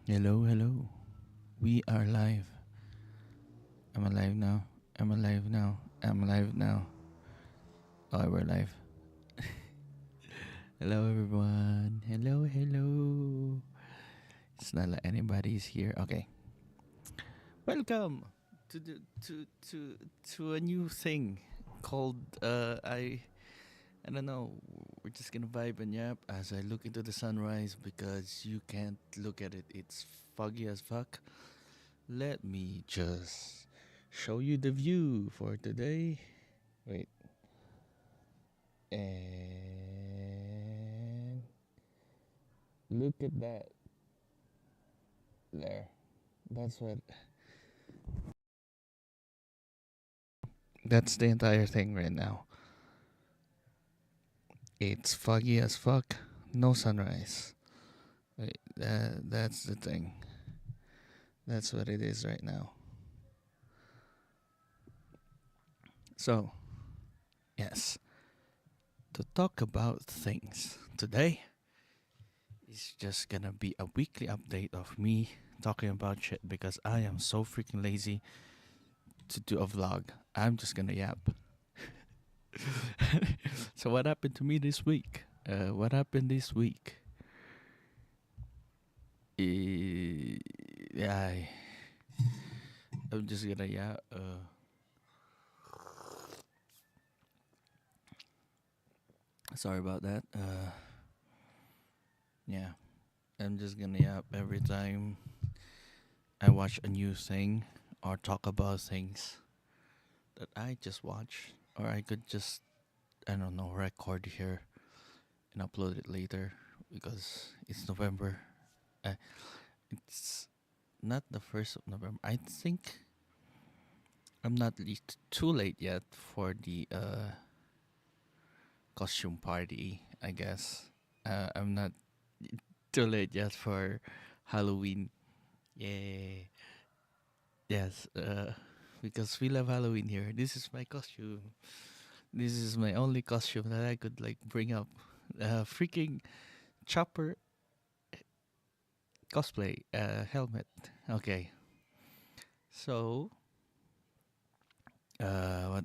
Hello, hello. We are live. I'm alive now. I'm alive now. I'm alive now. Oh, we're live. Hello, everyone. Hello, hello. It's not like anybody's here. Okay. Welcome to the to a new thing called I don't know. We're just gonna vibe and yap as I look into the sunrise because you can't look at it. It's foggy as fuck. Let me just show you the view for today. Wait. And look at that. There. That's what. That's the entire thing right now. It's foggy as fuck. No sunrise. Wait, that's the thing. That's what it is right now. So, yes. To talk about things today is just gonna be a weekly update of me talking about shit because I am so freaking lazy to do a vlog. I'm just gonna yap. So what happened to me this week? What happened this week? Yeah, I'm just gonna yeah. Sorry about that. Yeah, I'm just gonna yap every time I watch a new thing or talk about things that I just watched, or I could just I don't know record here and upload it later because it's November. Uh, it's not the 1st of November. I think I'm not too late yet for the costume party, I guess. I'm not too late yet for Halloween. Yay. Yes, because we love Halloween here. This is my costume. This is my only costume that I could like bring up. Freaking chopper cosplay helmet. Okay. So, what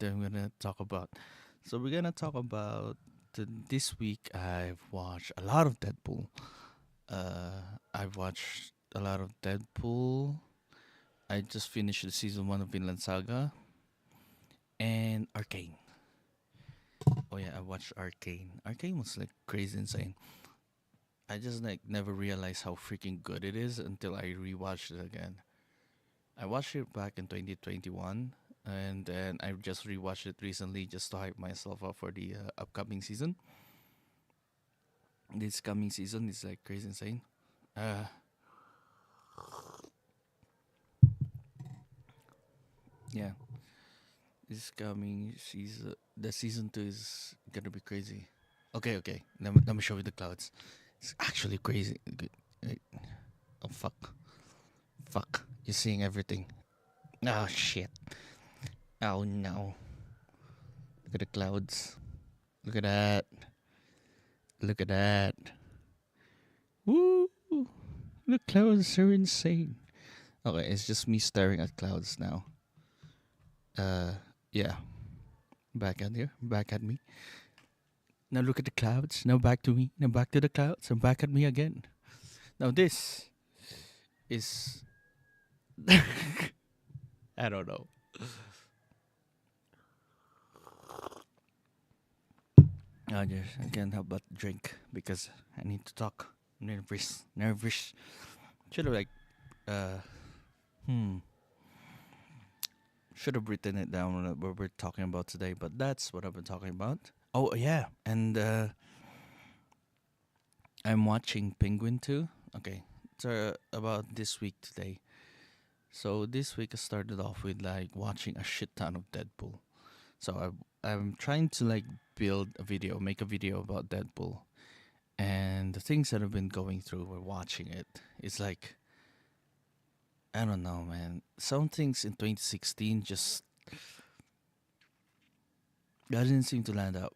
I'm gonna talk about? So we're gonna talk about this week. I've watched a lot of Deadpool. I've watched a lot of Deadpool. I just finished the season one of Vinland Saga and Arcane. Oh yeah, I watched Arcane. Arcane was like crazy insane. I just like never realized how freaking good it is until I rewatched it again. I watched it back in 2021 and then I just rewatched it recently just to hype myself up for the upcoming season. This coming season is like crazy insane. Uh, yeah, this coming season, the season two is gonna be crazy. Okay, okay. Let me show you the clouds. It's actually crazy. Wait. Oh fuck, fuck. You're seeing everything. Oh shit. Oh no. Look at the clouds. Look at that. Look at that. Woo! The clouds are insane. Okay, it's just me staring at clouds now. Uh, yeah. Back at you. Back at me. Now look at the clouds. Now back to me. Now back to the clouds. And back at me again. Now this is. I don't know. I can't help but drink because I need to talk. I'm nervous. Nervous. Should have like. Uh. Hmm. Should have written it down what we're talking about today, but that's what I've been talking about. Oh yeah, and I'm watching Penguin too. Okay, so about this week today. So this week I started off with like watching a shit ton of Deadpool. So I'm trying to like build a video, make a video about Deadpool, and the things that I've been going through while watching it. It's like I don't know, man. Some things in 2016 just doesn't seem to land up.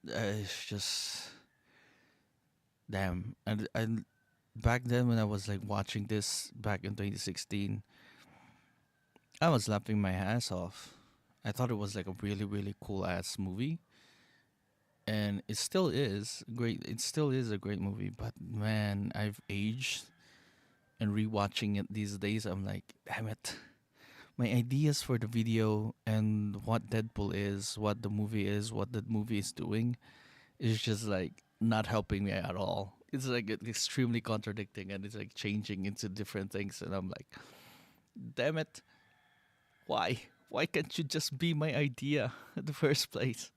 It's just damn. And back then when I was like watching this back in 2016, I was laughing my ass off. I thought it was like a really really cool ass movie, and it still is great. It still is a great movie, but man, I've aged, and rewatching it these days, I'm like, damn it. My ideas for the video and what Deadpool is, what the movie is, what the movie is doing is just like not helping me at all. It's like extremely contradicting, and it's like changing into different things, and I'm like, damn it, why? Why can't you just be my idea in the first place?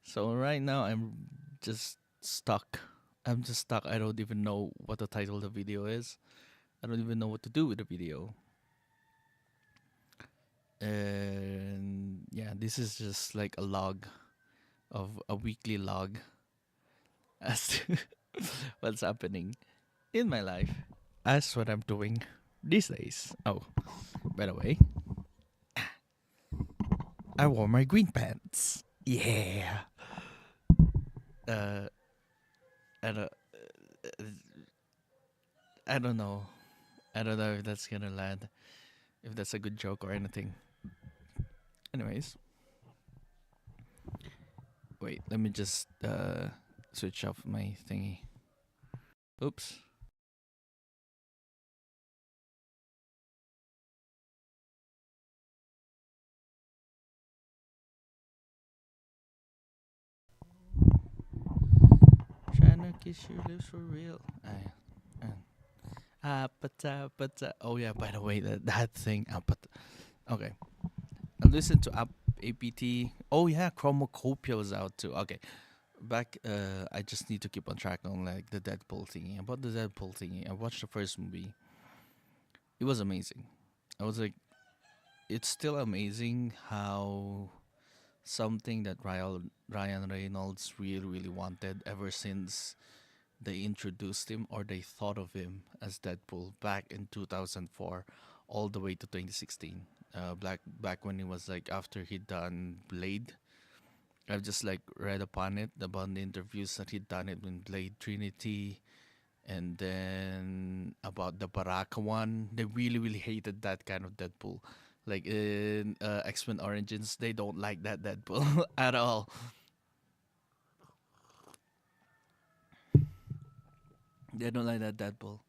So right now I'm just stuck. I'm just stuck. I don't even know what the title of the video is. I don't even know what to do with the video. And yeah, this is just like a log of a weekly log as to what's happening in my life. As what I'm doing these days. Oh, by the way, I wore my green pants. Yeah. Uh, I don't, I don't know. I don't know if that's gonna land, if that's a good joke or anything. Anyways, wait, let me just switch off my thingy. Oops. Trying to kiss your lips for real. Oh yeah, by the way, that thing. Okay. I listened to APT. Oh yeah, Chromacopia was out too. Okay. Back, I just need to keep on track on like the Deadpool thingy. About the Deadpool thingy, I watched the first movie. It was amazing. I was like, it's still amazing how something that Ryan Reynolds really really wanted ever since they introduced him or they thought of him as Deadpool back in 2004 all the way to 2016. Back when he was like after he'd done Blade. I've just like read upon it about the interviews that he'd done it in Blade Trinity, and then about the Baraka one. They really really hated that kind of Deadpool. Like in X-Men Origins, they don't like that Deadpool at all. They don't like that Deadpool.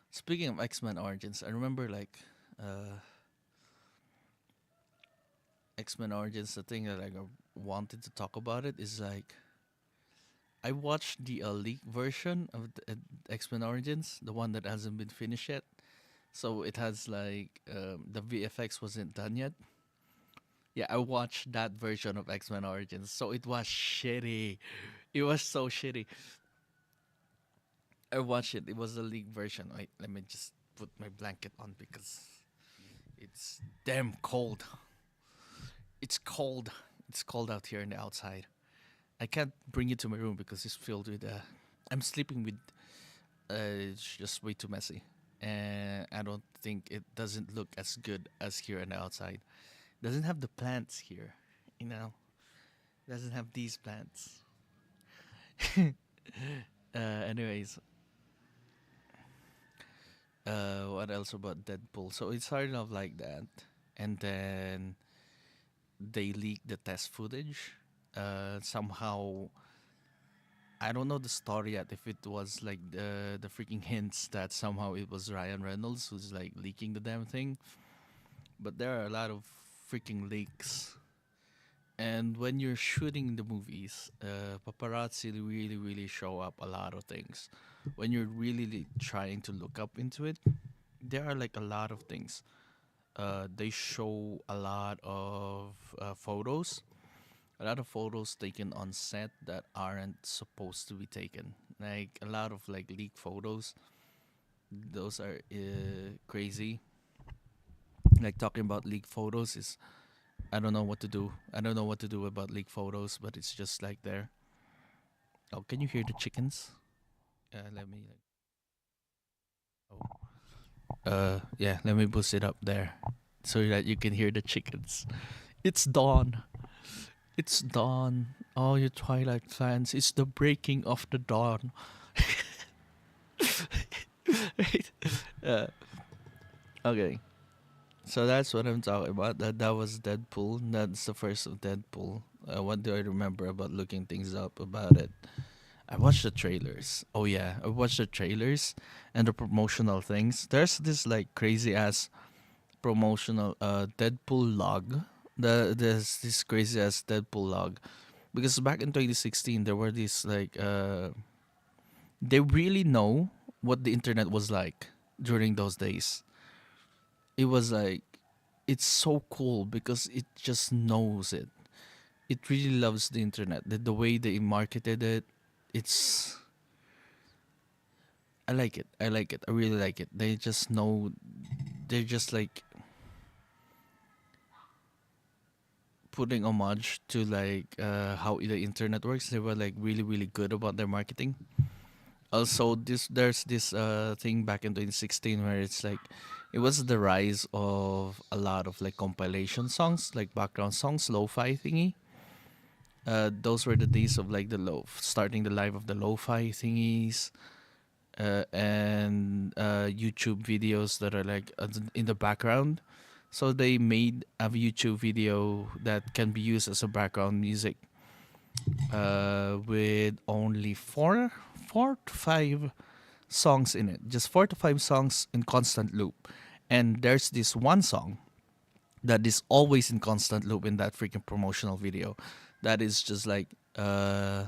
Speaking of X-Men Origins, I remember like uh, X-Men Origins. The thing that I wanted to talk about it is like I watched the leaked version of the, X-Men Origins, the one that hasn't been finished yet. So it has like the VFX wasn't done yet. Yeah, I watched that version of X-Men Origins. So it was shitty. It was so shitty. I watched it. It was the leaked version. Wait, let me just put my blanket on because it's damn cold. It's cold. It's cold out here in the outside. I can't bring you to my room because it's filled with. I'm sleeping with. It's just way too messy, and I don't think it doesn't look as good as here on the outside. Doesn't have the plants here, you know. Doesn't have these plants. Anyways, what else about Deadpool? So it started off like that, and then they leaked the test footage. Somehow I don't know the story yet. If it was like the freaking hints that somehow it was Ryan Reynolds who's like leaking the damn thing, but there are a lot of freaking leaks. And when you're shooting the movies, paparazzi really really show up a lot of things. When you're really trying to look up into it, there are like a lot of things. They show a lot of photos taken on set that aren't supposed to be taken. Like a lot of like leaked photos. Those are crazy. Like talking about leaked photos is I don't know what to do. I don't know what to do about leaked photos, but it's just like there. Oh, can you hear the chickens? Let me like. Oh. Yeah. Let me boost it up there, so that you can hear the chickens. It's dawn. It's dawn. All you Twilight fans, it's the breaking of the dawn. Yeah. Okay. So that's what I'm talking about. That was Deadpool. That's the first of Deadpool. What do I remember about looking things up about it? I watched the trailers. Oh yeah, I watched the trailers and the promotional things. There's this like crazy ass promotional Deadpool log. There's this crazy ass Deadpool log because back in 2016 there were these like they really know what the internet was like during those days. It was like it's so cool because it just knows it. It really loves the internet. The way they marketed it, it's I like it. I like it. I really like it. They just know. They're just like putting homage to like how the internet works. They were like really really good about their marketing. Also, there's this thing back in 2016 where it's like it was the rise of a lot of like compilation songs, like background songs, lo-fi thingy. Those were the days of like the starting the life of the lo-fi thingies, and YouTube videos that are like in the background. So they made a YouTube video that can be used as a background music, with only four to five songs in it, just 4 to 5 songs in constant loop. And there's this one song that is always in constant loop in that freaking promotional video. That is just like they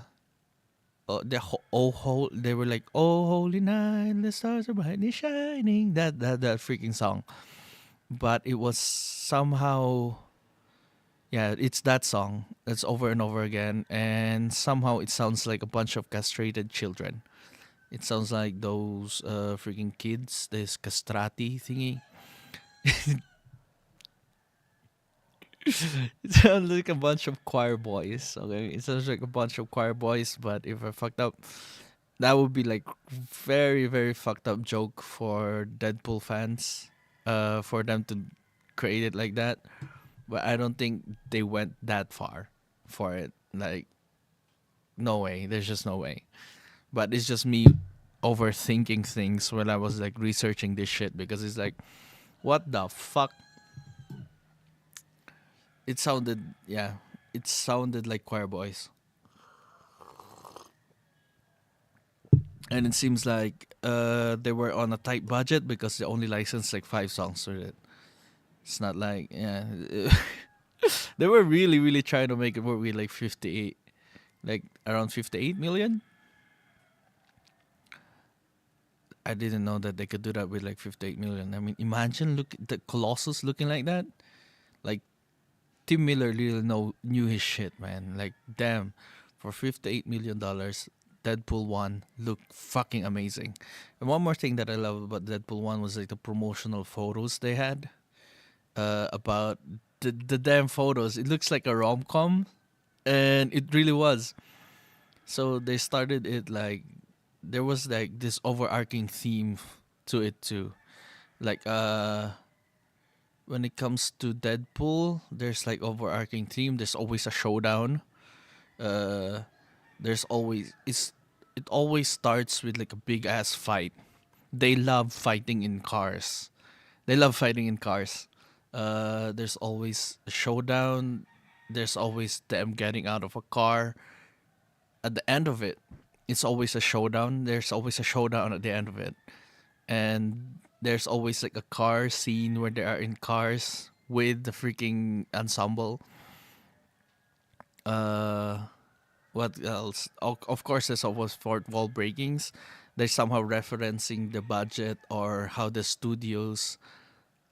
were like, oh holy night, the stars are brightly shining, that freaking song. But it was somehow, yeah, it's that song. It's over and over again, and somehow it sounds like a bunch of castrated children. It sounds like those freaking kids, this castrati thingy. It sounds like a bunch of choir boys. Okay, it sounds like a bunch of choir boys. But if I fucked up, that would be like very very fucked up joke for Deadpool fans. For them to create it like that. But I don't think they went that far for it. Like, no way. There's just no way. But it's just me overthinking things when I was like researching this shit because it's like, what the fuck? It sounded, yeah, it sounded like choir boys. And it seems like they were on a tight budget because they only licensed like 5 songs for it. It's not like, yeah. They were really, really trying to make it work with like 58, like around 58 million. I didn't know that they could do that with like 58 million. I mean, imagine look the Colossus looking like that. Like Tim Miller really knew his shit, man. Like damn, for $58 million, Deadpool 1 looked fucking amazing. And one more thing that I love about Deadpool 1 was like the promotional photos they had. About the damn photos. It looks like a rom com, and it really was. So they started it like there was like this overarching theme to it too. Like when it comes to Deadpool, there's like overarching theme. There's always a showdown. Uh there's always it always starts with like a big ass fight. They love fighting in cars. They love fighting in cars. There's always a showdown. There's always them getting out of a car. At the end of it, it's always a showdown. There's always a showdown at the end of it. And there's always like a car scene where they are in cars with the freaking ensemble. Uh, what else? Of course, there's always fourth wall breakings. They're somehow referencing the budget or how the studios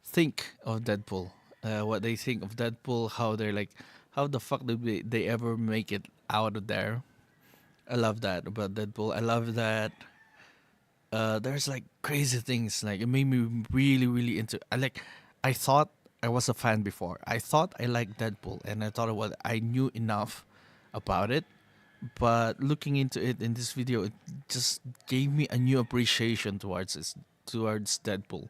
think of Deadpool. What they think of Deadpool, how they're like, how the fuck did they ever make it out of there? I love that about Deadpool. I love that there's like crazy things. Like it made me really, really into. I thought I was a fan before. I thought I liked Deadpool, and I thought I knew enough about it. But looking into it in this video, it just gave me a new appreciation towards Deadpool.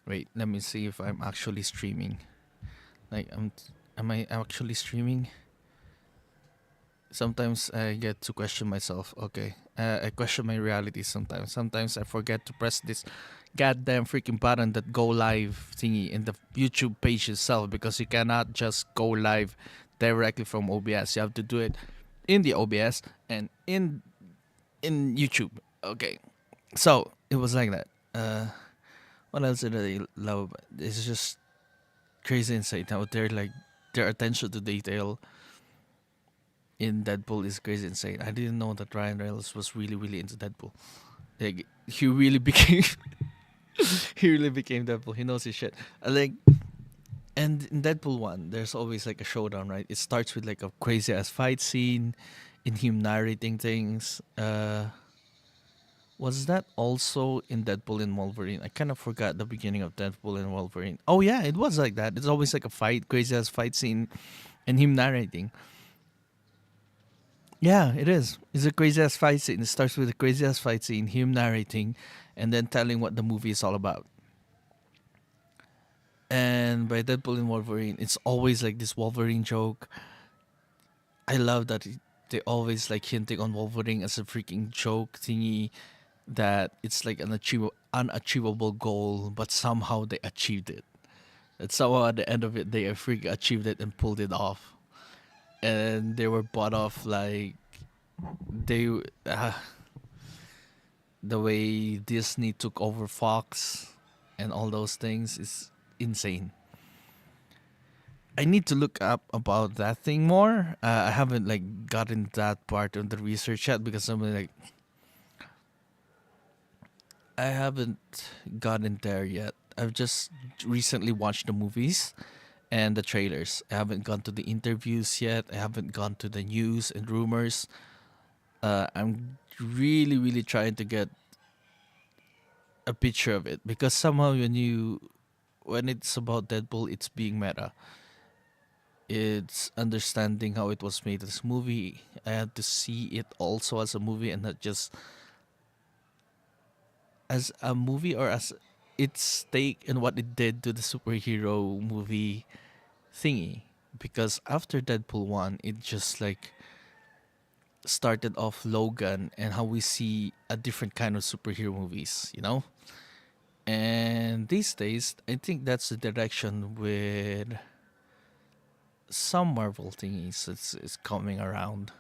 Wait, let me see if I'm actually streaming. Like, am I actually streaming? Sometimes I get to question myself. Okay, I question my reality sometimes. Sometimes I forget to press this goddamn freaking button that go live thingy in the YouTube page itself, because you cannot just go live directly from OBS. You have to do it in the OBS and in YouTube. Okay, so it was like that. What else did I love? It's just crazy insane how they're like their attention to detail in Deadpool is crazy insane. I didn't know that Ryan Reynolds was really really into Deadpool. Like he really became he really became Deadpool. He knows his shit. Like, and in Deadpool one, there's always like a showdown, right? It starts with like a crazy ass fight scene, in him narrating things. Was that also in Deadpool and Wolverine? I kind of forgot the beginning of Deadpool and Wolverine. Oh yeah, it was like that. It's always like a fight, crazy ass fight scene, and him narrating. Yeah, it is. It's a crazy ass fight scene. It starts with a crazy ass fight scene, him narrating, and then telling what the movie is all about. And by Deadpool and Wolverine, it's always like this Wolverine joke. I love that they always like hinting on Wolverine as a freaking joke thingy, that it's like an unachievable goal, but somehow they achieved it. And somehow at the end of it, they freaking achieved it and pulled it off. And they were bought off like they uh, the way Disney took over Fox and all those things is insane. I need to look up about that thing more. I haven't like gotten that part of the research yet, because I'm like I haven't gotten there yet. I've just recently watched the movies and the trailers. I haven't gone to the interviews yet. I haven't gone to the news and rumors. I'm really, really trying to get a picture of it, because somehow when it's about Deadpool, it's being meta. It's understanding how it was made as a movie. I had to see it also as a movie, and not just as a movie, or as its take and what it did to the superhero movie thingy. Because after Deadpool 1, it just like started off Logan and how we see a different kind of superhero movies, you know? And these days, I think that's the direction with some Marvel thingies it's coming around.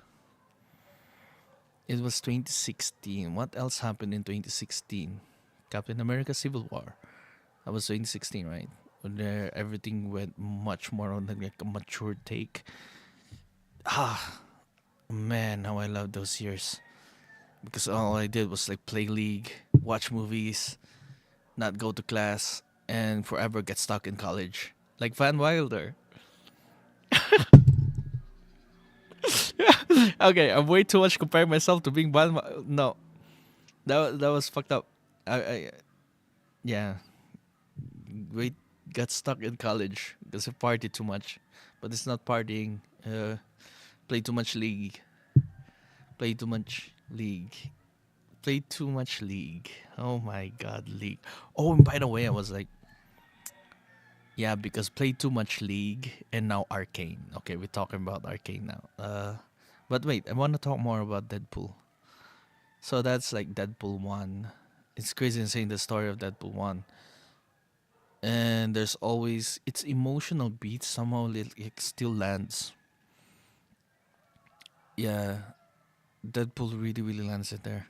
It was 2016. What else happened in 2016? Captain America Civil War. That was 2016, right? When there everything went much more on like a mature take. Ah, man, how I love those years. Because all I did was like play League, watch movies, not go to class, and forever get stuck in college. Like Van Wilder. Okay, I'm way too much comparing myself to being Van. No, that was fucked up. I yeah, wait, got stuck in college because I partied too much, but it's not partying. Play too much League. Play too much League. Play too much League. Oh my god, League. Oh, and by the way, I was like, yeah, because play too much League and now Arcane. Okay, we're talking about Arcane now. But wait, I want to talk more about Deadpool. So that's like Deadpool 1. It's crazy in saying the story of Deadpool 1. And there's always its emotional beat somehow it still lands. Yeah, Deadpool really really lands it there.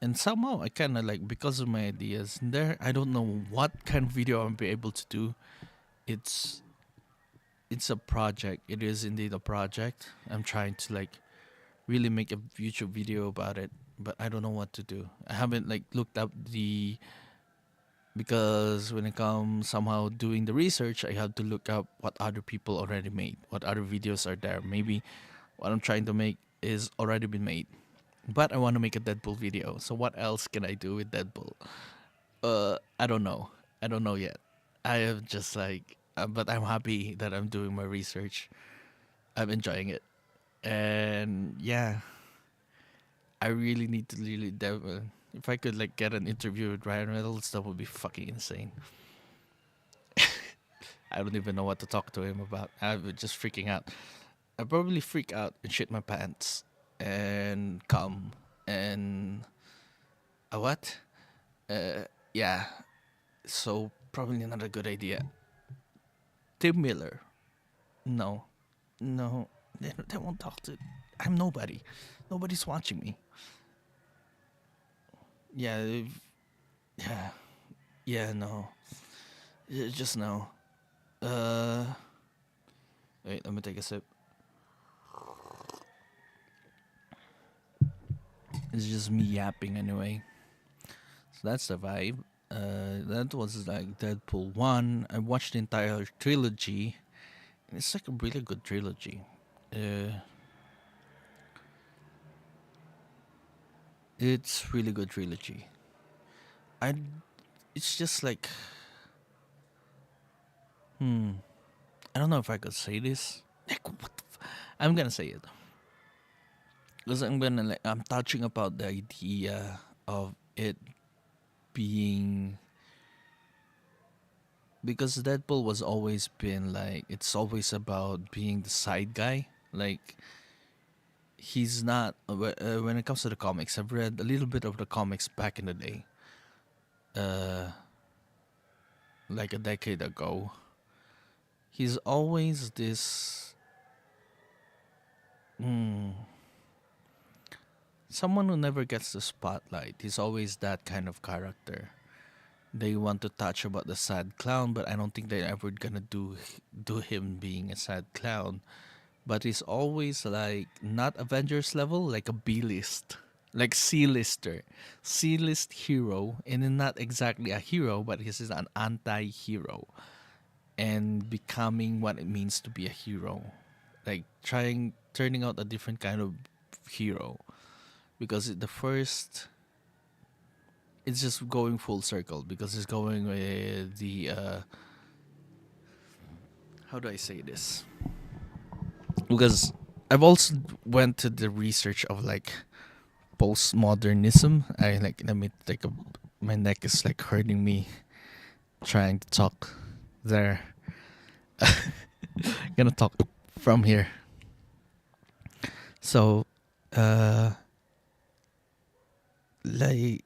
And somehow I kind of like, because of my ideas there, I don't know what kind of video I'll be able to do. It's it's a project. It is indeed a project. I'm trying to like really make a YouTube video about it, but I don't know what to do. I haven't like looked up the, because when it comes somehow doing the research, I have to look up what other people already made, what other videos are there. Maybe what I'm trying to make is already been made, but I want to make a Deadpool video. So what else can I do with Deadpool? I don't know. I don't know yet. I have just like, but I'm happy that I'm doing my research. I'm enjoying it, and yeah, I really need to really if I could like get an interview with Ryan Reynolds, that would be fucking insane. I don't even know what to talk to him about. I would just freaking out. I probably freak out and shit my pants and come. and a what? Yeah. So probably not a good idea. Tim Miller. No, no, they won't talk to. I'm nobody. Nobody's watching me. Yeah, yeah, yeah. No, just no. Uh, wait. Let me take a sip. It's just me yapping anyway. So that's the vibe. That was like Deadpool 1. I watched the entire trilogy. It's like a really good trilogy. Uh, it's really good trilogy. I. It's just like, I don't know if I could say this. Like, what? I'm gonna say it because I'm touching about the idea of it being, because Deadpool was always been like, it's always about being the side guy. Like, he's not when it comes to the comics. I've read a little bit of the comics back in the day, uh, like a decade ago. He's always this, someone who never gets the spotlight. He's always that kind of character. They want to touch about the sad clown, but I don't think they're ever gonna do him being a sad clown. But he's always like not Avengers level, like a B list, like C-lister, C-list hero, and then not exactly a hero, but he's just an anti-hero, and becoming what it means to be a hero, like turning out a different kind of hero, because the first, it's just going full circle because it's going with the how do I say this? Because I've also went to the research of like postmodernism. I like, let me take a, my neck is like hurting me trying to talk there. Gonna talk from here. So like,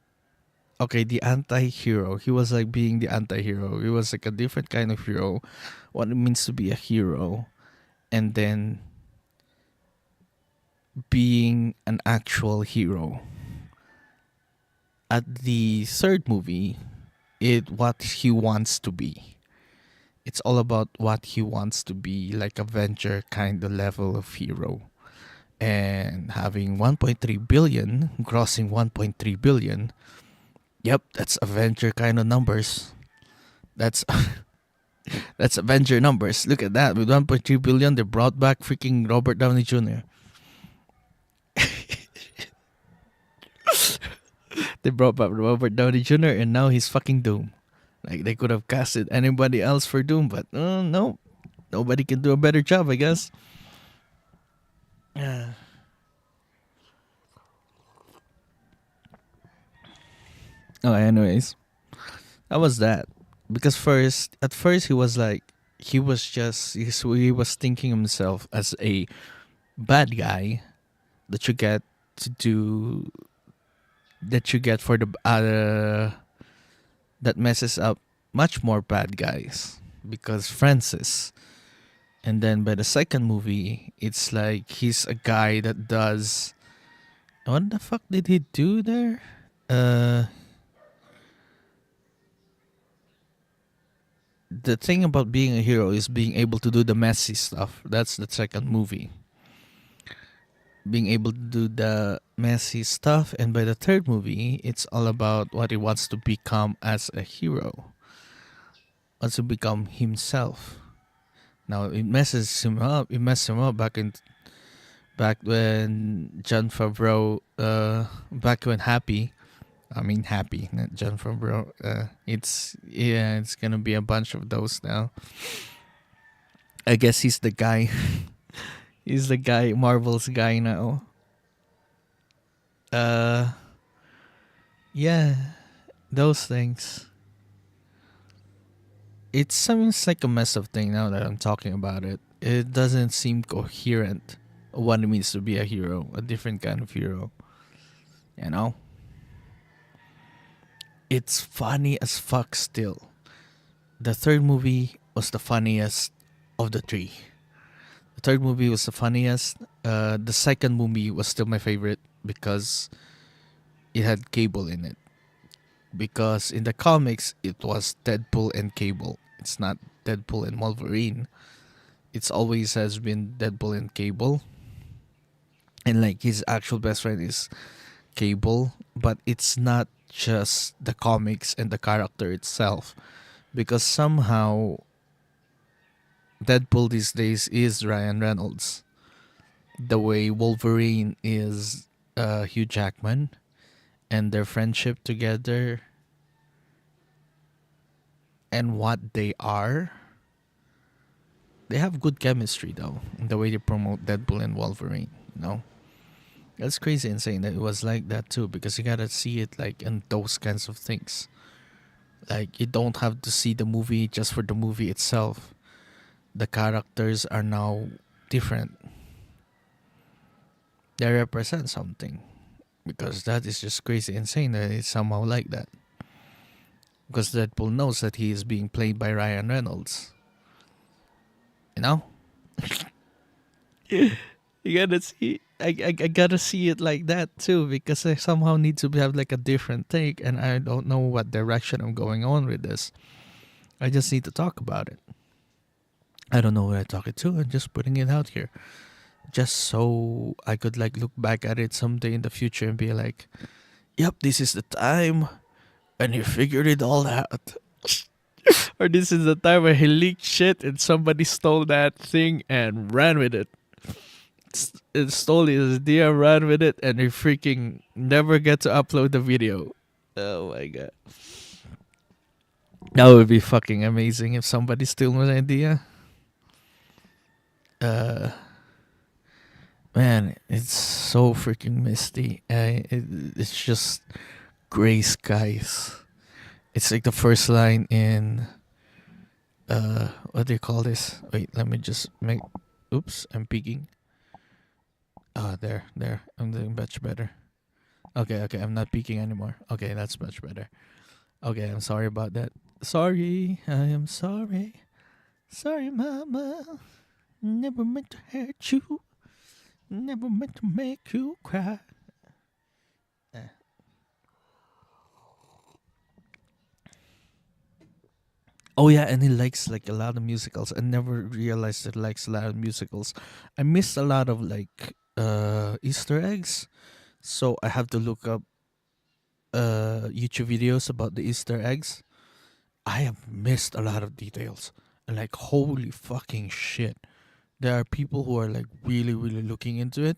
okay, the anti-hero. He was like being the anti-hero. He was like a different kind of hero, what it means to be a hero, and then being an actual hero. At the third movie, it what he wants to be. It's all about what he wants to be, like Avenger kind of level of hero. And having 1.3 billion, grossing 1.3 billion. Yep, that's Avenger kind of numbers. That's that's Avenger numbers. Look at that. With 1.3 billion, they brought back freaking Robert Downey Jr. They brought back Robert Downey Jr. and now he's fucking Doom. Like, they could have casted anybody else for Doom, but no, nobody can do a better job, I guess. Yeah. Oh, anyways, that was that. Because at first he was like, he was thinking himself as a bad guy that you get to do, that you get for the that messes up much more bad guys, because Francis. And then by the second movie, it's like he's a guy that does, what the fuck did he do there? The thing about being a hero is being able to do the messy stuff. That's the second movie. Being able to do the messy stuff, and by the third movie, it's all about what he wants to become as a hero. Wants to become himself. Now it messes him up. It messed him up back when John Favreau, back when Happy, not John Favreau. It's gonna be a bunch of those now. I guess he's the guy. He's the guy, Marvel's guy now. Yeah, those things. It seems like a mess of thing now that I'm talking about it. It doesn't seem coherent what it means to be a hero, a different kind of hero. You know, it's funny as fuck still. The third movie was the funniest of the three. The third movie was the funniest. The second movie was still my favorite because it had Cable in it. Because in the comics, it was Deadpool and Cable. It's not Deadpool and Wolverine. It's always has been Deadpool and Cable. And like his actual best friend is Cable. But it's not just the comics and the character itself. Because somehow Deadpool these days is Ryan Reynolds. The way Wolverine is Hugh Jackman. And their friendship together and what they are. They have good chemistry though, in the way they promote Deadpool and Wolverine, you know? That's crazy insane that it was like that too, because you gotta see it like in those kinds of things. Like you don't have to see the movie just for the movie itself. The characters are now different. They represent something. Because that is just crazy insane that it's somehow like that. Because Deadpool knows that he is being played by Ryan Reynolds. You know? You gotta see. I gotta see it like that too because I somehow need to have like a different take and I don't know what direction I'm going on with this. I just need to talk about it. I don't know where I talk it to. I'm just putting it out here, just so I could like look back at it someday in the future and be like, "Yep, this is the time, and he figured it all out." Or this is the time where he leaked shit and somebody stole that thing and ran with it. It stole his idea, ran with it, and he freaking never get to upload the video. Oh my god. That would be fucking amazing if somebody stole my idea. Uh, Man, it's so freaking misty. It's just gray skies. It's like the first line in what do you call this? Wait, let me just make. Oops, I'm peeking. There. I'm doing much better. Okay, I'm not peeking anymore. Okay, that's much better. Okay, I'm sorry about that. Sorry, I am sorry. Sorry, mama. Never meant to hurt you. Never meant to make you cry. Eh. Oh yeah, and he likes like a lot of musicals. I never realized that he likes a lot of musicals. I missed a lot of like Easter eggs, so I have to look up YouTube videos about the Easter eggs. I have missed a lot of details. And like holy fucking shit. There are people who are like really, really looking into it.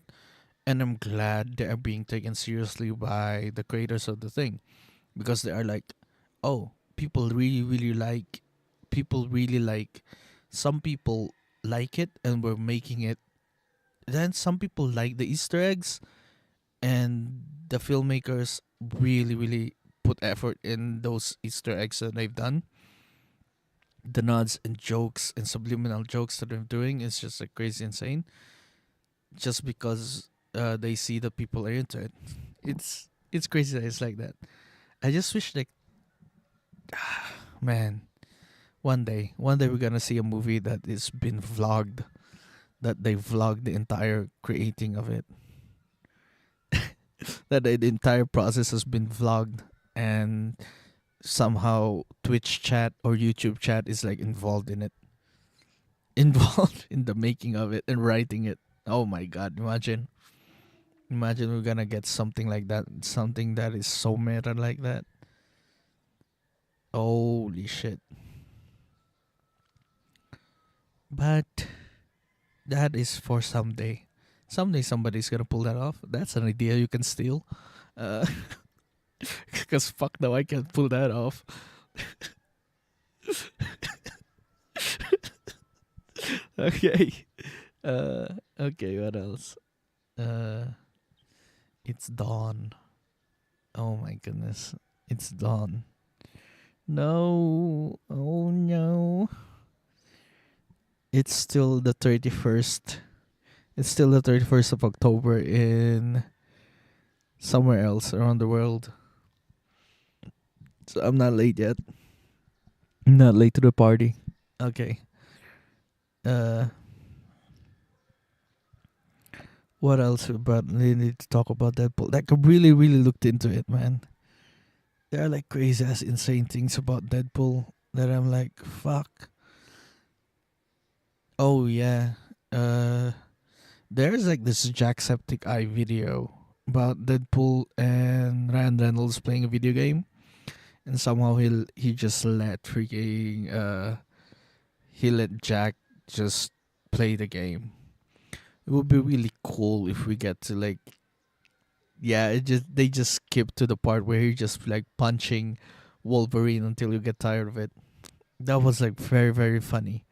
And I'm glad they are being taken seriously by the creators of the thing. Because they are like, oh, people really like some people like it and we're making it. Then some people like the Easter eggs and the filmmakers really, really put effort in those Easter eggs that they've done. The nods and jokes and subliminal jokes that they're doing is just like crazy insane. Just because they see that people are into it. It's crazy that it's like that. I just wish like man, one day we're gonna see a movie that is been vlogged, that they vlogged the entire creating of it, that the entire process has been vlogged, and somehow Twitch chat or YouTube chat is like involved in it, involved in the making of it and writing it. Oh my god, imagine we're gonna get something like that, something that is so meta like that. Holy shit. But that is for someday. Someday somebody's gonna pull that off. That's an idea you can steal. Uh, Because fuck no, I can't pull that off. Okay. Okay, what else? Uh, it's dawn. Oh my goodness. It's dawn. No. Oh no. It's still the 31st. It's still the 31st of October in somewhere else around the world. So I'm not late yet. I'm not late to the party. Okay. Uh, what else about they need to talk about Deadpool? Like I really, really looked into it, man. There are like crazy ass insane things about Deadpool that I'm like, fuck. Oh yeah. Uh there's like this Jacksepticeye video about Deadpool and Ryan Reynolds playing a video game, and somehow he just let freaking he let Jack just play the game. It would be really cool if we get to like, yeah, it just they just skip to the part where he just like punching Wolverine until you get tired of it. That was like very, very funny.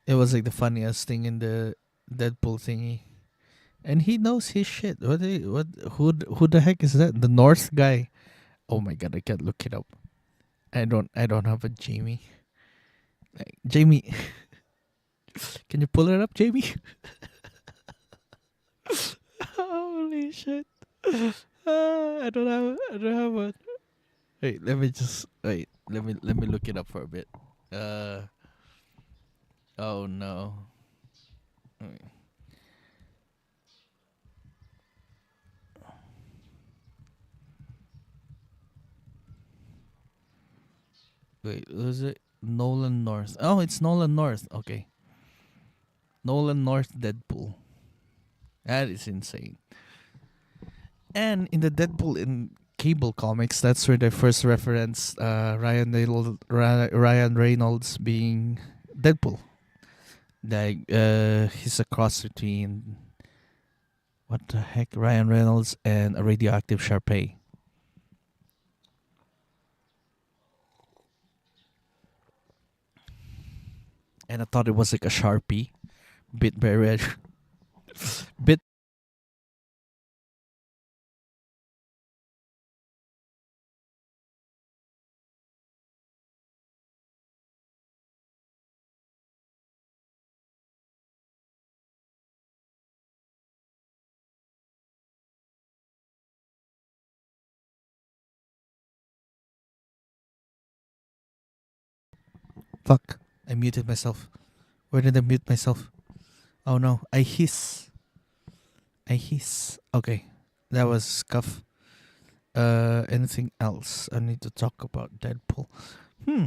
It was like the funniest thing in the Deadpool thingy. And he knows his shit. Who the heck is that? The North guy. Oh my god, I can't look it up. I don't have a Jamie. Like, Jamie, can you pull it up, Jamie? Holy shit. I don't have one. Wait, let me look it up for a bit. Uh oh no. Wait, was it Nolan North? Oh, it's Nolan North. Okay. Nolan North Deadpool. That is insane. And in the Deadpool in Cable Comics, that's where they first referenced Ryan Reynolds being Deadpool. Like he's a cross between what the heck, Ryan Reynolds and a radioactive Sharpay. And I thought it was like a Sharpie, bit by red, bit. Fuck! I muted myself. Where did I mute myself? Oh no! I hiss. I hiss. Okay, that was scuff. Anything else I need to talk about Deadpool? Hmm.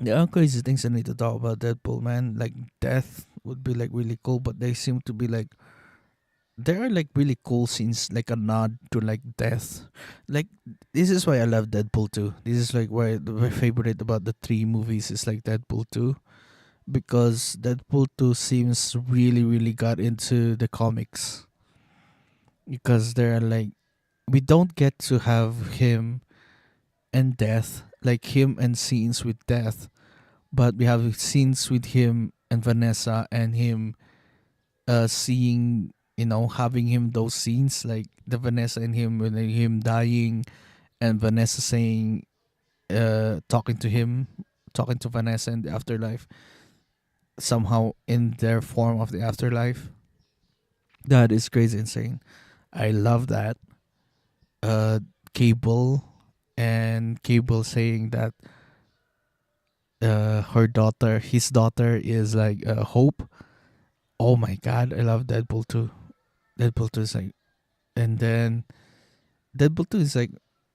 There are crazy things I need to talk about Deadpool, man. Like death would be like really cool, but they seem to be like there are like really cool scenes, like a nod to like death. Like this is why I love Deadpool 2. This is like why my favorite about the three movies is like Deadpool 2, because Deadpool 2 seems really, really got into the comics, because they're like we don't get to have him and death, like him and scenes with death, but we have scenes with him and Vanessa and him seeing, having him those scenes like the Vanessa and him, when him dying and Vanessa saying talking to him, talking to Vanessa in the afterlife, somehow in their form of the afterlife. That is crazy insane. I love that. uh Cable, and Cable saying that his daughter is like Hope. Oh my god, I love Deadpool 2. Deadpool 2 is like, and then Deadpool 2 is like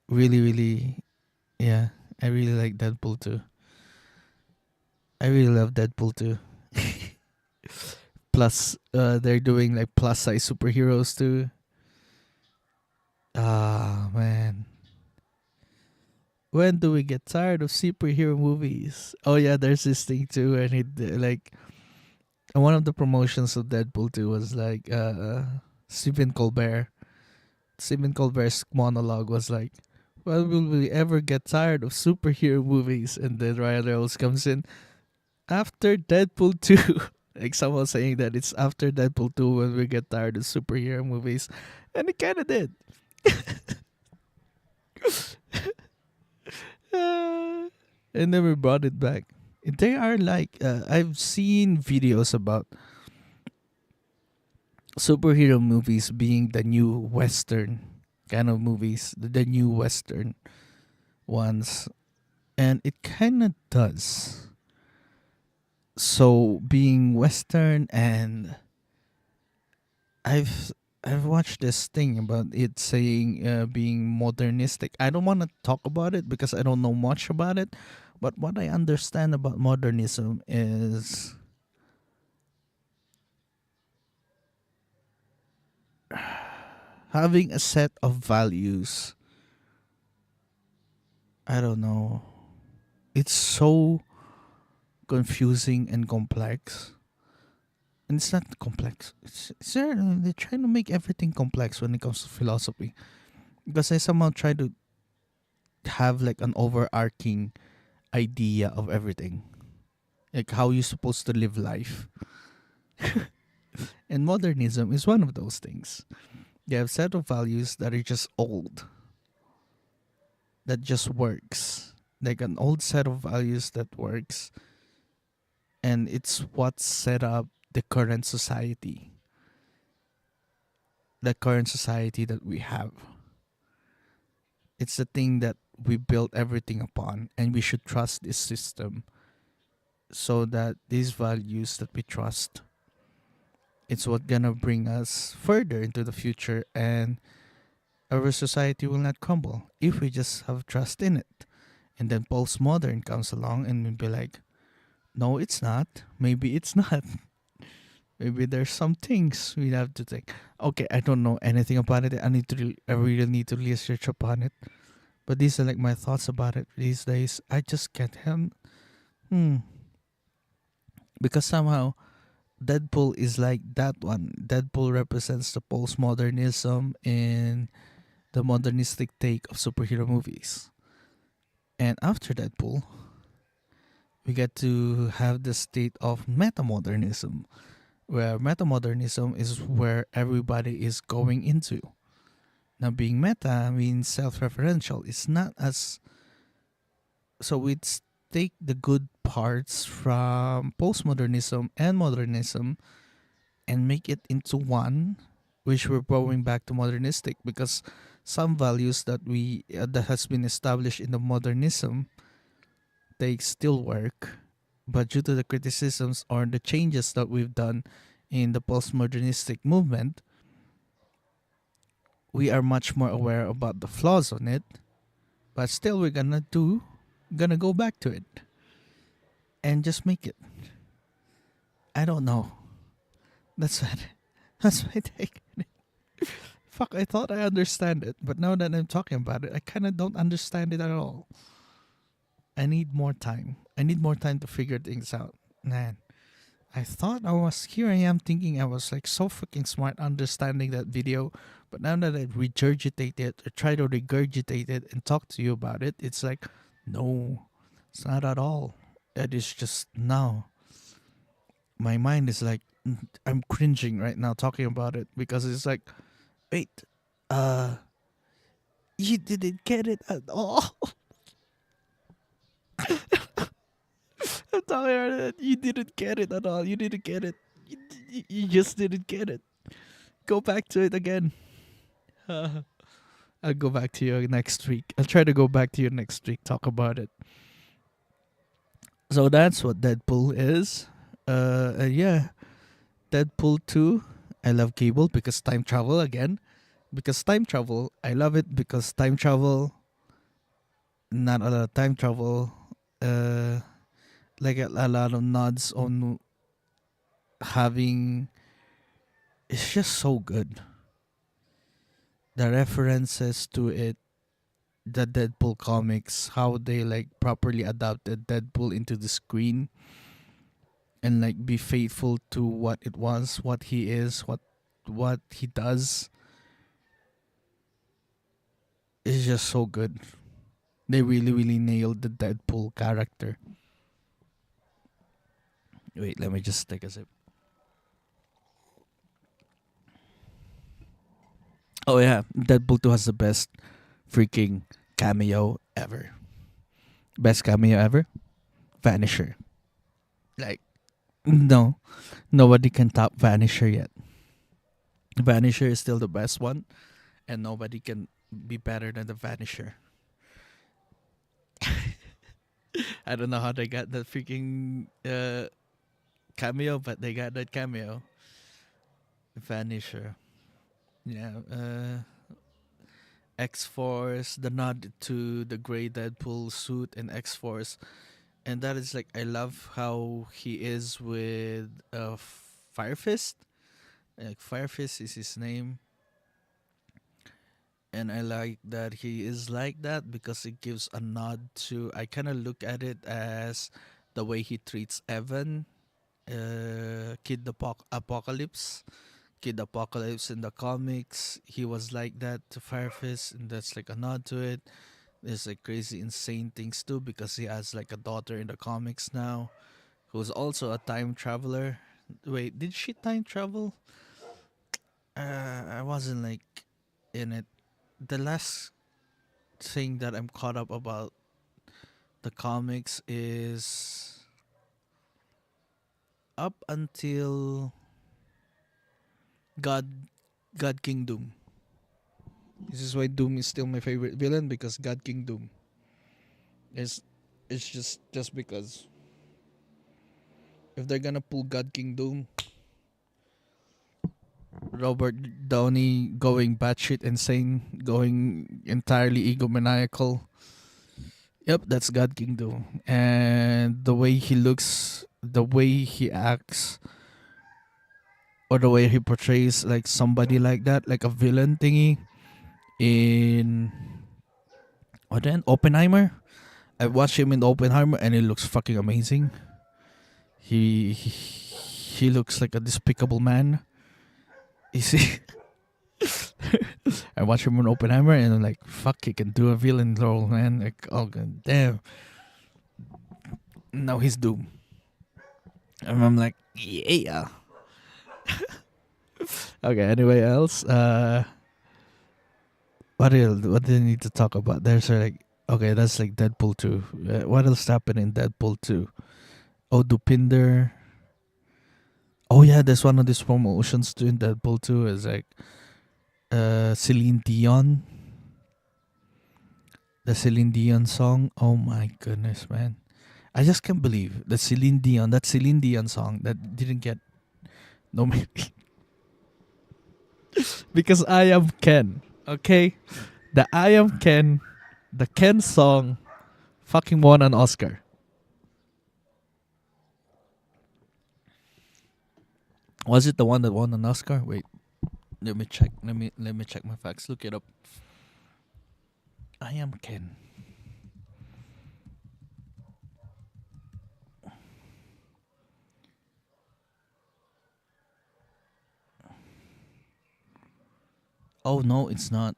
really, really, yeah, I really like Deadpool 2. I really love Deadpool 2. Plus, they're doing like plus size superheroes too. Ah, man. When do we get tired of superhero movies? Oh yeah, there's this thing too, and like one of the promotions of Deadpool 2 was like Stephen Colbert. Stephen Colbert's monologue was like, "Well, will we ever get tired of superhero movies?" And then Ryan Reynolds comes in after Deadpool 2. Like someone saying that it's after Deadpool 2 when we get tired of superhero movies. And it kind of did. And then we brought it back. They are like, I've seen videos about superhero movies being the new Western kind of movies, the new Western ones, and it kind of does. So being Western, and I've I've watched this thing about it saying being modernistic. I don't want to talk about it because I don't know much about it, but what I understand about modernism is having a set of values. I don't know. It's so confusing and complex. And it's not complex. They're trying to make everything complex when it comes to philosophy. Because I somehow try to have like an overarching idea of everything. Like how you're supposed to live life. And modernism is one of those things. They have set of values that are just old. That just works. Like an old set of values that works. And it's what set up the current society. The current society that we have. It's the thing that we built everything upon, and we should trust this system so that these values that we trust, it's what gonna bring us further into the future, and our society will not crumble if we just have trust in it. And then postmodern comes along and we'll be like, no, it's not. Maybe it's not. Maybe there's some things we have to think. Okay, I don't know anything about it. I really need to research upon it. But these are like my thoughts about it these days. I just can't help. Hmm. Because somehow Deadpool is like that one. Deadpool represents the postmodernism and the modernistic take of superhero movies. And after Deadpool, we get to have the state of metamodernism, where metamodernism is where everybody is going into. Now, being meta means self referential. It's not as. So we take the good parts from postmodernism and modernism and make it into one, which we're going back to modernistic, because some values that has been established in the modernism, they still work, but due to the criticisms or the changes that we've done in the postmodernistic movement, we are much more aware about the flaws on it, but still gonna go back to it and just make it. I don't know. That's what that's my take. Fuck, I thought I understand it, but now that I'm talking about it, I kind of don't understand it at all. I need more time. I need more time to figure things out. Man, I thought I was here. I am thinking I was like so freaking smart understanding that video, but now that I regurgitate it or try to regurgitate it and talk to you about it, it's like, no, it's not at all. It is just now. My mind is like, I'm cringing right now talking about it because it's like, wait, uh, you didn't get it at all. I'm talking about it. You didn't get it at all. You didn't get it. You just didn't get it. Go back to it again. I'll go back to you next week. I'll try to go back to you next week. Talk about it. So that's what Deadpool is. Yeah, Deadpool 2. I love Cable because time travel again. Because time travel, I love it because time travel. Not a lot of time travel. Like a lot of nods on having. It's just so good. The references to it, the Deadpool comics, how they like properly adapted Deadpool into the screen and like be faithful to what it was, what he is, what he does. Is just so good. They really, really nailed the Deadpool character. Wait, let me just take a sip. Oh yeah, Deadpool 2 has the best freaking cameo ever. Best cameo ever? Vanisher. Like, no, nobody can top Vanisher yet. Vanisher is still the best one, and nobody can be better than the Vanisher. I don't know how they got that freaking cameo, but they got that cameo. Vanisher. Yeah. X Force, the nod to the gray Deadpool suit and X Force. And that is like, I love how he is with Fire Fist. Like, Fire Fist is his name. And I like that he is like that because it gives a nod to. I kind of look at it as the way he treats Evan, Apocalypse. Kid Apocalypse in the comics, he was like that to Firefist, and that's like a nod to it. There's like crazy, insane things too because he has like a daughter in the comics now, who's also a time traveler. Wait, did she time travel? I wasn't like in it. The last thing that I'm caught up about the comics is up until God God King Doom. This is why Doom is still my favorite villain because God King Doom is it's just because if they're gonna pull God King Doom, Robert Downey going batshit insane, going entirely egomaniacal. Yep, that's God King Doom. And the way he looks, the way he acts, or the way he portrays like somebody like that, like a villain thingy in what then? Oppenheimer. I watched him in Oppenheimer and it looks fucking amazing. He looks like a despicable man. You see, I watched him in Oppenheimer and I'm like, fuck, he can do a villain role, man. Like, oh god damn. Now he's Doom. And I'm like, yeah. Okay, anyway else? What do you need to talk about? There's like, okay, that's like Deadpool 2. What else happened in Deadpool 2? Oh, Dupinder. Oh yeah, there's one of these promotions too in Deadpool 2 is like Celine Dion. The Celine Dion song. Oh my goodness, man. I just can't believe that Celine Dion song that didn't get nominated. Because I Am Ken. Okay? The I Am Ken, the Ken song fucking won an Oscar. Was it the one that won an Oscar? Wait, let me check. Let me check my facts. Look it up. I Am Ken. Oh no, it's not.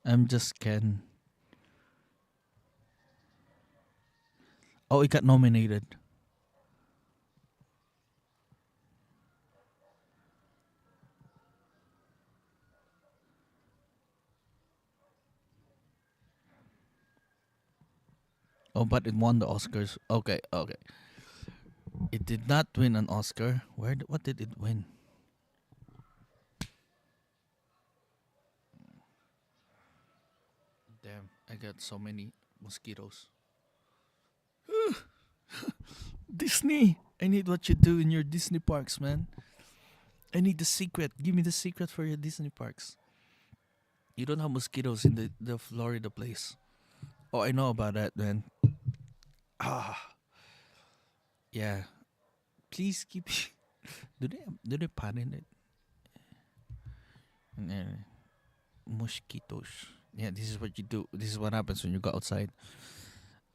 I'm just Ken. Oh, it got nominated. Oh, but it won the Oscars. Okay, okay. It did not win an Oscar. What did it win? Damn, I got so many mosquitoes. Disney. I need what you do in your Disney parks, man. I need the secret. Give me the secret for your Disney parks. You don't have mosquitoes in the Florida place. Oh, I know about that, man. Ah, yeah. Please keep. Do they patent it? Yeah. Mosquitoes. Yeah, this is what you do. This is what happens when you go outside.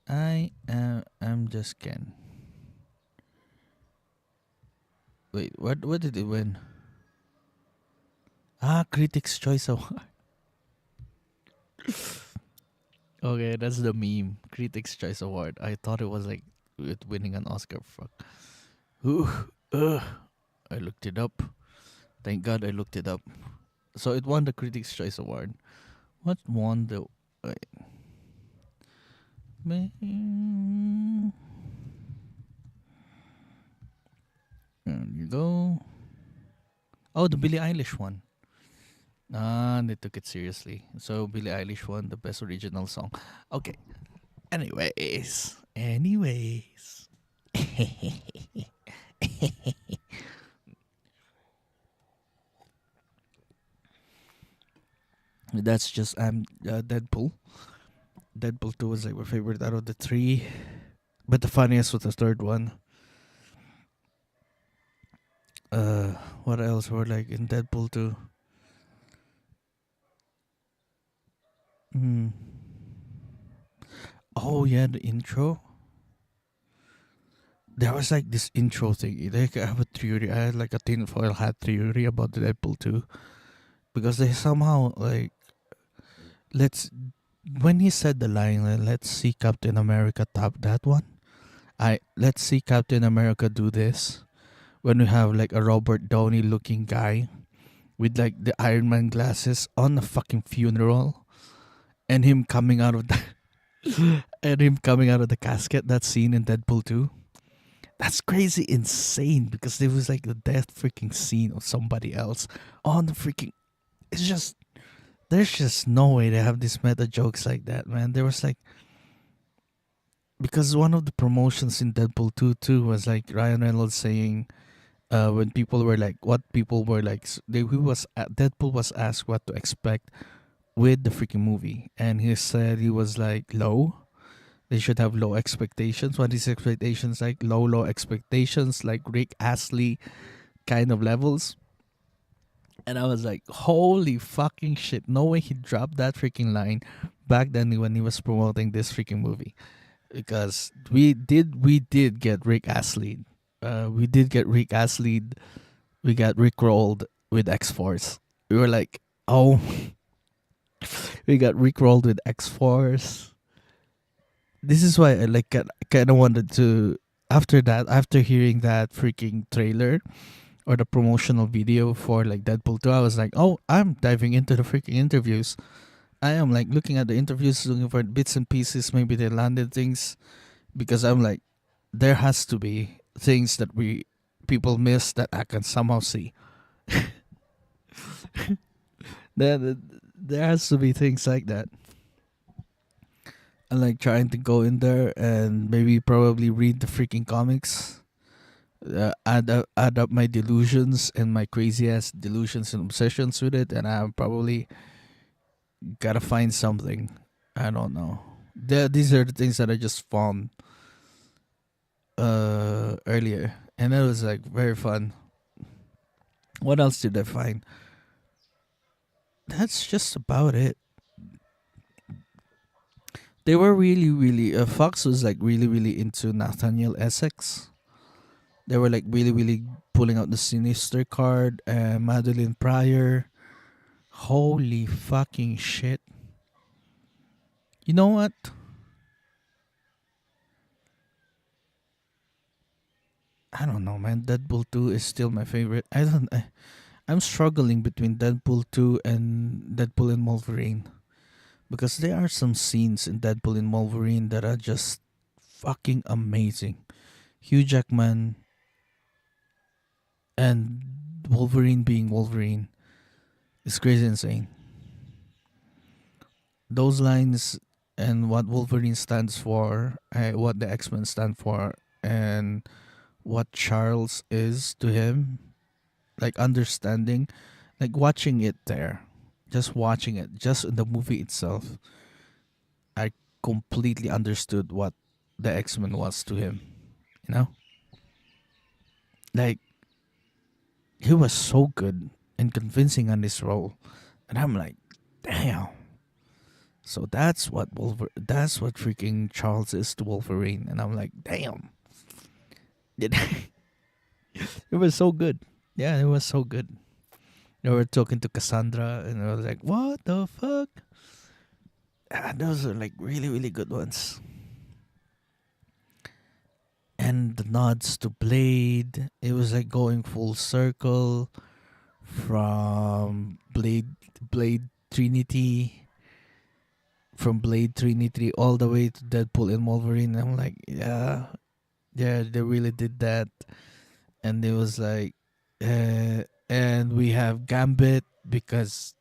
I'm just Ken. Wait, what did it win? Ah, Critics' Choice Award. Okay, that's the meme. Critics' Choice Award. I thought it was like it winning an Oscar. Fuck. Ooh, ugh. I looked it up. Thank God I looked it up. So it won the Critics' Choice Award. What won the? Wait. Man. There you go. Oh, the Billie Eilish one. Ah, they took it seriously. So Billie Eilish won the best original song. Okay. Anyways. That's just Deadpool. Deadpool 2 was like my favorite out of the three. But the funniest was the third one. Uh, what else were like in Deadpool 2? Hmm. Oh yeah, the intro. There was like this intro thing. Like I have a theory. I had like a tinfoil hat theory about the Deadpool 2 because they somehow like let's when he said the line, let's see Captain America top that one. Let's see Captain America do this when we have like a Robert Downey looking guy with like the Iron Man glasses on a fucking funeral and him coming out of the and him coming out of the casket. That scene in Deadpool 2. That's crazy insane because there was like the death freaking scene of somebody else on the freaking. It's just there's just no way they have these meta jokes like that, man. There was like because one of the promotions in Deadpool 2 too was like Ryan Reynolds saying when people were like what people were like Deadpool was asked what to expect with the freaking movie and he said he was like low. They should have low expectations. What is expectations like? Low expectations, like Rick Astley kind of levels. And I was like, holy fucking shit. No way he dropped that freaking line back then when he was promoting this freaking movie. Because we did get Rick Astley. We did get Rick Astley. We got Rick rolled with X Force. We were like, oh, we got Rick rolled with X Force. This is why I like kind of wanted to after hearing that freaking trailer or the promotional video for like Deadpool 2, I was like, oh, I'm diving into the freaking interviews. I am like looking at the interviews, looking for bits and pieces. Maybe they landed things because I'm like, there has to be things that we people miss that I can somehow see. there, there has to be things like that. I like trying to go in there and maybe probably read the freaking comics, add up my delusions and my crazy ass delusions and obsessions with it, and I probably gotta find something. I don't know. These are the things that I just found earlier, and it was like very fun. What else did I find? That's just about it. They were really Fox was like really into Nathaniel Essex. They were like really pulling out the Sinister card and Madeline Pryor. Holy fucking shit. You know what? I don't know, man. Deadpool 2 is still my favorite. I'm struggling between Deadpool 2 and Deadpool and Wolverine because there are some scenes in Deadpool and Wolverine that are just fucking amazing. Hugh Jackman and Wolverine being Wolverine is crazy insane. Those lines and what Wolverine stands for, what the X-Men stand for, and what Charles is to him, like understanding, like watching it there, just watching it, just in the movie itself, I completely understood what the X-Men was to him. You know, like he was so good and convincing on this role, and I'm like, damn. So that's what freaking Charles is to Wolverine, and I'm like, damn. It it was so good. Yeah, it was so good. They were talking to Cassandra, and I was like, "What the fuck?" Those are like really good ones. And the nods to Blade, it was like going full circle from Blade Trinity, from Blade Trinity all the way to Deadpool and Wolverine. I'm like, yeah, they really did that. and it was like, and we have Gambit because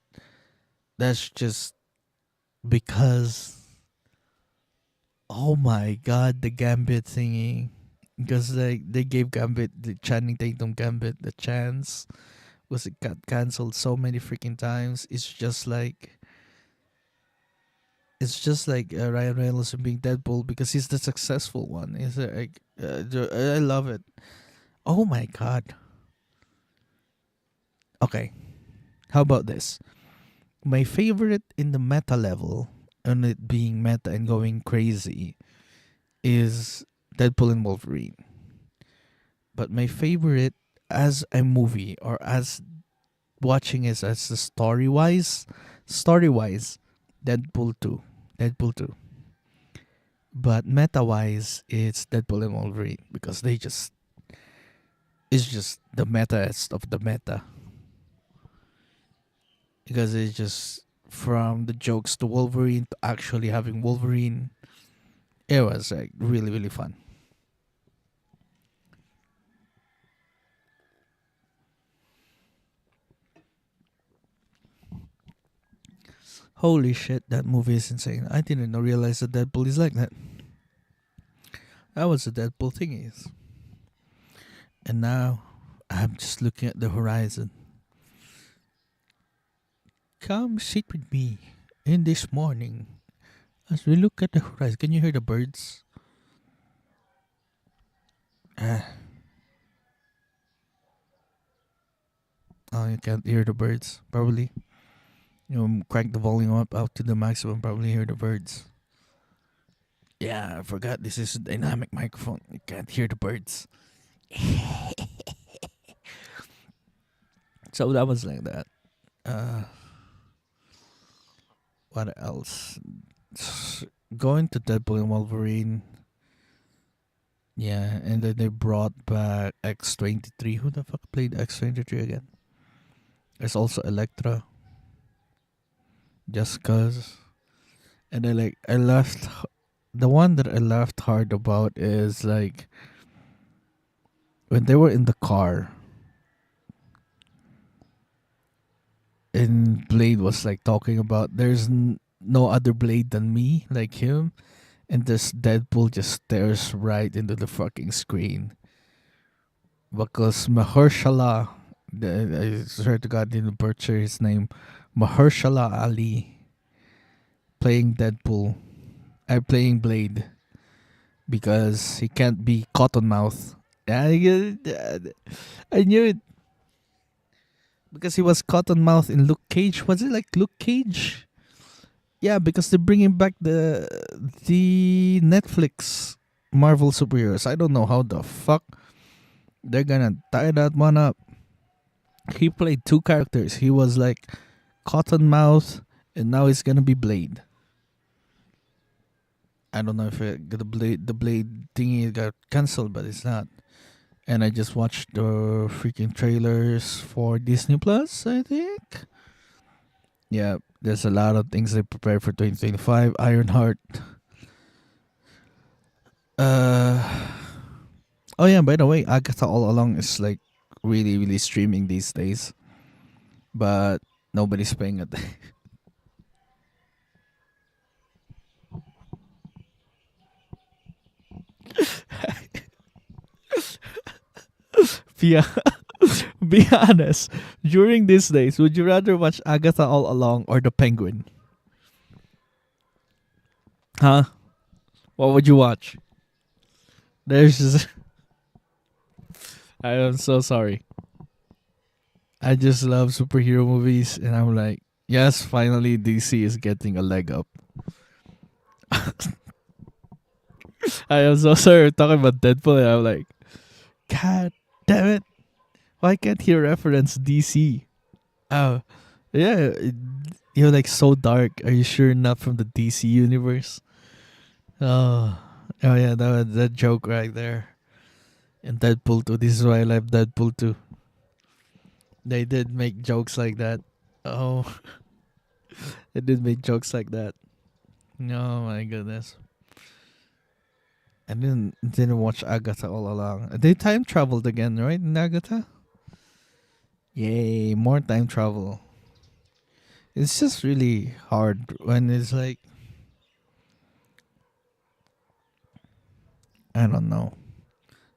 that's just because. Oh my god, the Gambit thingy. Because like they gave Gambit the Channing Tatum Gambit the chance. Was it got cancelled so many freaking times? It's just like Ryan Reynolds being Deadpool because he's the successful one. Is like I love it. Oh my god. Okay, how about this? My favorite in the meta level, and it being meta and going crazy, is Deadpool and Wolverine. But my favorite as a movie or as watching it as a story wise, Deadpool 2. Deadpool 2. But meta wise, it's Deadpool and Wolverine because it's just the metaest of the meta. Because it's just from the jokes to Wolverine to actually having Wolverine. It was like really, really fun. Holy shit, that movie is insane. I didn't realize that Deadpool is like that. That was the Deadpool thingies. And now I'm just looking at the horizon. Come sit with me in this morning as we look at the horizon. Can you hear the birds? Ah, oh, you can't hear the birds. Probably. Crank the volume up to the maximum. Probably hear the birds. Yeah, I forgot this is a dynamic microphone. You can't hear the birds. So that was like that. Uh, what else? Going to Deadpool and Wolverine. Yeah, and then they brought back X-23. Who the fuck played X-23 again? There's also Elektra. Just cause. And I left. The one that I laughed hard about is like when they were in the car and Blade was like talking about there's no other Blade than me, like him. And this Deadpool just stares right into the fucking screen. Because Mahershala, I swear to God, didn't butcher his name. Mahershala Ali playing Deadpool. Playing Blade because he can't be Cottonmouth. I knew it because he was Cottonmouth in Luke Cage. Was it like Luke Cage? Yeah, because they're bringing back the Netflix Marvel superheroes. I don't know how the fuck they're gonna tie that one up. He played two characters. He was like Cottonmouth, and now he's gonna be Blade. I don't know if the blade thingy got cancelled, but it's not. And I just watched the freaking trailers for Disney Plus. I think. Yeah, there's a lot of things they prepared for 2025. Ironheart. Uh oh yeah. By the way, Agatha All Along is like really really streaming these days, but nobody's paying it. be, be honest. During these days, would you rather watch Agatha All Along or The Penguin? Huh? What would you watch? There's just, I am so sorry. I just love superhero movies, and I'm like, yes, finally DC is getting a leg up. I am so sorry we're talking about Deadpool, and I'm like, God damn it. Why can't he reference DC? Oh, yeah. You're like so dark. Are you sure not from the DC universe? Oh, oh yeah, that joke right there. And Deadpool 2. This is why I love Deadpool 2. They did make jokes like that. Oh, they did make jokes like that. Oh my goodness. I didn't watch Agatha all along. They time traveled again, right? In Agatha? Yay, more time travel. It's just really hard when it's like I don't know.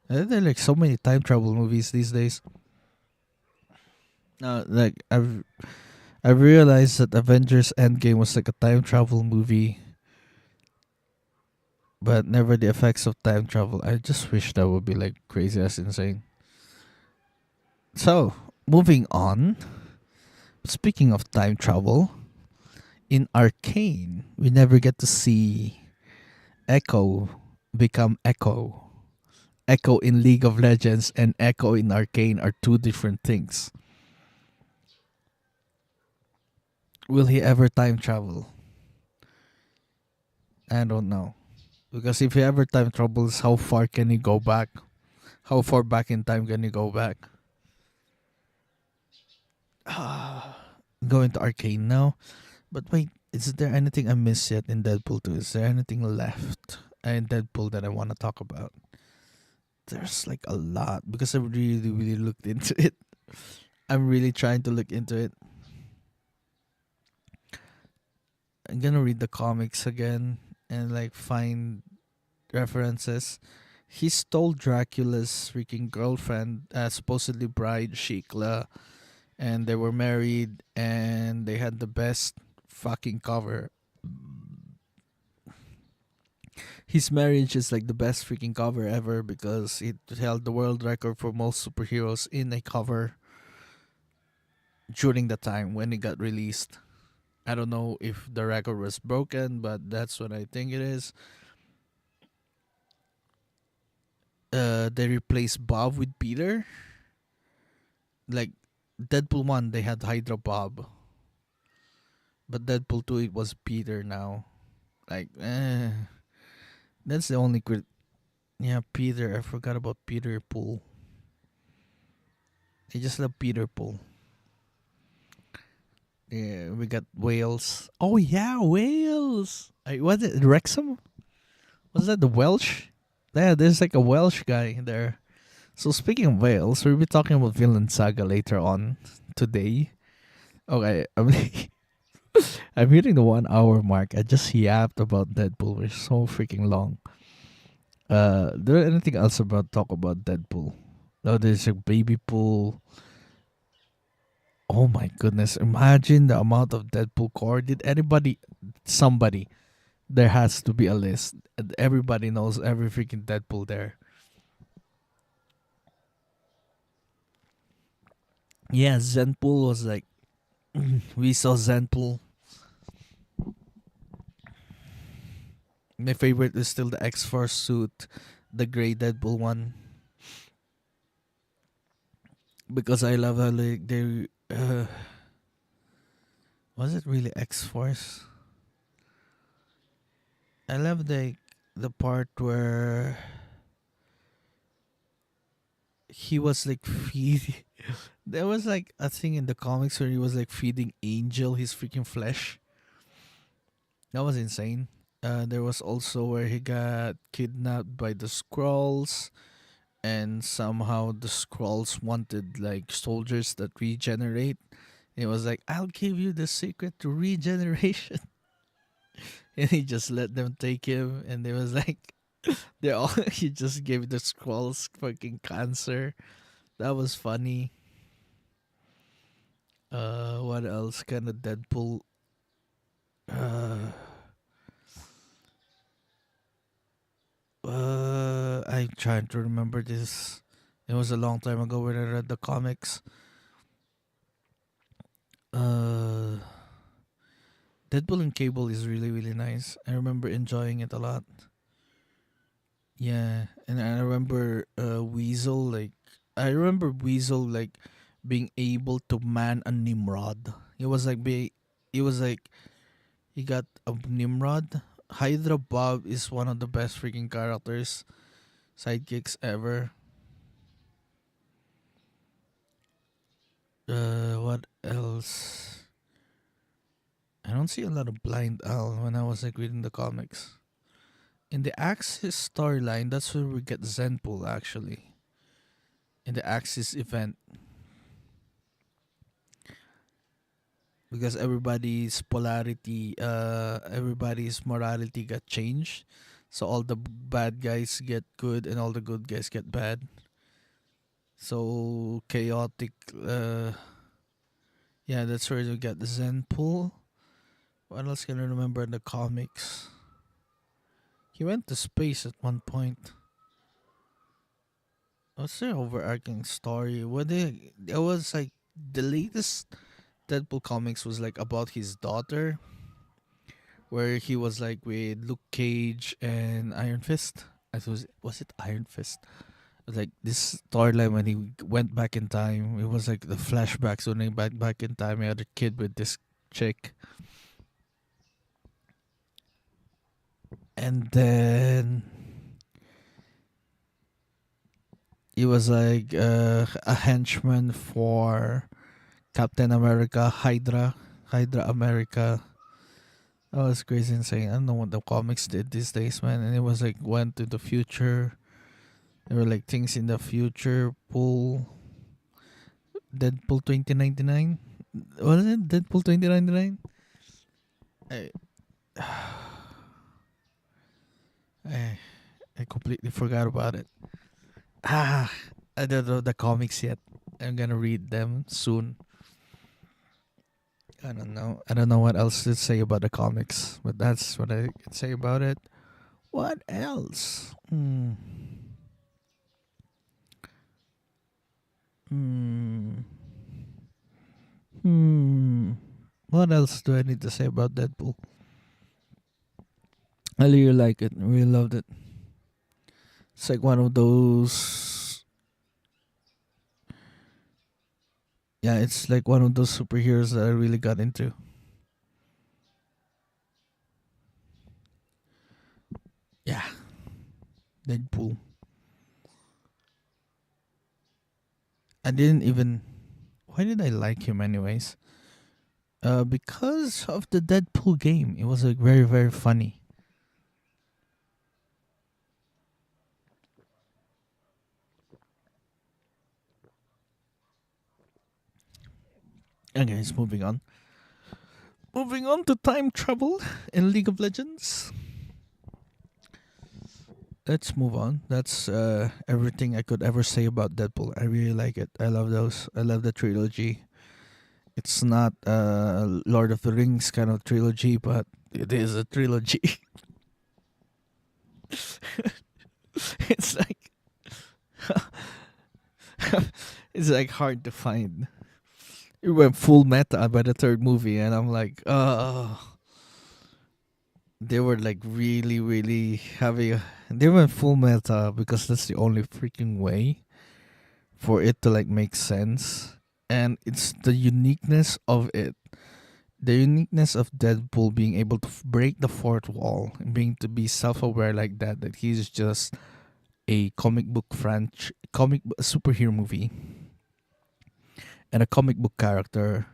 There are like so many time travel movies these days. Like I've realized that Avengers Endgame was like a time travel movie, but never the effects of time travel. I just wish that would be like crazy as insane. So moving on. Speaking of time travel, in Arcane, we never get to see Echo become Echo. Echo in League of Legends and Echo in Arcane are two different things. Will he ever time travel? I don't know. Because if he ever time travels, how far can he go back? How far back in time can he go back? Going to Arcane now. But wait, is there anything I missed yet in Deadpool 2? Is there anything left in Deadpool that I want to talk about? There's like a lot because I really, really looked into it. I'm really trying to look into it. I'm gonna read the comics again and like find references. He stole Dracula's freaking girlfriend, supposedly bride Shikla, and they were married and they had the best fucking cover. His marriage is like the best freaking cover ever because it held the world record for most superheroes in a cover during the time when it got released. I don't know if the record was broken, but that's what I think it is. They replaced Bob with Peter. Like Deadpool 1, they had Hydra Bob. But Deadpool 2, it was Peter now. Like, that's the only Yeah, Peter. I forgot about Peter Pool. I just love Peter Pool. Yeah, we got Wales. Oh yeah, Wales. Was it Wrexham? Was that the Welsh? Yeah, there's like a Welsh guy there. So speaking of Wales, we'll be talking about Vinland Saga later on today. Okay, I'm hitting the 1 hour mark. I just yapped about Deadpool. We're so freaking long. There anything else about talk about Deadpool? No, there's a baby pool. Oh my goodness! Imagine the amount of Deadpool core. Did anybody, somebody, there has to be a list. Everybody knows every freaking Deadpool there. Yeah, Zenpool was like we saw Zenpool. My favorite is still the X Force suit, the gray Deadpool one, because I love how like they was it really X Force? I love the part where he was like feeding. There was like a thing in the comics where he was like feeding Angel his freaking flesh. That was insane. There was also where he got kidnapped by the Skrulls, and somehow the Skrulls wanted like soldiers that regenerate. It was like, I'll give you the secret to regeneration. And he just let them take him. And it was like, they all, he just gave the Skrulls fucking cancer. That was funny. What else? Kind of Deadpool. Uh, I'm trying to remember this. It was a long time ago when I read the comics. Uh, Deadpool and Cable is really really nice. I remember enjoying it a lot. Yeah, and I remember Weasel like I remember Weasel like being able to man a Nimrod. It was like he got a Nimrod. Hydra Bob is one of the best freaking characters, sidekicks ever. What else? I don't see a lot of Blind Owl when I was like reading the comics. In the Axis storyline, that's where we get Zenpool actually. In the Axis event, because everybody's morality got changed, so all the bad guys get good and all the good guys get bad. So chaotic. Yeah, that's where you get the Zenpool. What else can I remember in the comics? He went to space at one point. What's their overarching story? It was like the latest Deadpool comics was like about his daughter, where he was like with Luke Cage and Iron Fist. I was it Iron Fist? It was like this storyline when he went back in time. It was like the flashbacks when he back in time. He had a kid with this chick, and then he was like a henchman for Captain America, Hydra America. Oh, it's crazy insane. I don't know what the comics did these days, man. And it was like went to the future. There were like things in the future. Deadpool 2099. Was it Deadpool 2099? I, I I completely forgot about it. Ah, I don't know the comics yet. I'm gonna read them soon. I don't know. I don't know what else to say about the comics, but that's what I can say about it. What else? Hmm. Hmm. What else do I need to say about Deadpool? I really like it. I really loved it. It's like one of those. Yeah, it's like one of those superheroes that I really got into. Yeah, Deadpool. I didn't even. Why did I like him, anyways? Because of the Deadpool game. It was like very, very funny. Anyways, moving on. Moving on to time travel in League of Legends. Let's move on. That's everything I could ever say about Deadpool. I really like it. I love those. I love the trilogy. It's not a Lord of the Rings kind of trilogy, but it is a trilogy. it's like it's like hard to find. It went full meta by the third movie, and I'm like, oh, they were like really, really having. They went full meta because that's the only freaking way for it to like make sense, and it's the uniqueness of it. The uniqueness of Deadpool being able to break the fourth wall and being to be self-aware like that, that he's just a superhero movie and a comic book character,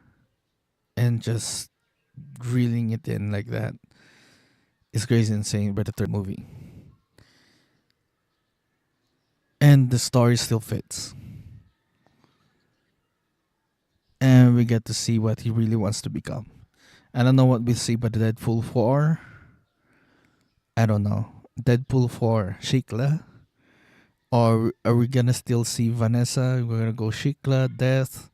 and just reeling it in like that is crazy insane by the third movie. And the story still fits. And we get to see what he really wants to become. I don't know what we'll see by the Deadpool 4. I don't know. Deadpool 4, Shikla? Or are we gonna still see Vanessa? We're gonna go Shikla, Death.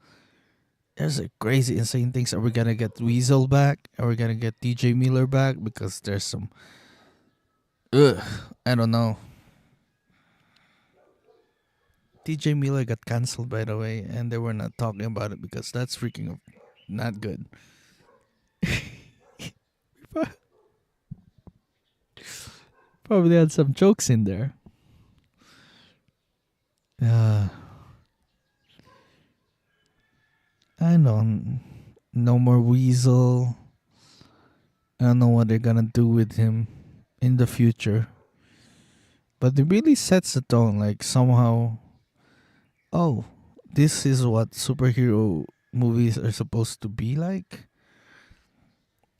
There's a crazy, insane things. Are we gonna get Weasel back? Are we gonna get DJ Miller back? Because there's some. Ugh, I don't know. DJ Miller got cancelled, by the way, and they were not talking about it because that's freaking not good. Probably had some jokes in there. Uh, I don't. No more Weasel. I don't know what they're gonna do with him in the future. But it really sets the tone. Like somehow, oh, this is what superhero movies are supposed to be like.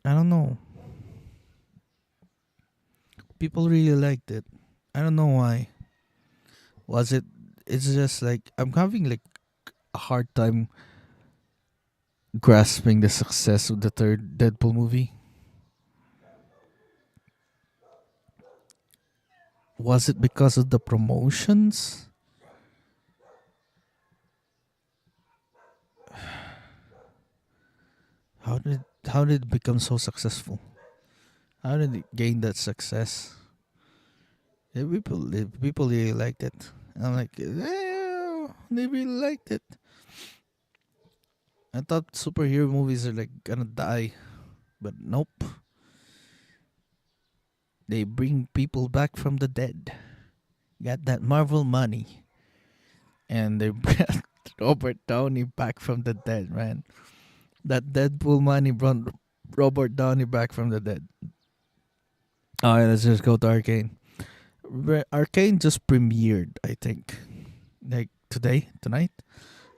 I don't know. People really liked it. I don't know why. Was it? It's just like I'm having like a hard time grasping the success of the third Deadpool movie. Was it because of the promotions? How did it become so successful? How did it gain that success? People really liked it. I'm like, they really liked it. I thought superhero movies are like gonna die, but nope. They bring people back from the dead. Got that Marvel money, and they brought Robert Downey back from the dead, man. That Deadpool money brought Robert Downey back from the dead. All right, let's just go to Arcane. Arcane just premiered, I think, like tonight,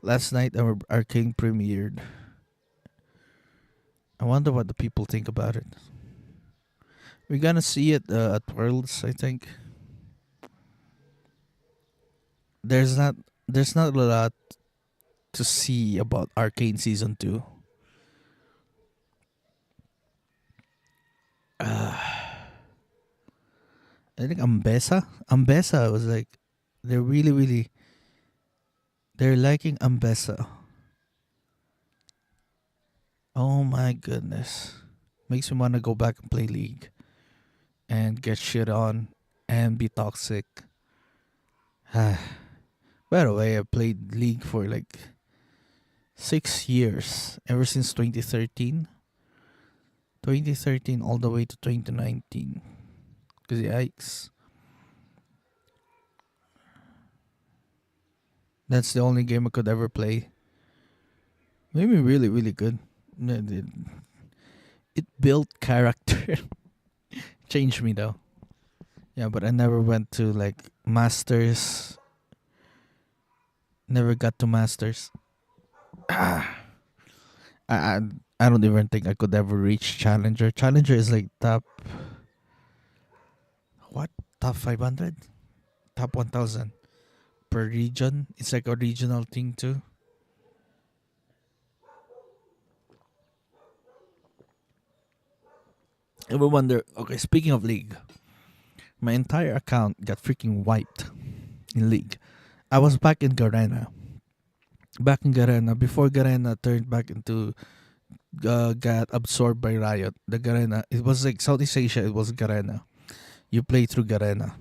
last night. Our Arcane premiered. I wonder what the people think about it. We're gonna see it at Worlds, I think. There's not there's not a lot to see about Arcane season 2. I think Ambessa was like they're really they're liking Ambessa. Oh my goodness. Makes me want to go back and play League and get shit on and be toxic. By the way, I played League for like 6 years, ever since 2013. 2013 all the way to 2019. Because yikes. That's the only game I could ever play. Made me really good. It built character. Changed me though. Yeah, but I never went to like Masters. Never got to Masters. I, I I don't even think I could ever reach Challenger. Challenger is like top what? Top 500? Top 1000 per region. It's like a regional thing too. I would wonder. Okay, speaking of League, my entire account got freaking wiped in League. I was back in Garena. Back in Garena before Garena turned back into got absorbed by Riot. The Garena, it was like Southeast Asia. It was Garena. You play through Garena,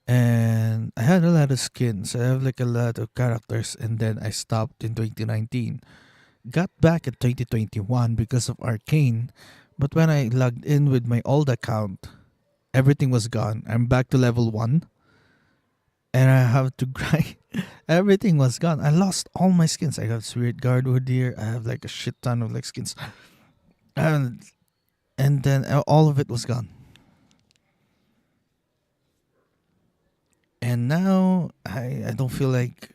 and I had a lot of skins. I have like a lot of characters, and then I stopped in 2019. Got back in 2021 because of Arcane, but when I logged in with my old account, everything was gone. I'm back to level 1, and I have to grind. Everything was gone. I lost all my skins. I have Spirit Guardwood here. I have like a shit ton of like skins. And, and then all of it was gone. And now I don't feel like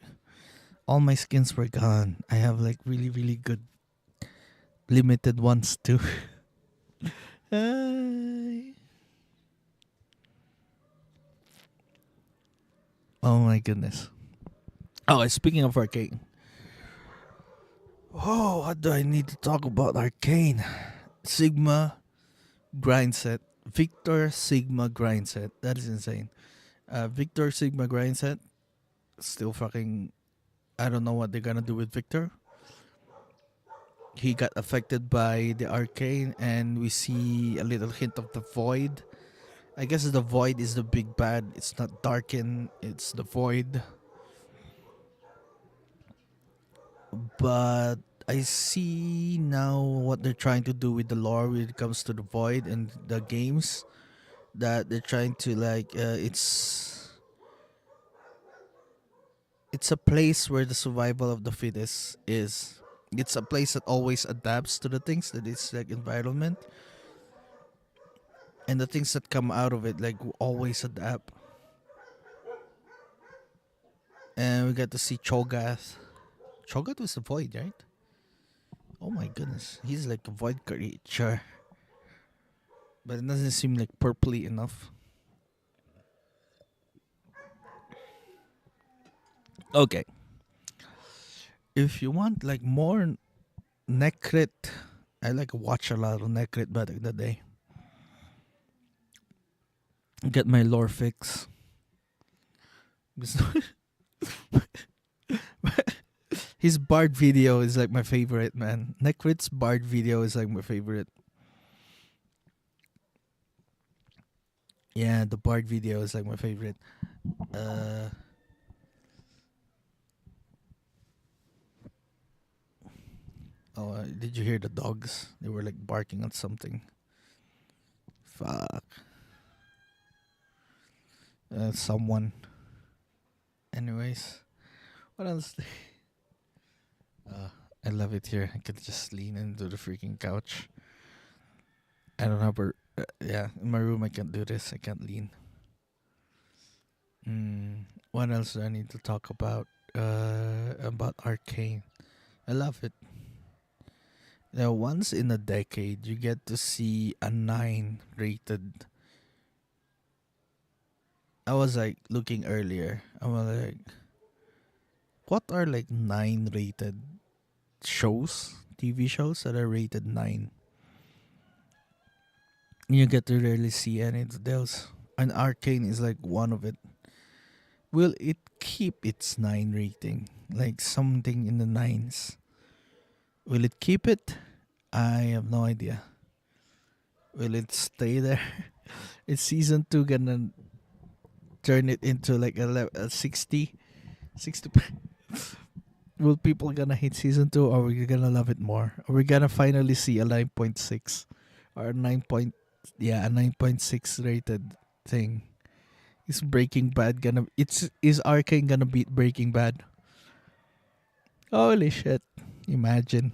all my skins were gone. I have like really good limited ones too. Ay. Oh my goodness. Oh, speaking of Arcane. Oh, what do I need to talk about Arcane? Sigma grind set. Victor Sigma grind set. That is insane. Victor Sigma grind set. Still fucking. I don't know what they're gonna do with Victor. He got affected by the Arcane, and we see a little hint of the Void. I guess the Void is the big bad. It's not Darken, it's the Void. But I see now what they're trying to do with the lore when it comes to the Void and the games. That they're trying to like, it's a place where the survival of the fittest is. It's a place that always adapts to the things that is like environment, and the things that come out of it like always adapt. And we got to see Cho'Gath. Cho'Gath was the Void, right? Oh my goodness, he's like a Void creature. but it doesn't seem like purpley enough. Okay, if you want like more Necrit, I like watch a lot of Necrit back in the day. Get my lore fix. His Bard video is like my favorite, man. Necrit's Bard video is like my favorite. Yeah, the Bard video is like my favorite. Uh, did you hear the dogs? They were like barking at something. Fuck. Someone. Anyways, what else? Uh, I love it here. I could just lean into the freaking couch. I don't have a. Yeah, in my room I can't do this. I can't lean. What else do I need to talk about Arcane. I love it. Now, once in a decade, you get to see a 9 rated. I was like looking earlier. I was like, what are like 9 rated shows, TV shows that are rated 9? You get to rarely see any of those. And Arcane is like one of it. Will it keep its 9 rating? Like something in the 9s. Will it keep it? I have no idea. Will it stay there? Is season 2 gonna turn it into like a 60? 60? Will people gonna hate season 2 or are we gonna love it more? Are we gonna finally see a 9.6 or a 9 point, yeah, a 9.6 rated thing? Is Breaking Bad gonna is Arcane gonna beat Breaking Bad? Holy shit. Imagine.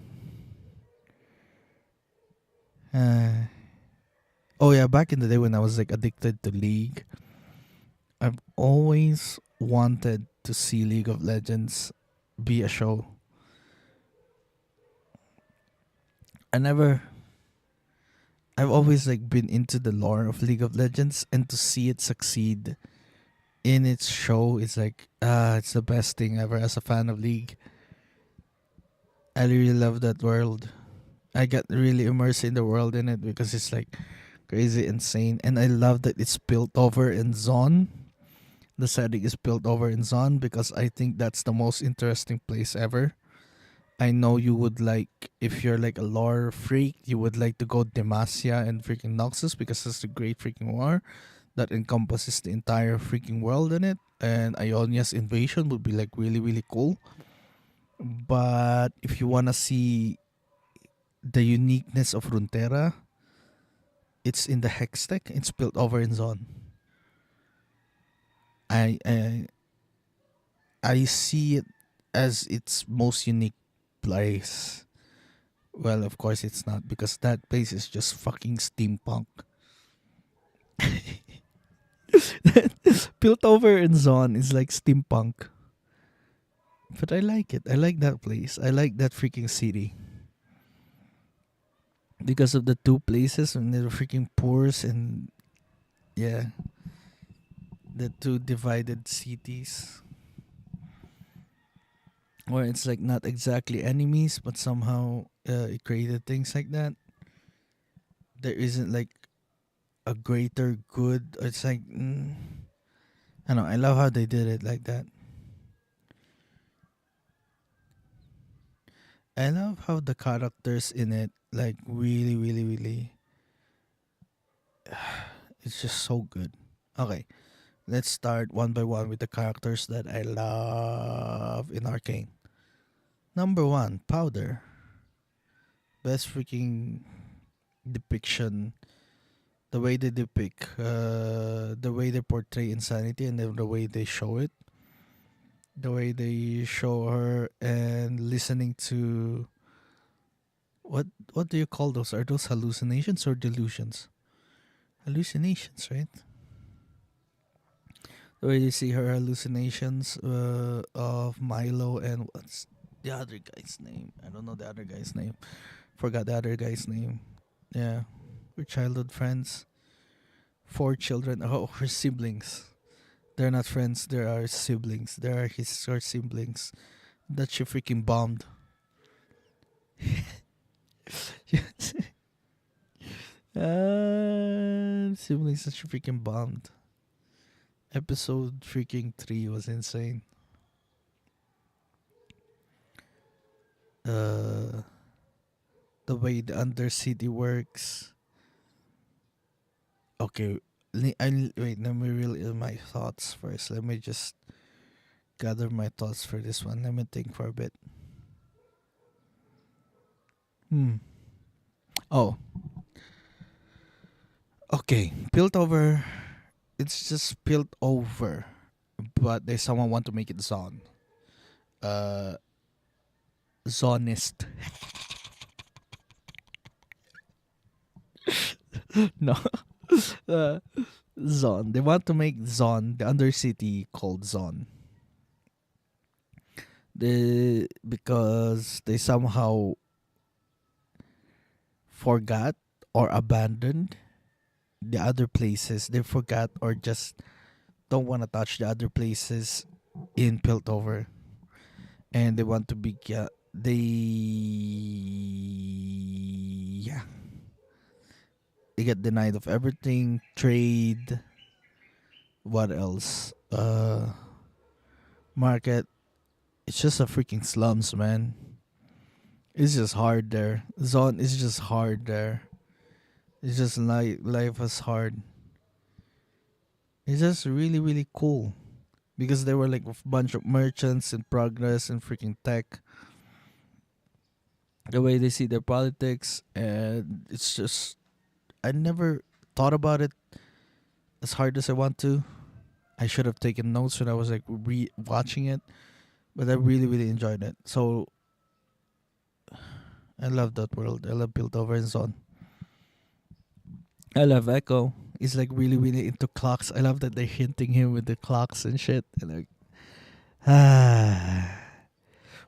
Uh, oh yeah, back in the day when I was like addicted to League, I've always wanted to see League of Legends be a show. I never I've always like been into the lore of League of Legends, and to see it succeed in its show is like it's the best thing ever as a fan of League. I really love that world. I got really immersed in the world in it because it's like crazy insane, and I love that it's built over in Zon. The setting is built over in Zon because I think that's the most interesting place ever. I know you would like, if you're like a lore freak, you would like to go Demacia and freaking Noxus because it's a great freaking war that encompasses the entire freaking world in it. And Ionia's invasion would be like really, really cool. But if you wanna see the uniqueness of Runeterra, it's in the Hex tech. It's built over in Zone. I I I see it as its most unique place. Well, of course it's not because that place is just fucking steampunk. Built over in Zon is like steampunk. But I like it. I like that place. I like that freaking city. Because of the two places and the freaking pores and yeah, the two divided cities. Where it's like not exactly enemies, but somehow it created things like that. There isn't like a greater good. It's like I don't know. I love how they did it like that. I love how the characters in it like really, really, really. It's just so good. Okay, let's start one by one with the characters that I love in Arcane. Number one, Powder. Best freaking depiction. The way they depict, the way they portray insanity, and then the way they show it. The way they show her and listening to what do you call those? Are those hallucinations or delusions? Hallucinations, right? The way you see her hallucinations of Milo and what's the other guy's name? I don't know the other guy's name. Forgot the other guy's name. Yeah. Her childhood friends. Four children. Oh, her siblings. They're not friends. They are siblings. They are her siblings that she freaking bombed. Siblings that she freaking bombed. Episode freaking 3 was insane. Uh, the way the Undercity works. Okay, wait. Let me reel in my thoughts first. Let me just gather my thoughts for this one. Let me think for a bit. Hmm. Oh, okay. Built over. It's just built over, but they someone want to make it Zon. Uh, Zonist. No. uh, Zon. They want to make Zon the Undercity called Zon. Because they somehow forgot or abandoned the other places. They forgot or just don't want to touch the other places in Piltover, and they want to be they yeah they get denied of everything, trade, what else, market. It's just a freaking slums, man. It's just hard there. Zone is just hard there. It's just like life is hard. It's just really really cool because there were like a bunch of merchants in progress and freaking tech. The way they see their politics, and it's just I never thought about it as hard as I want to. I should have taken notes when I was like watching it, but I really really enjoyed it. So I love that world. I love Piltover and Zone. I love Echo. He's like really really into clocks. I love that they're hinting him with the clocks and shit. And like,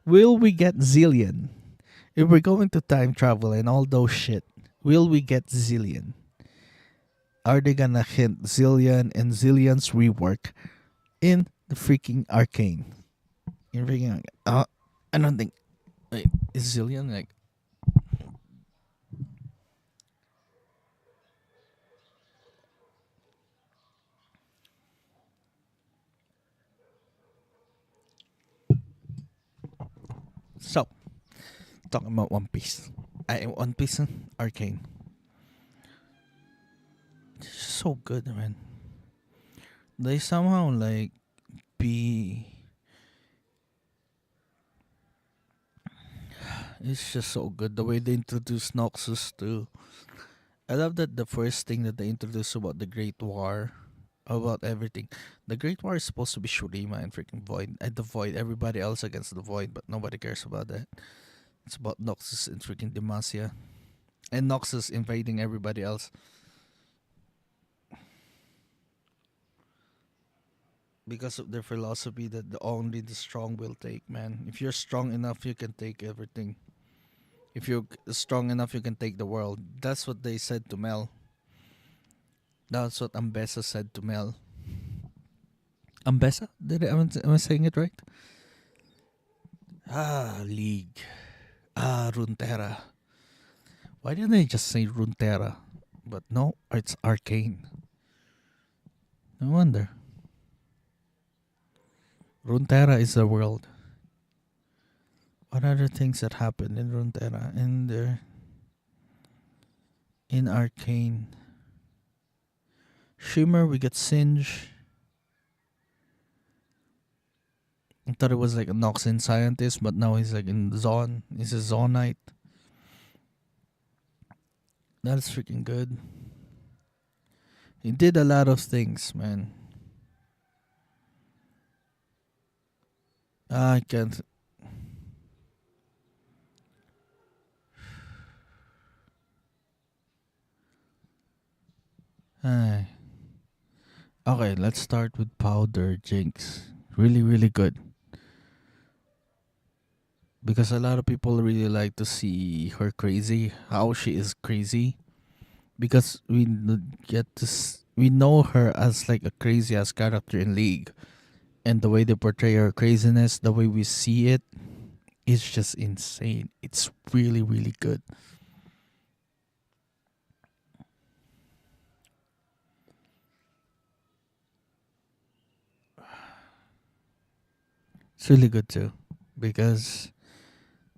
will we get Zillion? If we're going to time travel and all those shit, will we get Zillion? Are they gonna hint Zillion and Zillion's rework in the freaking Arcane? In freaking, I don't think. Wait, is Zillion like? So talking about One Piece. One Piece and Arcane. It's so good, man. They somehow like be. It's just so good the way they introduce Noxus too. I love that the first thing that they introduced about the Great War, about everything. The Great War is supposed to be Shurima and freaking Void. And the Void, everybody else against the Void, but nobody cares about that. It's about Noxus and freaking Demacia. And Noxus invading everybody else. Because of their philosophy that only the strong will take, man. If you're strong enough, you can take everything. If you're strong enough, you can take the world. That's what they said to Mel. That's what Ambessa said to Mel. Ambessa? Am I saying it right? League. Runeterra. Why didn't they just say Runeterra? But no, it's Arcane. No wonder. Runeterra is the world. What other things that happened in Runeterra? In Arcane. Shimmer, we get Singe. I thought it was like a Noxian scientist, but now he's like in Zon. He's a Zonite. That's freaking good. He did a lot of things, man. I can't. Ay. Okay, let's start with Powder Jinx. Really, really good. Because a lot of people really like to see her crazy, how she is crazy. because we know her as like a crazy ass character in League, and the way they portray her craziness, the way we see it, is just insane. It's really really good. It's really good too, because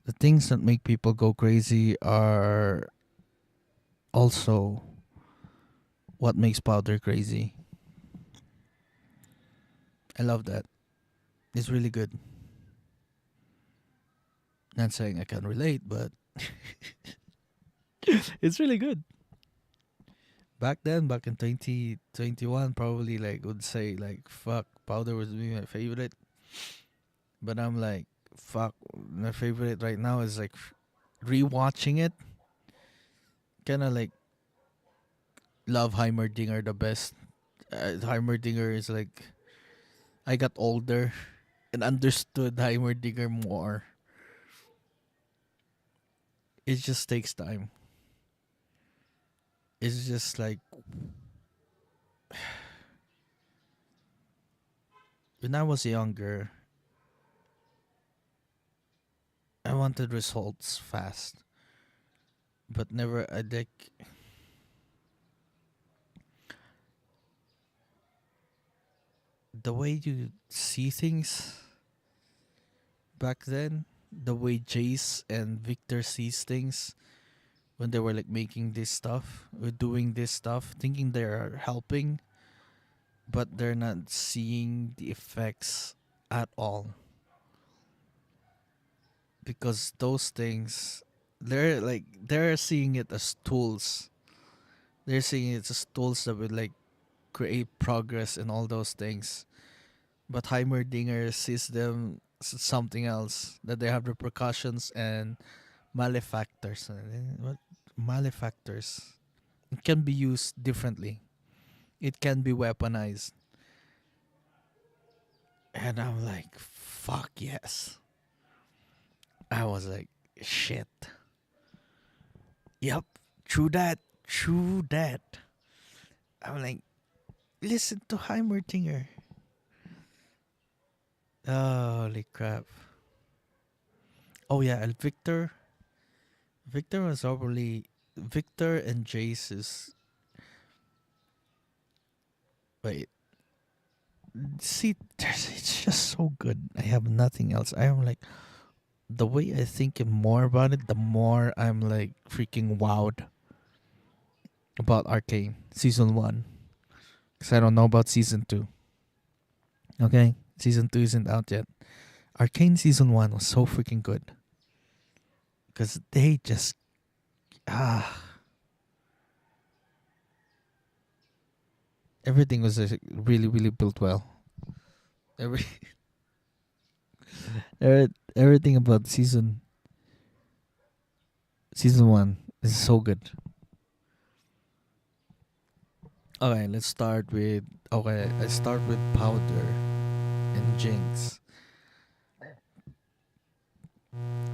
the things that make people go crazy are also what makes Powder crazy. I love that. It's really good. Not saying I can relate, but it's really good. Back then, back in 2021, probably like would say like fuck, Powder was my favorite. But I'm like, fuck, my favorite right now is like rewatching it. Kind of like love Heimerdinger the best. Heimerdinger is like I got older and understood Heimerdinger more. It just takes time. It's just like when I was younger, I wanted results fast, but never. I like the way you see things back then. The way Jace and Victor sees things when they were like making this stuff, or doing this stuff, thinking they're helping, but they're not seeing the effects at all, because those things, they're seeing it as tools. They're seeing it as tools that would like create progress and all those things. But Heimerdinger sees them something else, that they have repercussions and malefactors. What malefactors? It can be used differently. It can be weaponized. And I'm like, fuck yes. I was like, shit. Yep, true that. True that. I'm like, listen to Heimerdinger. Holy crap. Oh yeah, and Victor. Victor was probably Victor and Jace is wait. See, it's just so good. I have nothing else. I am like the way I think more about it, the more I'm like freaking wowed about Arcane season one. Because I don't know about season two. Okay, season two isn't out yet. Arcane season one was so freaking good because they just ah everything was really really built well. Every everything about season one is so good. Okay, let's start with okay. I start with Powder and Jinx,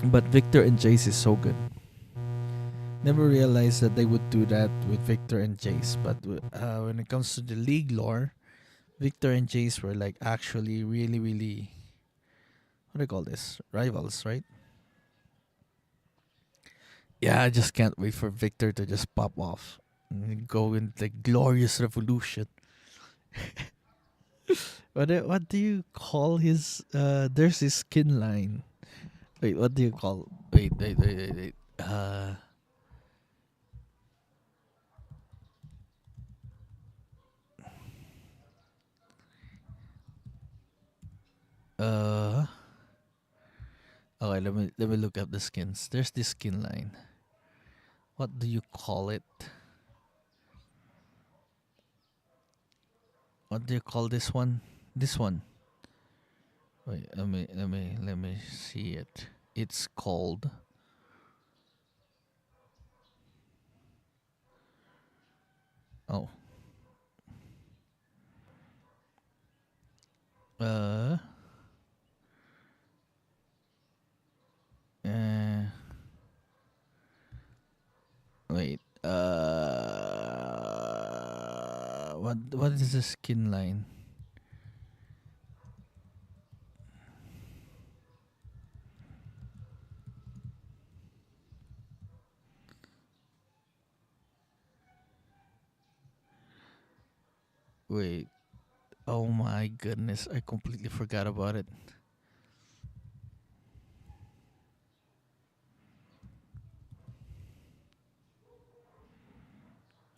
but Victor and Jace is so good. Never realized that they would do that with Victor and Jace, but when it comes to the league lore, Victor and Jace were like actually really really what do you call this, rivals, right? Yeah, I just can't wait for Victor to just pop off and go in the glorious revolution. What do you call his? There's his skin line. Wait, what do you call? Wait. Uh. Okay, let me look up the skins. There's this skin line. What do you call it? What do you call this one? This one. Wait, let me see it. It's called. Oh. Uh. uh Wait. what is the skin line? Wait. Oh my goodness, I completely forgot about it.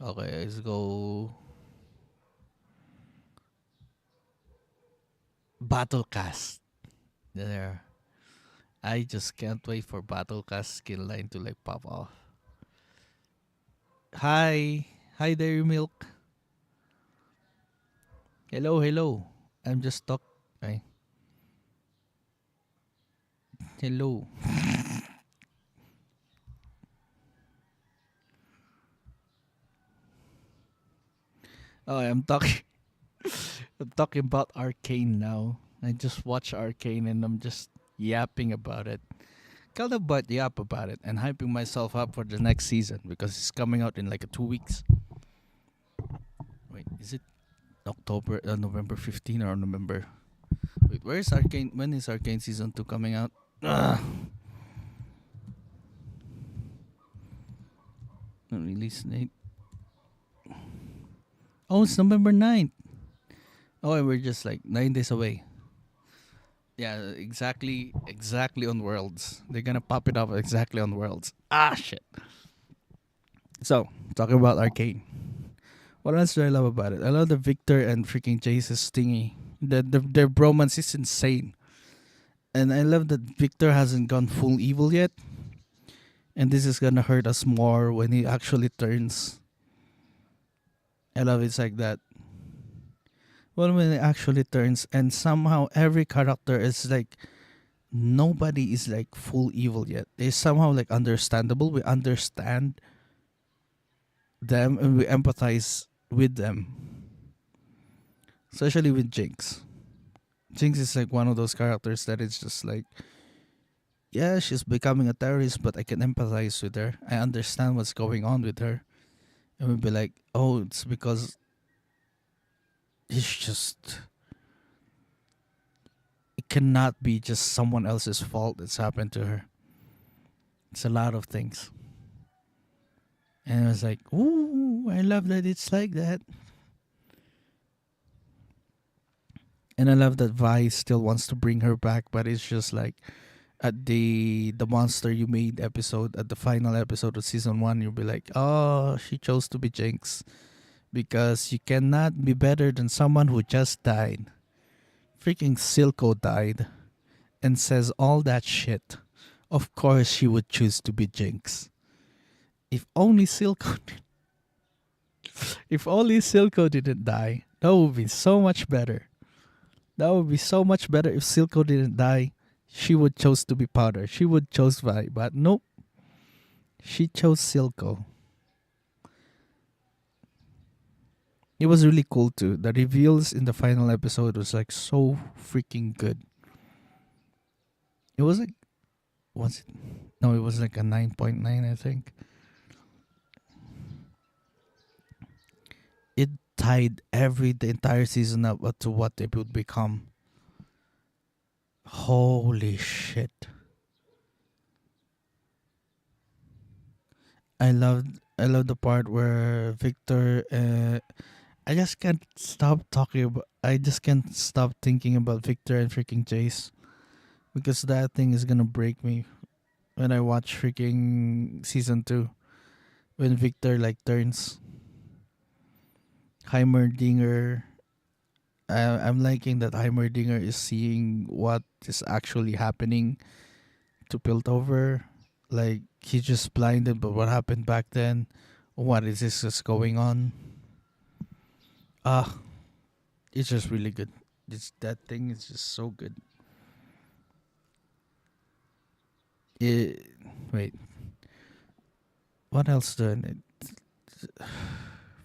Okay, let's go Battlecast. There. I just can't wait for Battlecast skin line to like pop off. Hi. Hi Dairy Milk. Hello, hello. I'm just talk. Ay, hello. Oh, I'm talking. I'm talking about Arcane now. I just watched Arcane and I'm just yapping about it. Kind of but yap about it and hyping myself up for the next season because it's coming out in like 2 weeks. Wait, is it November 15 or November? Wait, where is Arcane? When is Arcane season 2 coming out? Ah, release date. Oh, it's November 9th. Oh, and we're just like 9 days away. Yeah, exactly on Worlds. They're gonna pop it up exactly on Worlds. Ah, shit. So, talking about Arcane. What else do I love about it? I love the Victor and freaking Jace's stingy. Their bromance is insane. And I love that Victor hasn't gone full evil yet. And this is gonna hurt us more when he actually turns. I love it's like that. Well, when it actually turns, and somehow every character is like nobody is like full evil yet. They're somehow like understandable. We understand them and we empathize with them, especially with Jinx. Jinx is like one of those characters that it's just like, yeah, she's becoming a terrorist, but I can empathize with her. I understand what's going on with her, and we'll be like, oh, it's because it's just it cannot be just someone else's fault that's happened to her. It's a lot of things. And I was like, ooh, I love that it's like that. And I love that Vi still wants to bring her back, but it's just like at the monster you made episode, at the final episode of season 1, you'll be like, oh, she chose to be Jinx because you cannot be better than someone who just died. Freaking Silco died and says all that shit. Of course she would choose to be Jinx. If only Silco if only Silco didn't die, that would be so much better. That would be so much better if Silco didn't die. She would chose to be Powder. She would chose Vi, but nope. She chose Silco. It was really cool too. The reveals in the final episode was like so freaking good. It was like was it? No, it was like a 9.9, I think. It tied the entire season up to what it would become. Holy shit. I love the part where Victor I just can't stop talking about I just can't stop thinking about Victor and freaking Jace because that thing is gonna break me when I watch freaking season 2 when Victor like turns Heimerdinger. I'm liking that Heimerdinger is seeing what is actually happening to Piltover. Like he's just blinded, but what happened back then? What is this just going on? Ah, it's just really good. That thing is just so good. It, wait, what else do I need?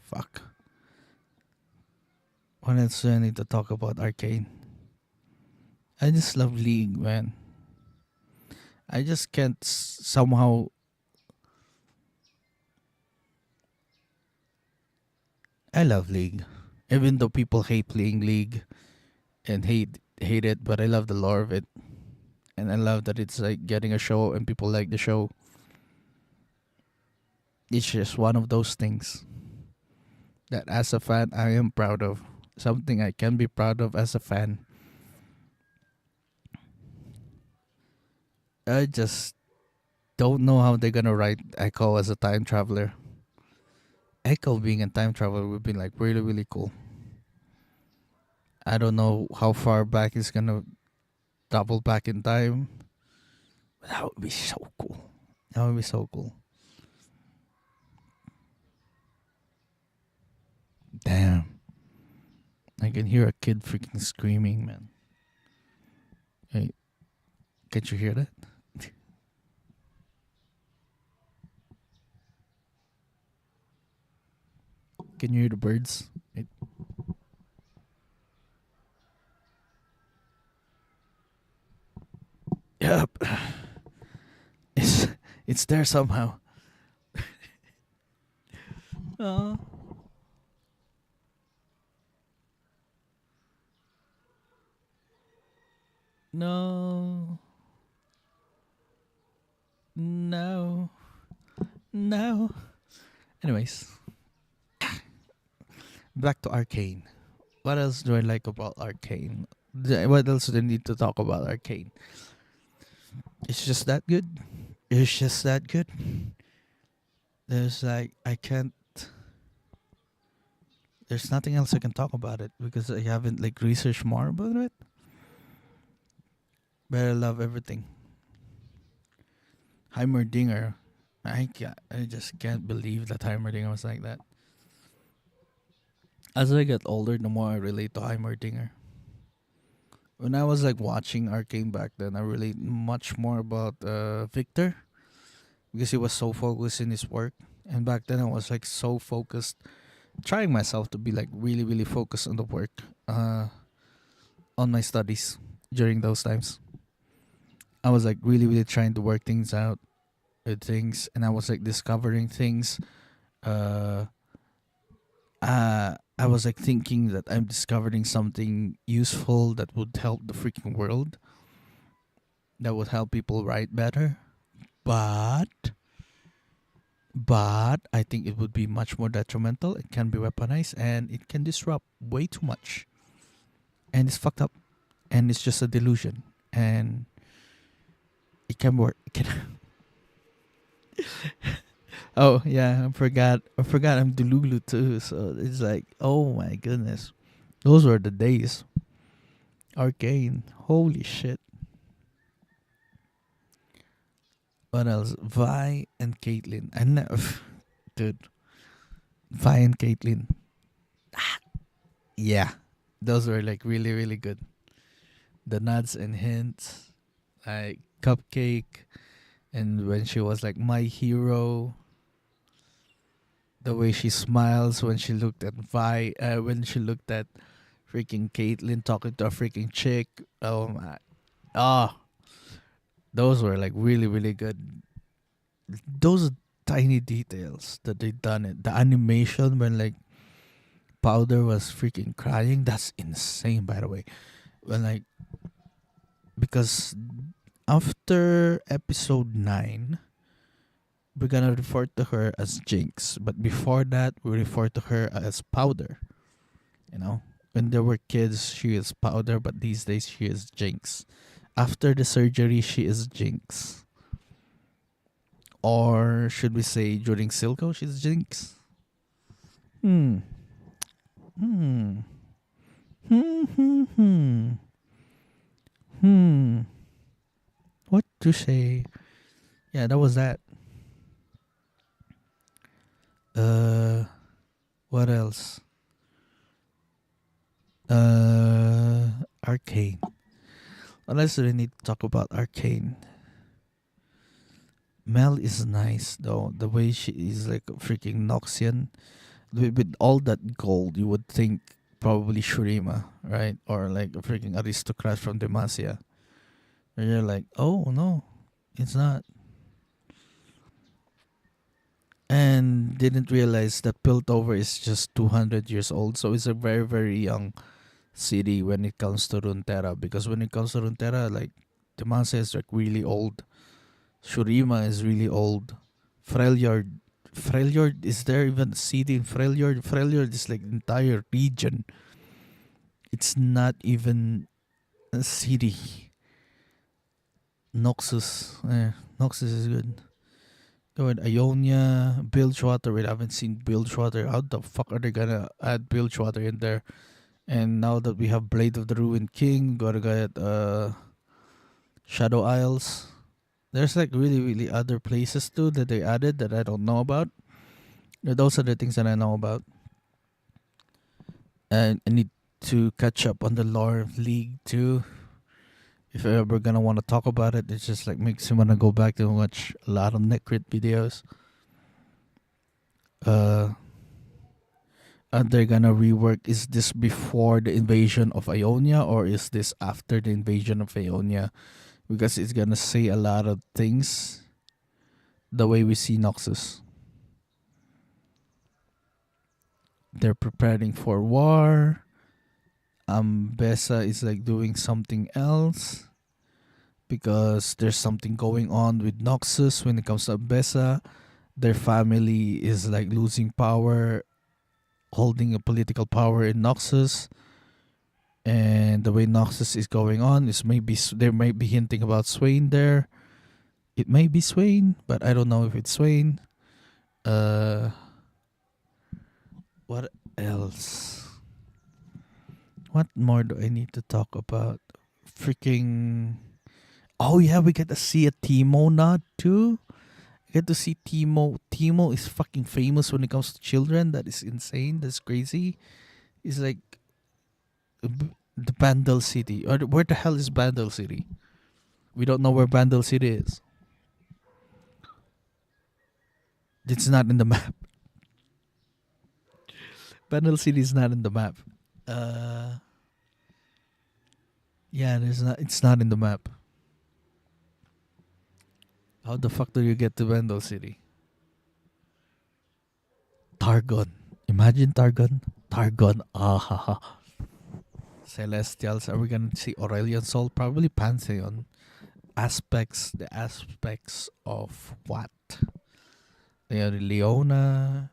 Fuck. What else do I need to talk about Arcane? I just love League, man. I just can't somehow. I love League. Even though people hate playing League and hate it, but I love the lore of it, and I love that it's like getting a show and people like the show. It's just one of those things that, as a fan, I am proud of. Something I can be proud of as a fan. I just don't know how they're gonna write Echo as a time traveler. Echo being a time traveler would be like really really cool. I don't know how far back he's gonna double back in time. But that would be so cool. That would be so cool. Damn. I can hear a kid freaking screaming, man. Hey, can't you hear that? Can you hear the birds? Yep. It's it's there somehow. Oh. No. No. No. Anyways, back to Arcane. What else do I like about Arcane? What else do I need to talk about Arcane? It's just that good. It's just that good. There's like I can't. There's nothing else I can talk about it because I haven't like researched more about it. But I love everything. Heimerdinger. I just can't believe that Heimerdinger was like that. As I get older, the more I relate to Heimerdinger. When I was like watching Arcane back then, I relate much more about Victor because he was so focused in his work. And back then, I was like so focused, trying myself to be like really, really focused on the work, on my studies during those times. I was like really, really trying to work things out with things, and I was like discovering things. Uh, I was like thinking that I'm discovering something useful that would help the freaking world, that would help people write better. But I think it would be much more detrimental. It can be weaponized and it can disrupt way too much. And it's fucked up. And it's just a delusion. And it can work. It can oh yeah, I forgot I'm Delulu too. So it's like, oh my goodness. Those were the days. Arcane. Holy shit. What else? Vi and Caitlyn. I never dude. Vi and Caitlyn. Yeah. Those were like really, really good. The nods and hints. Like Cupcake. And when she was like my hero. The way she smiles when she looked at when she looked at freaking Caitlyn talking to a freaking chick. Oh my. Oh, those were like really, really good. Those tiny details that they done it. The animation when like Powder was freaking crying. That's insane, by the way. When like because after episode 9, we're gonna refer to her as Jinx, but before that, we refer to her as Powder. You know, when there were kids, she is Powder, but these days she is Jinx. After the surgery, she is Jinx. Or should we say during Silco, she's Jinx? Hmm. Hmm. Hmm. Hmm. Hmm. Hmm. What to say? Yeah, that was that. Uh, what else? Arcane. Unless we need to talk about Arcane. Mel is nice though. The way she is like a freaking Noxian. With all that gold, you would think probably Shurima, right? Or like a freaking aristocrat from Demacia. And you're like, oh no, it's not. and didn't realize that Piltover is just 200 years old. So it's a very, very young city when it comes to Runeterra. Because when it comes to Runeterra, like, Demacia is like really old. Shurima is really old. Freljord. Freljord, is there even a city in Freljord? Freljord is like entire region. It's not even a city. Noxus. Noxus is good. Go ahead. Ionia, Bilgewater. We haven't seen Bilgewater. How the fuck are they gonna add Bilgewater in there? And now that we have Blade of the Ruined King, gotta get Shadow Isles. There's like really, really other places too that they added that I don't know about. Those are the things that I know about. And I need to catch up on the lore of League too. If I ever gonna want to talk about it, it just like makes me wanna go back to watch a lot of Necrit videos. Uh, are they gonna rework? Is this before the invasion of Ionia or is this after the invasion of Ionia? Because it's gonna say a lot of things the way we see Noxus. They're preparing for war. Bessa is like doing something else because there's something going on with Noxus when it comes to Bessa. Their family is like losing power, holding a political power in Noxus. And the way Noxus is going on is maybe they might be hinting about Swain there. It may be Swain, but I don't know if it's Swain. What else? What more do I need to talk about? Freaking. Oh, yeah, we get to see a Timo nod too. We get to see Timo. Timo is fucking famous when it comes to children. That is insane. That's crazy. It's like the Bandel City. Or where the hell is Bandel City? We don't know where Bandel City is. It's not in the map. Bandel City is not in the map. Yeah, there's not. It's not in the map. How the fuck do you get to Bandel City? Targon. Imagine Targon. Targon. Ah. Celestials. Are we gonna see Aurelion Sol? Probably Pantheon. Aspects. The aspects of what? Leona.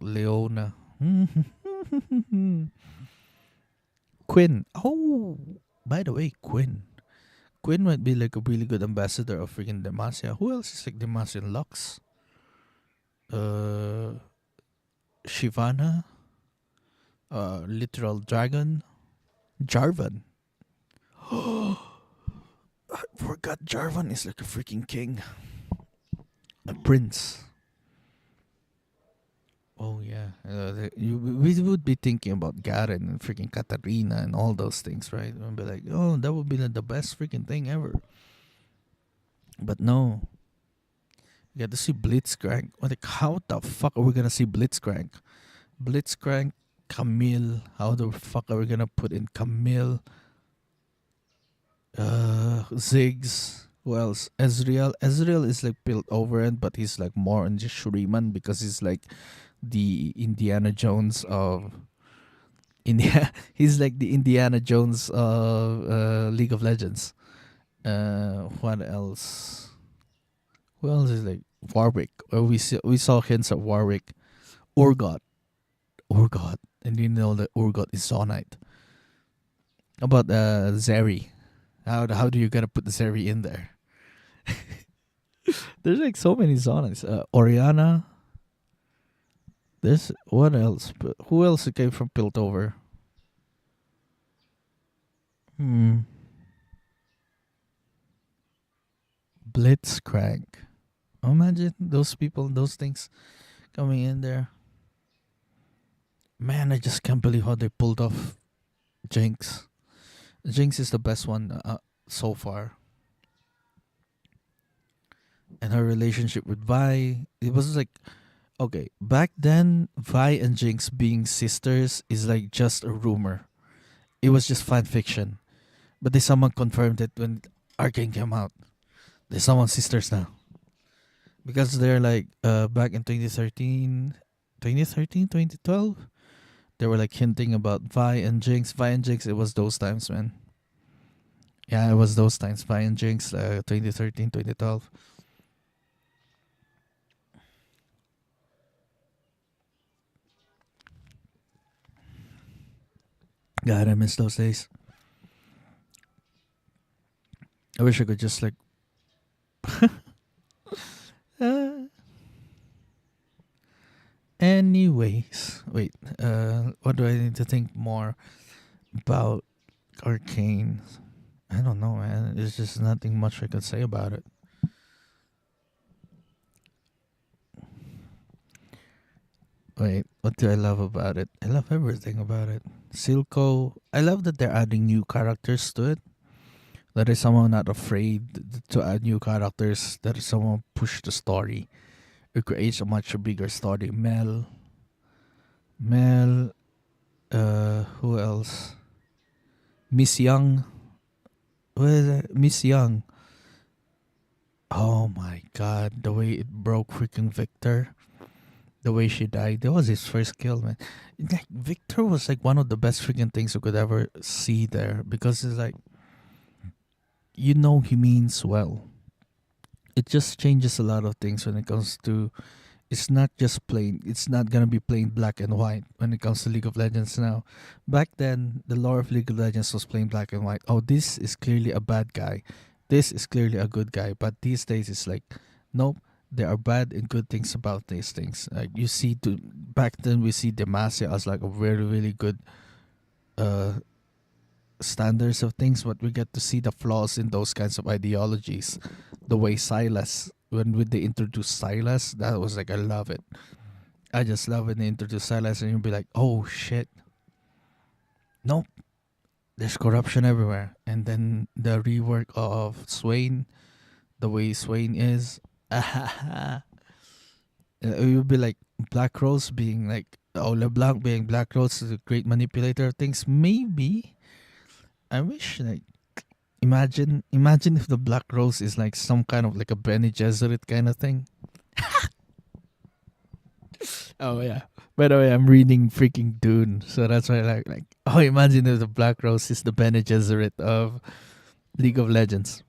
Leona. Quinn. Oh, by the way, Quinn. Quinn might be like a really good ambassador of freaking Demacia. Who else is like Demacian Lux? Shivana. Literal Dragon. Jarvan. I forgot Jarvan is like a freaking king. A prince. Oh yeah, we would be thinking about Garen and freaking Katarina and all those things, right? And be like, oh, that would be like the best freaking thing ever. But no, you get to see Blitzcrank. Like, how the fuck are we gonna see Blitzcrank? Blitzcrank, Camille. How the fuck are we gonna put in Camille? Ziggs. Who else? Ezreal. Ezreal is like built over it, but he's like more on just Shuriman because he's like the Indiana Jones of India. He's like the Indiana Jones of League of Legends. What else? Who else is like Warwick? We saw hints of Warwick. Urgot. And you know that Urgot is Zonite. How about Zeri? How do you gotta put the Zeri in there? There's like so many Zonites. Oriana. There's what else? Who else came from Piltover? Blitzcrank. Imagine those people, those things coming in there. Man, I just can't believe how they pulled off Jinx. Jinx is the best one so far. And her relationship with Vi, it was like, okay, back then, Vi and Jinx being sisters is like just a rumor. It was just fan fiction. But they someone confirmed it when Arcane came out. They're someone's sisters now because they're like back in 2012. They were like hinting about Vi and Jinx. Vi and Jinx, it was those times, man. Yeah, it was those times. Vi and Jinx, 2013, 2012. God, I miss those days. I wish I could just like. Uh, anyways, wait. What do I need to think more about Arcane? I don't know, man. There's just nothing much I could say about it. Wait, what do I love about it? I love everything about it. Silco, I love that they're adding new characters to it. That is someone not afraid to add new characters. That is someone push the story. It creates a much bigger story. Mel, who else? Miss Young. What is it? Miss Young. Oh my god, the way it broke freaking Victor. The way she died. That was his first kill, man. Like Victor was like one of the best freaking things you could ever see there because it's like you know he means well. It just changes a lot of things when it comes to it's not just plain it's not gonna be plain black and white when it comes to League of Legends now. Back then the lore of League of Legends was plain black and white. Oh, this is clearly a bad guy. This is clearly a good guy. But these days it's like nope, there are bad and good things about these things. Like you see to back then we see Demacia as like a very, really good uh standards of things, but we get to see the flaws in those kinds of ideologies. The way Silas, when they introduced Silas, that was like I love it. I just love when they introduce Silas, and you'll be like, oh shit, nope, there's corruption everywhere. And then the rework of Swain, the way Swain is, you'll be like Black Rose being like. Oh, LeBlanc being Black Rose is a great manipulator of things. Maybe I wish like imagine if the Black Rose is like some kind of like a Benny Gesserit kind of thing. Oh yeah. By the way, I'm reading freaking Dune, so that's why I like oh imagine if the Black Rose is the Benny Gesserit of League of Legends.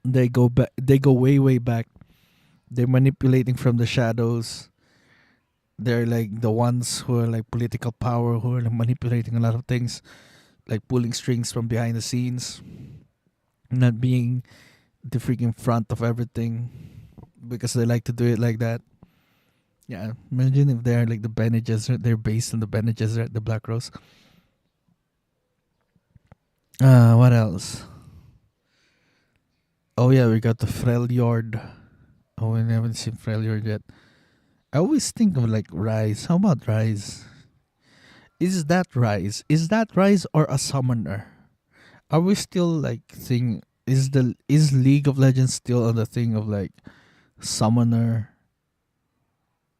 They go way back. They're manipulating from the shadows. They're like the ones who are like political power who are like manipulating a lot of things, like pulling strings from behind the scenes, not being the freaking front of everything because they like to do it like that. Yeah, imagine if they're like the Bene Gesserit. They're based on the Bene Gesserit, the Black Rose. What else? Oh yeah, we got the Freljord. Oh, we haven't seen Freljord yet. I always think of like Rise. How about Rise? Is that Rise? Is that Rise or a summoner? Are we still like thing? Is League of Legends still on the thing of like summoner?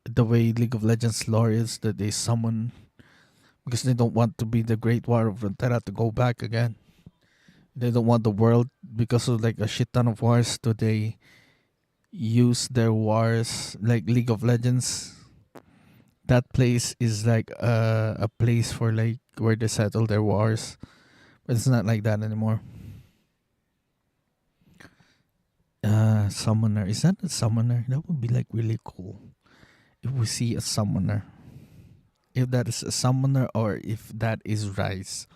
The way League of Legends lore is that they summon because they don't want to be the Great War of Runeterra to go back again. They don't want the world because of like a shit ton of wars. Do they use their wars like League of Legends? That place is like a place for like where they settle their wars, but it's not like that anymore. Summoner, is that a summoner? That would be like really cool if we see a summoner. If that is a summoner or if that is Rise.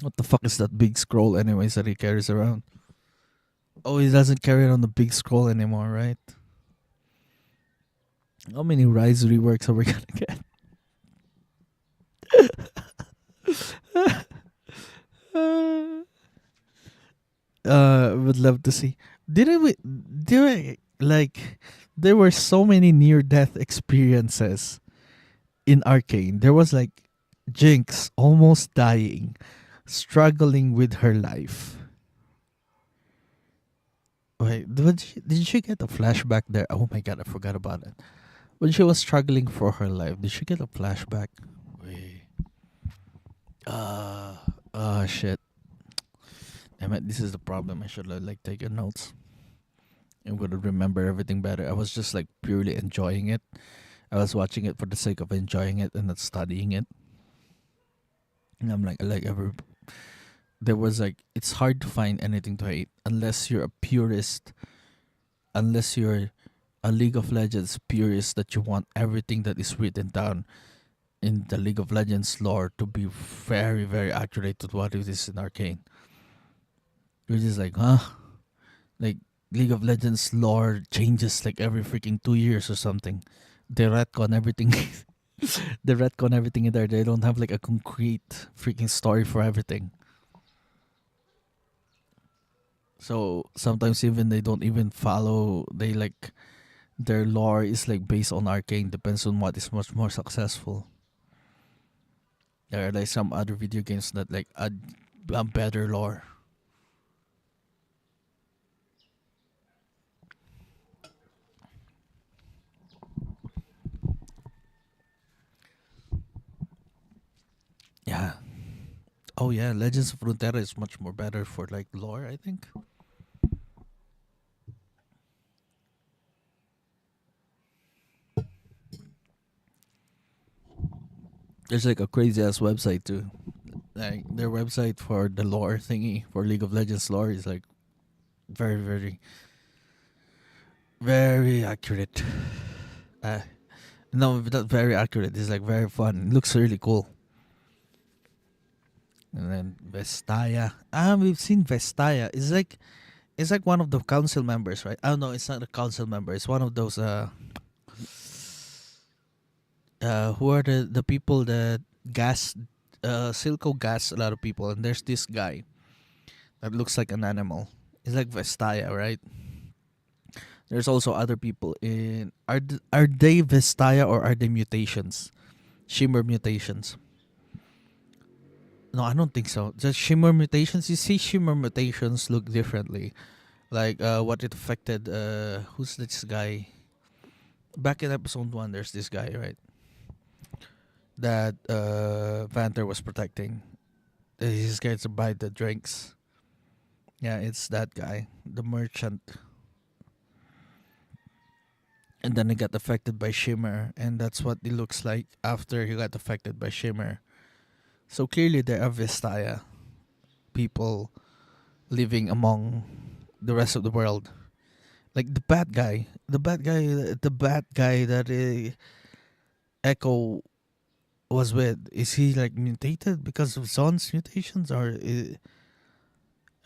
What the fuck is that big scroll, anyways, that he carries around? Oh, he doesn't carry it on the big scroll anymore, right? How many Rise reworks are we gonna get? Would love to see. Did I like? There were so many near death experiences in Arcane. There was like Jinx almost dying, struggling with her life. Wait, did she get a flashback there? Oh my god, I forgot about it. when she was struggling for her life, did she get a flashback? Wait. Uh, shit. Damn it, this is the problem. I should have like taken notes. I'm gonna remember everything better. I was just like purely enjoying it. I was watching it for the sake of enjoying it and not studying it. And I'm like every there was like it's hard to find anything to hate unless you're a purist, unless you're a League of Legends purist that you want everything that is written down in the League of Legends lore to be very, very accurate to what it is in Arcane. You're just like, huh? Like League of Legends lore changes like every freaking 2 years or something. They retcon everything. They retcon everything in there. They don't have like a concrete freaking story for everything. So sometimes even they don't even follow. They like their lore is like based on Arcane. Depends on what is much more successful. There are like some other video games that like a better lore. Yeah. Oh yeah, Legends of Runeterra is much more better for like lore, I think. There's like a crazy ass website too. Like their website for the lore thingy for League of Legends lore is like very, very, very accurate. Uh, no, not very accurate. It's like very fun. It looks really cool. And then Vestaya. We've seen Vestaya. It's like one of the council members, right? Oh no, it's not a council member. It's one of those who are the people that gas Silco gas a lot of people, and there's this guy that looks like an animal. It's like Vestaya, right? There's also other people in are they Vestaya or are they mutations? Shimmer mutations. No, I don't think so. Just shimmer mutations. You see, shimmer mutations look differently. Like what it affected. Who's this guy? Back in episode 1, there's this guy, right? That Vanter was protecting. He's scared to buy the drinks. Yeah, it's that guy, the merchant. And then he got affected by Shimmer, and that's what it looks like after he got affected by Shimmer. So clearly, there are Vistaya people living among the rest of the world. Like the bad guy that Echo was with. Is he like mutated because of Zon's mutations, or I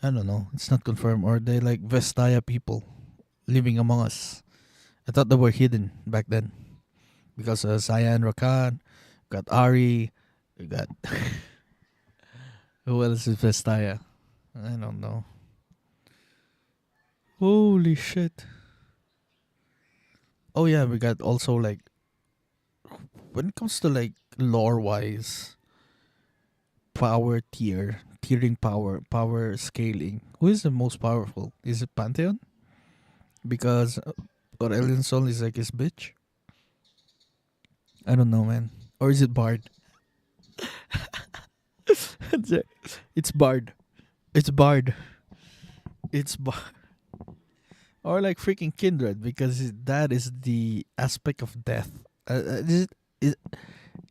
don't know. It's not confirmed. Or they like Vestaya people living among us. I thought they were hidden back then because Cyan Rakan, got Ari, we got who else is Vestaya? I don't know. Holy shit! Oh yeah, we got also like when it comes to like lore wise, power tiering power scaling. Who is the most powerful? Is it Pantheon? Because Aurelion Sol is like his bitch. I don't know, man. Or is it Bard? It's Bard. It's Bard. It's Bard. Or like freaking Kindred, because that is the aspect of death. Is,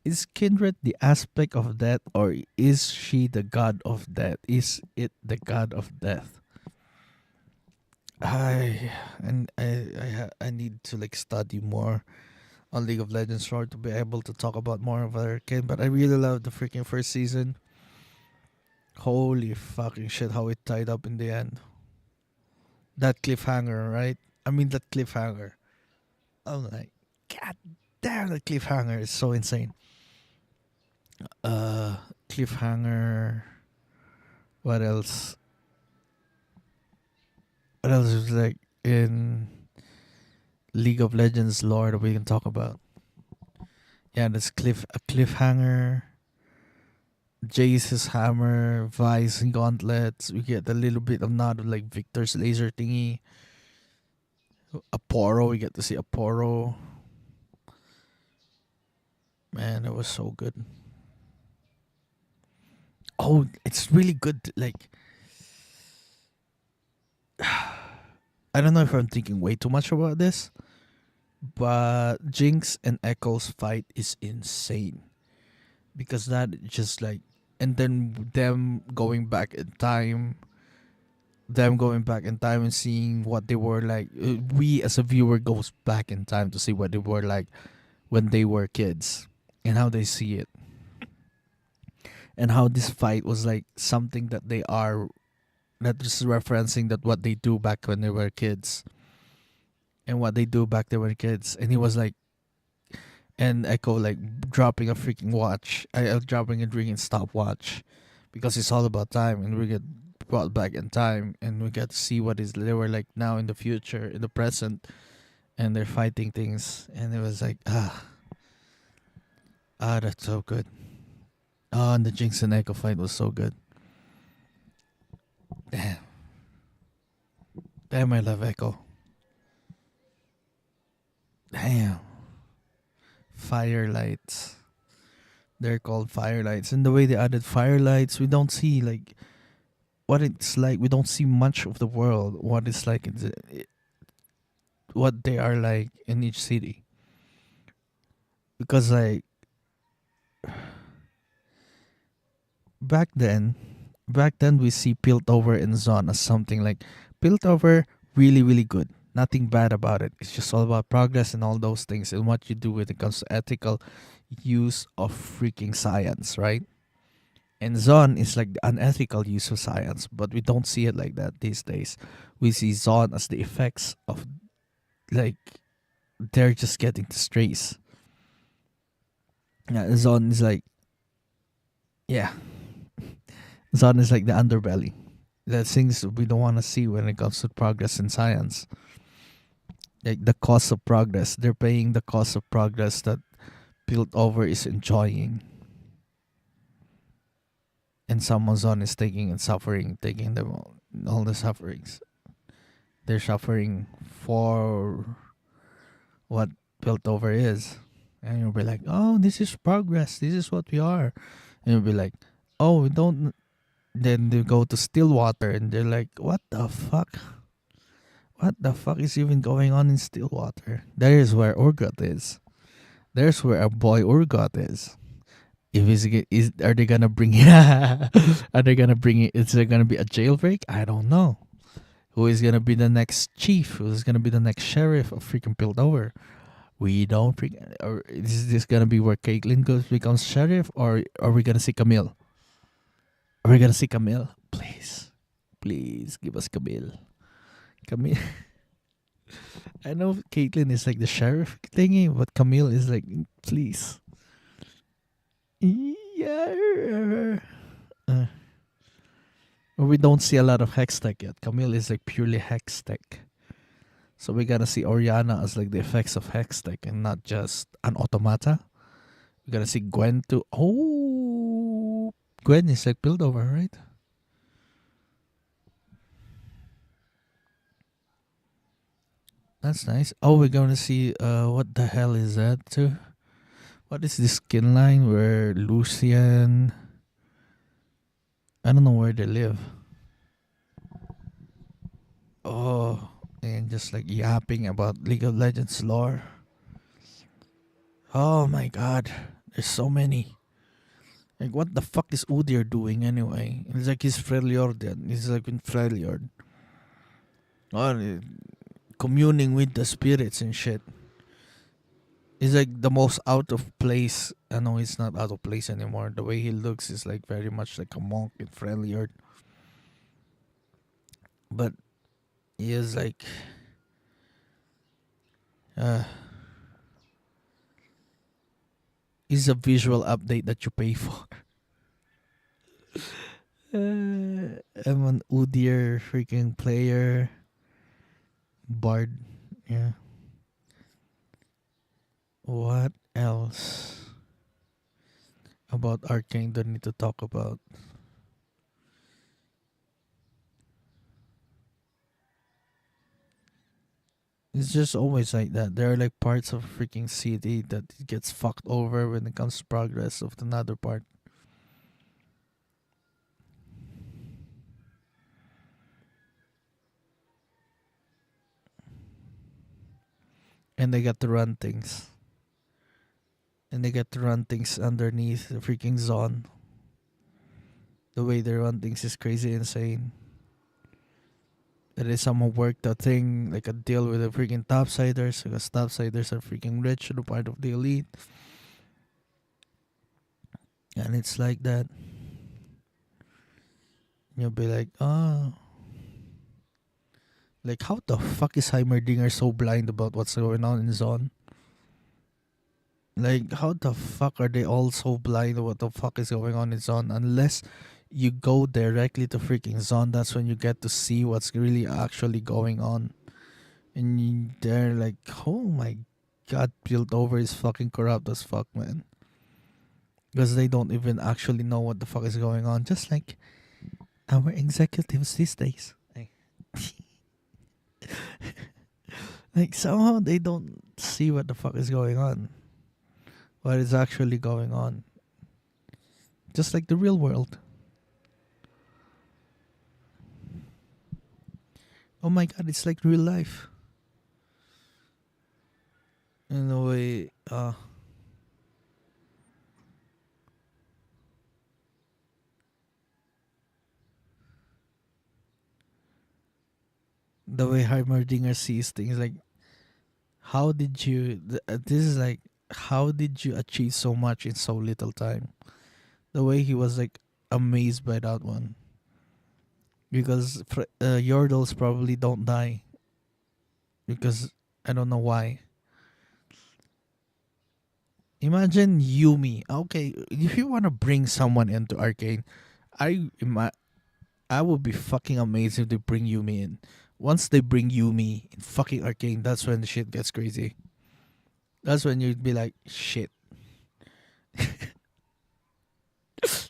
is Kindred the aspect of death, or is she the god of death? Is it the god of death? I need to like study more on League of Legends lore to be able to talk about more of Arcane. But I really love the freaking first season. Holy fucking shit! How it tied up in the end. That cliffhanger, right? I mean that cliffhanger. I'm like, god damn, that cliffhanger is so insane. Cliffhanger. What else? What else is like in League of Legends lore that we can talk about? Yeah, there's a cliffhanger. Jace's hammer, Vice and gauntlets. We get a little bit of nod of like Victor's laser thingy. Aporo, we get to see Aporo. Man, it was so good. Oh, it's really good. Like, I don't know if I'm thinking way too much about this, but Jinx and Echo's fight is insane because that just like, and then them going back in time and seeing what they were like. We as a viewer goes back in time to see what they were like when they were kids and how they see it, and how this fight was like something that they are, that is referencing that what they do back when they were kids and what they do back they were kids. And he was like, and Echo like dropping a freaking watch, dropping a drinking stopwatch, because it's all about time, and we get brought back in time, and we get to see what is they were like now in the future, in the present, and they're fighting things, and it was like that's so good. Oh, and the Jinx and Echo fight was so good. Damn, damn, I love Echo. Damn, firelights. They're called firelights, and the way they added firelights, we don't see like what it's like. We don't see much of the world. What it's like, what they are like in each city. Because like back then, we see Piltover and Zon as something like Piltover, really really good. Nothing bad about it. It's just all about progress and all those things and what you do when it comes to ethical use of freaking science, right? And Zon is like the unethical use of science, but we don't see it like that these days. We see Zon as the effects of like they're just getting the strays. Yeah, Zon is like, yeah, Zon is like the underbelly. The things we don't want to see when it comes to progress in science. Like the cost of progress. They're paying the cost of progress that Piltover is enjoying. And someone's Zon is taking and suffering, taking them all the sufferings. They're suffering for what Piltover is. And you'll be like, oh, this is progress. This is what we are. And you'll be like, oh, we don't. Then they go to Stillwater and they're like, what the fuck? What the fuck is even going on in Stillwater? There is where Urgot is. There's where our boy Urgot is. If are they gonna bring it? Are they gonna bring it? Is there gonna be a jailbreak? I don't know. Who is gonna be the next chief? Who is gonna be the next sheriff of freaking Piltover? We don't freaking. Or is this gonna be where Caitlyn goes becomes sheriff, or are we gonna see Camille? Are we gonna see Camille? Please, please give us Camille. Camille. I know Caitlyn is like the sheriff thingy, but Camille is like, please. Yeah. We don't see a lot of Hextech yet. Camille is like purely Hextech. So we're gonna see Oriana as like the effects of Hextech and not just an automata. We're gonna see Gwen too. Oh, Gwen is like Piltover, right? That's nice. Oh, we're gonna see what the hell is that too? What is this skin line where Lucian, I don't know where they live. Oh, and just like yapping about League of Legends lore. Oh my god, there's so many. Like, what the fuck is Udyr doing anyway? It's like he's Freljord. He's like in Freljord. Oh, communing with the spirits and shit. He's like the most out of place. I know he's not out of place anymore. The way he looks is like very much like a monk in Freljord. But he is like he's a visual update that you pay for. I'm an Udyr freaking player. Bard. Yeah. What else about Arcane do I need to talk about? It's just always like that. There are like parts of a freaking city that it gets fucked over when it comes to progress of another part. And they got to run things. And they get to run things underneath the freaking zone. The way they run things is crazy insane. That is someone worked a thing like a deal with the freaking topsiders because topsiders are freaking rich and a part of the elite. And it's like that. You'll be like, oh, like how the fuck is Heimerdinger so blind about what's going on in Zone? Like how the fuck are they all so blind of what the fuck is going on in Zone? Unless you go directly to freaking Zone, that's when you get to see what's really actually going on. And they're like, oh my god, built over is fucking corrupt as fuck, man. Because they don't even actually know what the fuck is going on. Just like our executives these days. Like somehow they don't see what the fuck is going on. What is actually going on. Just like the real world. Oh my god, it's like real life. In a way, the way Heimerdinger sees things, like, how did you, this is like, how did you achieve so much in so little time? The way he was like amazed by that one. Because Yordles probably don't die. Because I don't know why. Imagine Yumi. Okay, if you want to bring someone into Arcane, I would be fucking amazed if they bring Yumi in. Once they bring Yumi in fucking Arcane, that's when the shit gets crazy. That's when you'd be like, shit.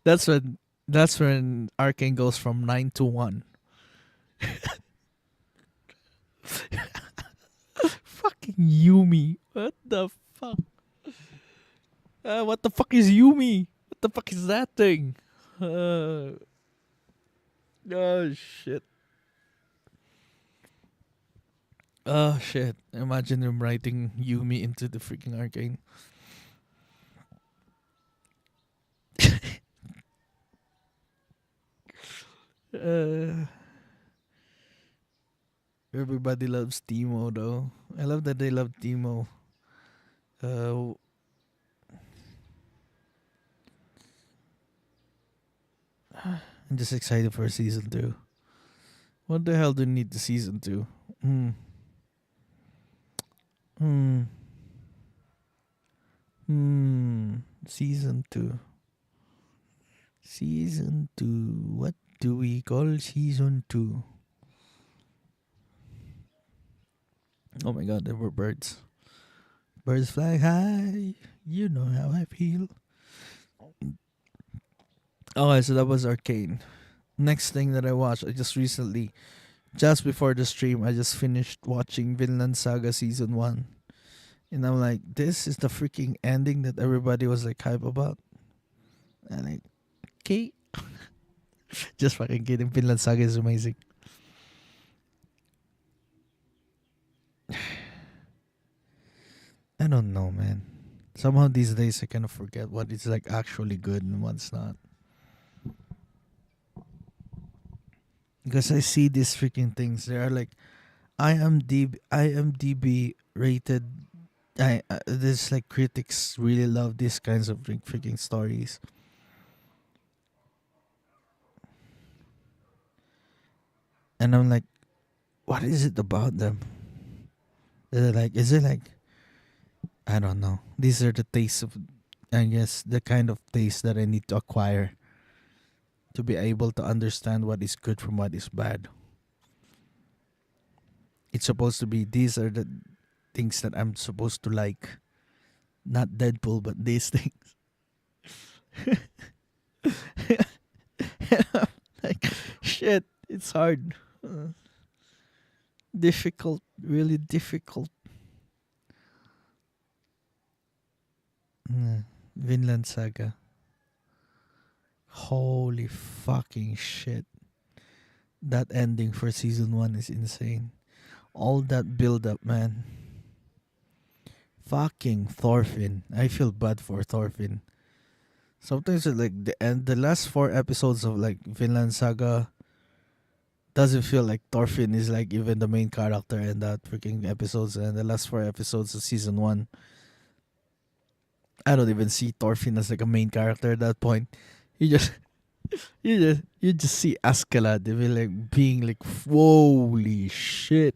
That's when Arcane goes from 9 to 1. Fucking Yumi. What the fuck? What the fuck is Yumi? What the fuck is that thing? Oh shit. Oh shit. Imagine him writing Yumi into the freaking Arcane. Uh, Everybody loves Timo though. I love that they love Timo. Uh, I'm just excited for season 2. What the hell do you need the season 2? Hmm. Hmm. Hmm. Season 2. Season 2. What do we call season 2? Oh my god, there were birds. Birds fly high. You know how I feel. Okay, so that was Arcane. Next thing that I watched, I just recently, just before the stream, I just finished watching Vinland Saga season 1. And I'm like, this is the freaking ending that everybody was like hype about. And like, okay. Just fucking kidding. Vinland Saga is amazing. I don't know, man. Somehow these days I kind of forget what is like actually good and what's not. Because I see these freaking things. They are like IMDb rated. This like critics really love these kinds of freaking stories. And I'm like, what is it about them? Is it like, I don't know. These are the tastes of, I guess, the kind of taste that I need to acquire to be able to understand what is good from what is bad. It's supposed to be, these are the things that I'm supposed to like. Not Deadpool, but these things. Like, shit, it's hard. Difficult, really difficult. Mm. Vinland Saga. Holy fucking shit. That ending for season 1 is insane. All that build up, man. Fucking Thorfinn. I feel bad for Thorfinn. Sometimes like the last 4 episodes of like Vinland Saga doesn't feel like Thorfinn is like even the main character in that freaking episodes, and the last 4 episodes of season 1, I don't even see Thorfinn as like a main character at that point. You just you just see Askeladd like being like holy shit.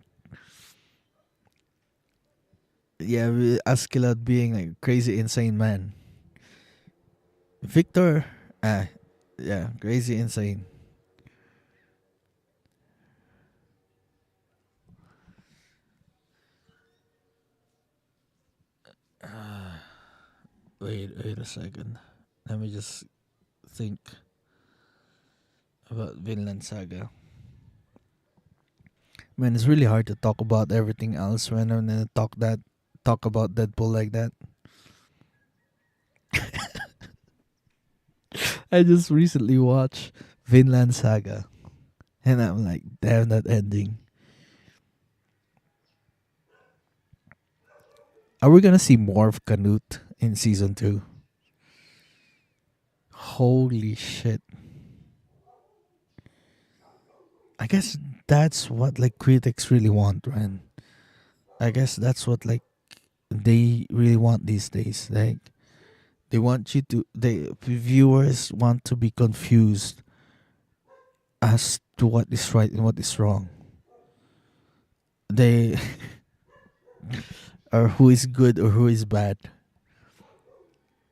Yeah, Askeladd being like crazy insane man. Victor, yeah, crazy insane. Wait a second. Let me just think about Vinland Saga. Man, it's really hard to talk about everything else when I'm gonna talk about Deadpool like that. I just recently watched Vinland Saga, and I'm like, damn that ending. Are we gonna see more of Canute in season 2? Holy shit! I guess that's what like critics really want, man. I guess that's what like they really want these days. Like they want you to, the viewers want to be confused as to what is right and what is wrong. They or who is good or who is bad.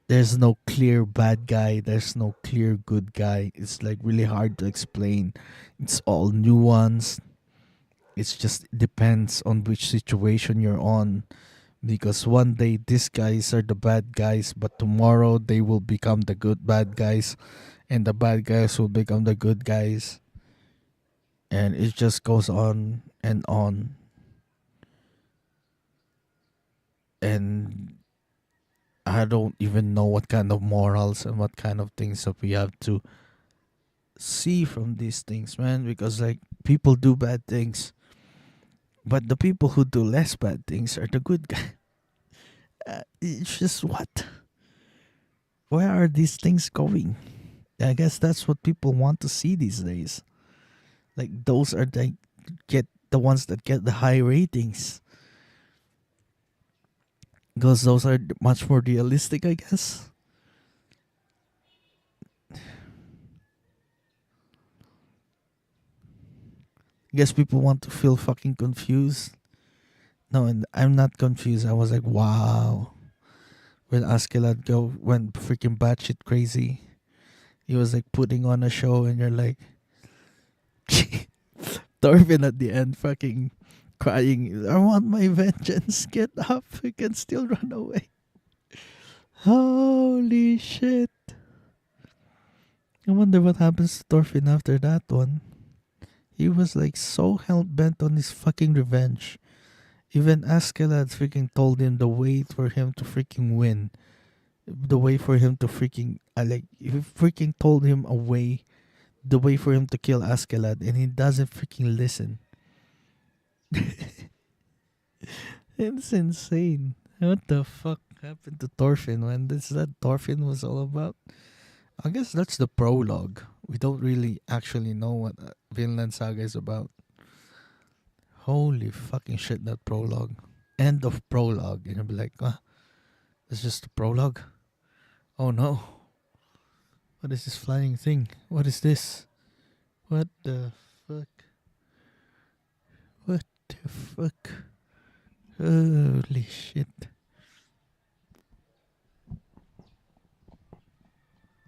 There's no clear bad guy, there's no clear good guy. It's like really hard to explain. It's all nuanced. It's just depends on which situation you're on, because one day these guys are the bad guys, but tomorrow they will become the good bad guys, and the bad guys will become the good guys, and it just goes on and on. And I don't even know what kind of morals and what kind of things that we have to see from these things, man, because like people do bad things, but the people who do less bad things are the good guys. It's just what? Where are these things going? I guess that's what people want to see these days. Like those are get the ones that get the high ratings, because those are much more realistic, I guess. I guess people want to feel fucking confused. No, and I'm not confused. I was like, wow. When Askeladd go went freaking batshit crazy, he was like putting on a show, and you're like, Thorfinn at the end, fucking crying. I want my vengeance. Get up. We can still run away. Holy shit. I wonder what happens to Thorfinn after that one. He was like so hell bent on his fucking revenge. Even Askeladd freaking told him the way for him to freaking win. The way for him to freaking he freaking told him a way, the way for him to kill Askeladd, and he doesn't freaking listen. It's insane. What the fuck happened to Thorfinn, man? This that Thorfinn was all about. I guess that's the prologue. We don't really actually know what Vinland Saga is about. Holy fucking shit, that prologue. End of prologue. And you'll be like, it's just the prologue? Oh no. What is this flying thing? What is this? What the fuck? What the fuck? Holy shit.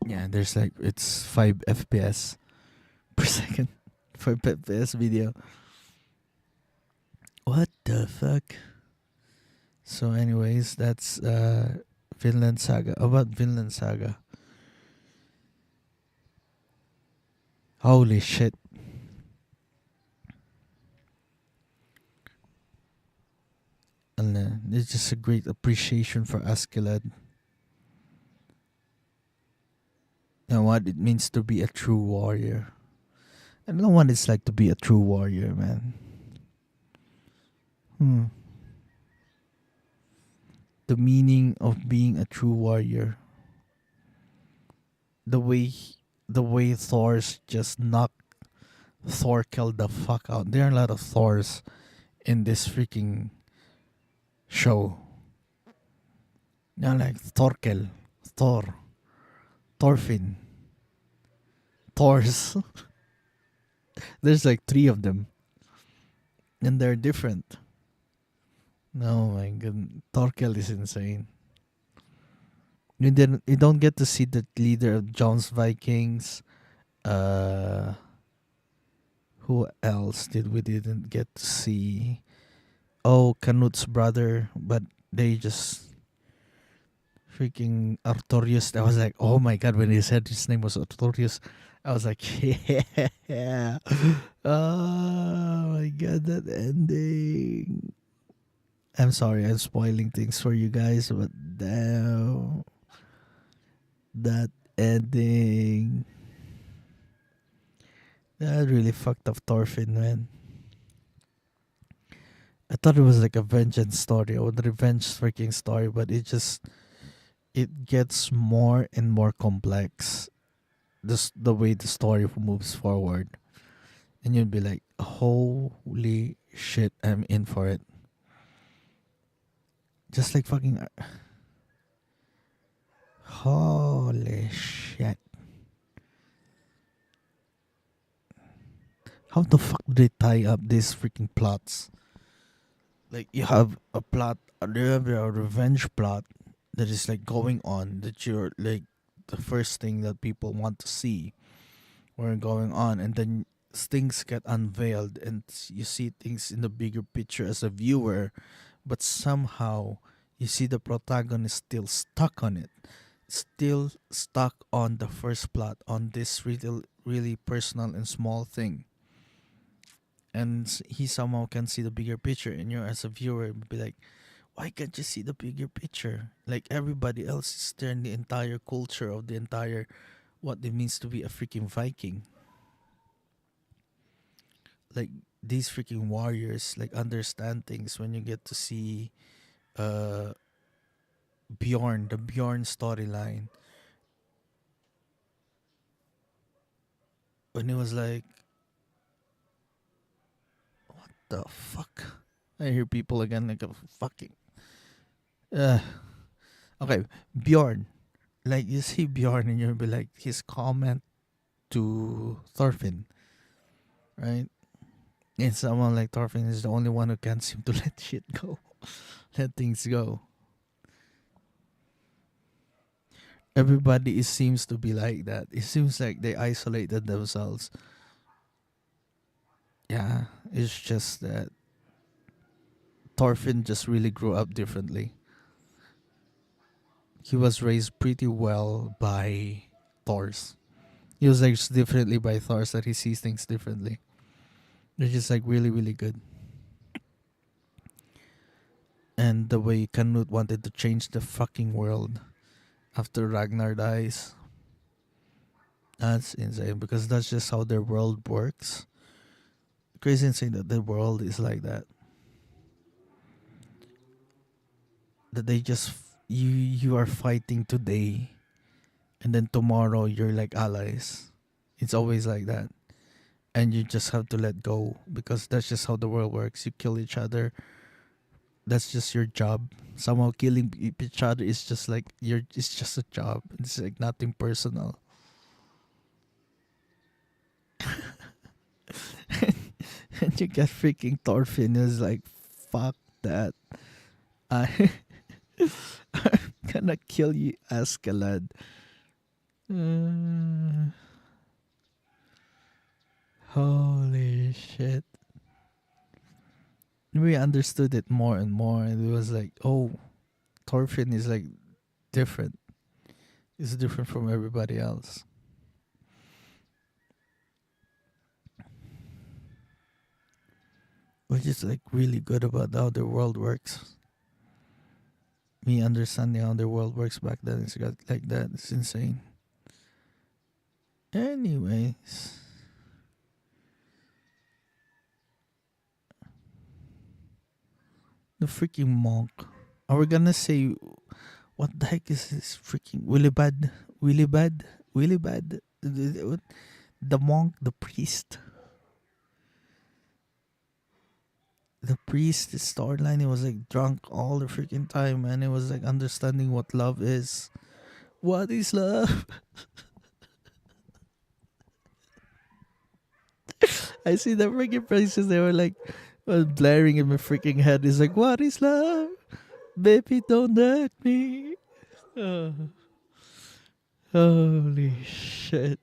Yeah, there's like, it's 5 FPS per second. 5 FPS video. What the fuck? So, anyways, that's Vinland Saga. About Vinland Saga. Holy shit. And it's just a great appreciation for Askeladd and what it means to be a true warrior. I don't know what it's like to be a true warrior, man. Hmm. The meaning of being a true warrior. The way, the way Thor's just knocked Thorkel the fuck out. There are a lot of Thors in this freaking show. Now like Thorkel, Thor, Thorfinn, Thors. There's like three of them, and they're different. Oh my god, Thorkel is insane. You don't get to see the leader of John's Vikings. Uh, who else did we didn't get to see? Oh, Canut's brother, but they just freaking Artorius. I was like, oh my god, when he said his name was Artorius, I was like, yeah. Oh my god, that ending. I'm sorry, I'm spoiling things for you guys, but damn, that ending. That really fucked up Thorfinn, man. I thought it was like a vengeance story or the revenge freaking story, but it gets more and more complex. This the way the story moves forward, and you'd be like, "Holy shit, I'm in for it!" Just like fucking, holy shit! How the fuck do they tie up these freaking plots? Like you have a plot, you have a revenge plot that is like going on that you're like the first thing that people want to see or going on, and then things get unveiled and you see things in the bigger picture as a viewer, but somehow you see the protagonist still stuck on it, still stuck on the first plot, on this really personal and small thing, and he somehow can see the bigger picture, and you as a viewer be like, why can't you see the bigger picture? Like everybody else is there in the entire culture of the entire what it means to be a freaking Viking. Like these freaking warriors like understand things when you get to see uh Bjorn, the Bjorn storyline. When it was like, the fuck? I hear people again like a fucking uh okay, Bjorn. Like you see Bjorn and you'll be like his comment to Thorfinn, right? And someone like Thorfinn is the only one who can't seem to let shit go. Let things go. Everybody seems to be like that. It seems like they isolated themselves. Yeah, it's just that Thorfinn just really grew up differently. He was raised pretty well by Thors. He was raised differently by Thors that he sees things differently. They're just like really, really good. And the way Canute wanted to change the fucking world after Ragnar dies. That's insane because that's just how their world works. Crazy insane that the world is like that. That they just you are fighting today, and then tomorrow you're like allies. It's always like that, and you just have to let go because that's just how the world works. You kill each other. That's just your job. Somehow killing each other is just like you're. It's just a job. It's like nothing personal. And you get freaking Thorfinn is like, fuck that. I I'm gonna kill you, Askeladd. Uh, holy shit. We understood it more and more, and it was like, oh, Thorfinn is like different. It's different from everybody else. Which is like really good about how the world works. Me understanding how the world works back then, it's got like that. It's insane. Anyways, the freaking monk. Are we gonna say what the heck is this freaking Willibad? Willibad? Willibad? The monk, the priest. The priest storyline, he was like drunk all the freaking time, and it was like understanding what love is. What is love? I see the freaking prices, they were like blaring in my freaking head. It's like, what is love? Baby, don't hurt me. Oh, holy shit.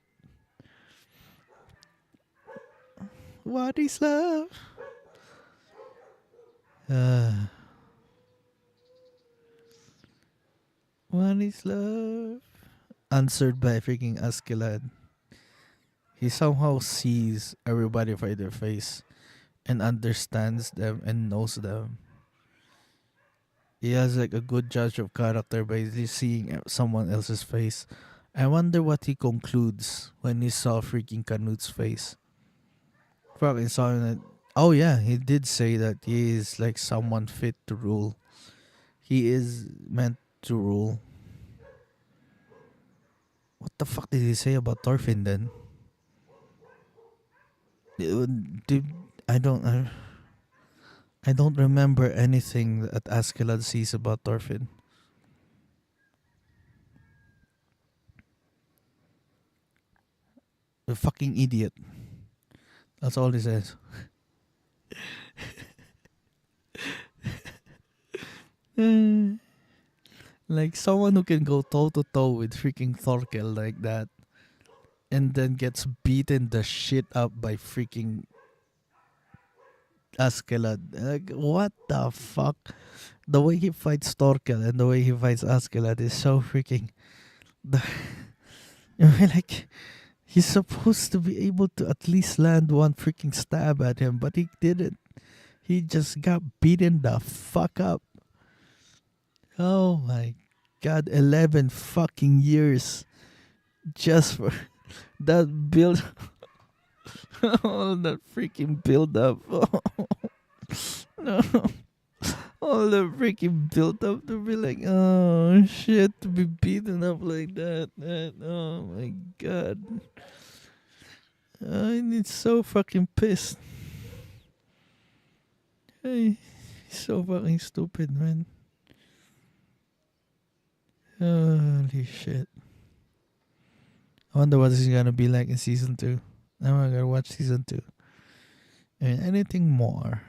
What is love? Uh, what is love? Answered by freaking Askeladd. He somehow sees everybody by their face and understands them and knows them. He has like a good judge of character by just seeing someone else's face. I wonder what he concludes when he saw freaking Canut's face. Fucking saw him. Oh yeah, he did say that he is like someone fit to rule. He is meant to rule. What the fuck did he say about Thorfinn then? Did I don't I don't remember anything that Askeladd sees about Thorfinn. A fucking idiot. That's all he says. Like someone who can go toe to toe with freaking Thorkel like that, and then gets beaten the shit up by freaking Askeladd. Like, what the fuck? The way he fights Thorkel and the way he fights Askeladd is so freaking. Like, he's supposed to be able to at least land one freaking stab at him, but he didn't. He just got beaten the fuck up. Oh my god, 11 fucking years just for that build. All that freaking build up. No. All the freaking build up to be like, oh shit, to be beaten up like that. Oh my god. I'm so fucking pissed. Hey, he's so fucking stupid, man. Holy shit. I wonder what this is gonna be like in season 2. Now I gotta watch season 2. And anything more.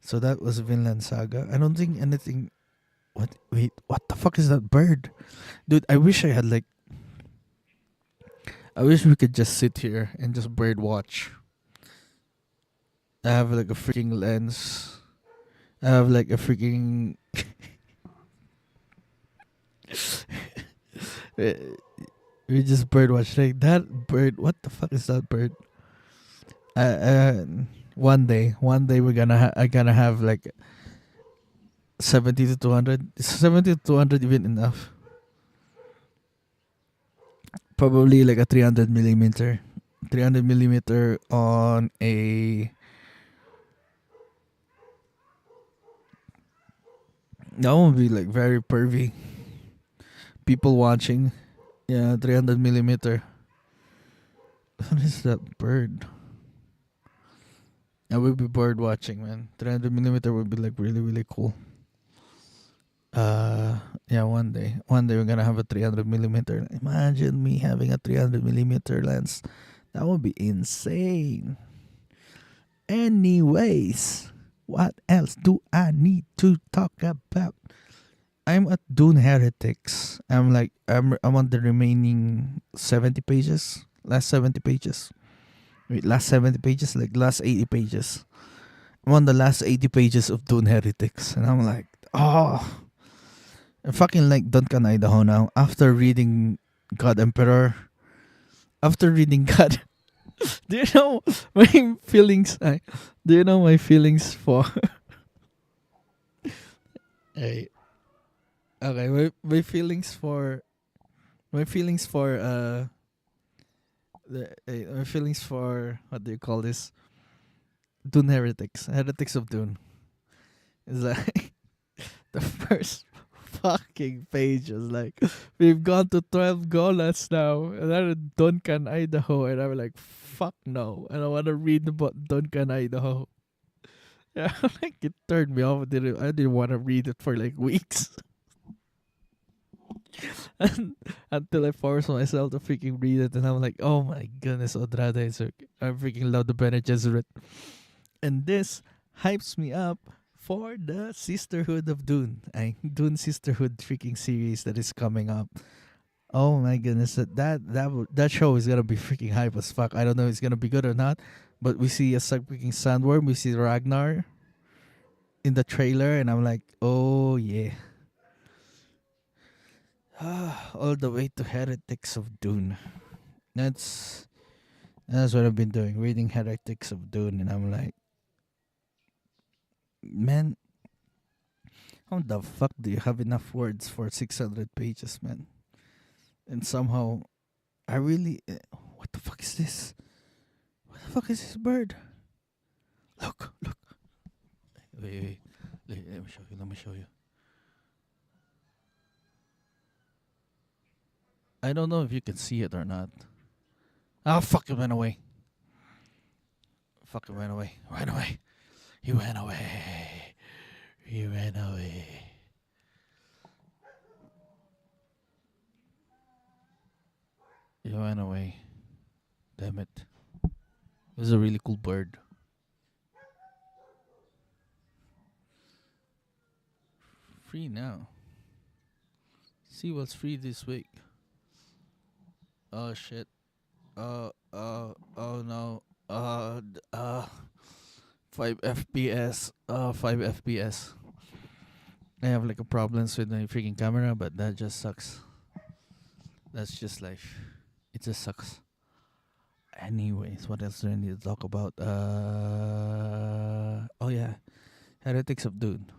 So that was Vinland Saga. I don't think anything. Wait, what the fuck is that bird? Dude, I wish I had like. I wish we could just sit here and just bird watch. I have like a freaking lens. I have like a freaking. We just bird watch like that bird. What the fuck is that bird? One day we're gonna I gonna have like 70 to 200. Is 70 to 200 even enough? Probably like a 300 millimeter. 300 millimeter on a. That would be like very pervy. People watching. Yeah, 300 millimeter. What is that bird? I will be bird watching, man. 300 millimeter would be like really, really cool. Yeah, one day we're gonna have a 300 millimeter. Imagine me having a 300 millimeter lens. That would be insane. Anyways, what else do I need to talk about? I'm at Dune Heretics. I'm on the remaining 70 pages. Last 70 pages. Wait, last 70 pages? Like last 80 pages. I'm on the last 80 pages of Dune Heretics. And I'm like, oh. I fucking like Duncan, Idaho now. After reading God Emperor. After reading God. Do you know my feelings? Do you know my feelings for Hey, okay, my feelings for my feelings for what do you call this? Dune heretics of Dune. Is like the first fucking page was like, we've gone to 12 Golas now, and I'm in Duncan, Idaho, and I'm like, fuck no, I don't want to read about Duncan, Idaho. Yeah, like it turned me off. I didn't want to read it for like weeks. And until I forced myself to freaking read it, and I'm like, oh my goodness, Odrada is I freaking love the Bene Gesserit. And this hypes me up for the Sisterhood of Dune. Dune Sisterhood freaking series that is coming up. Oh my goodness, that show is gonna be freaking hype as fuck. I don't know if it's gonna be good or not, but we see a freaking sandworm. We see Ragnar in the trailer, and I'm like, oh yeah. All the way to Heretics of Dune. That's that's what I've been doing, reading Heretics of Dune, and I'm like, man, how the fuck do you have enough words for 600 pages, man? And somehow, I really, what the fuck is this? What the fuck is this bird? Look. Wait. Let me show you. Let me show you. I don't know if you can see it or not. Oh fuck! It went away. Fuck! It went away. Ran away. He went away. He ran away. He went away. Damn it. It was a really cool bird. Free now. See what's free this week. Oh shit. Oh no. 5 FPS. 5 FPS. I have like a problems with my freaking camera, but that just sucks. That's just life. It just sucks. Anyways, what else do I need to talk about? Oh yeah, Heretics of Dune.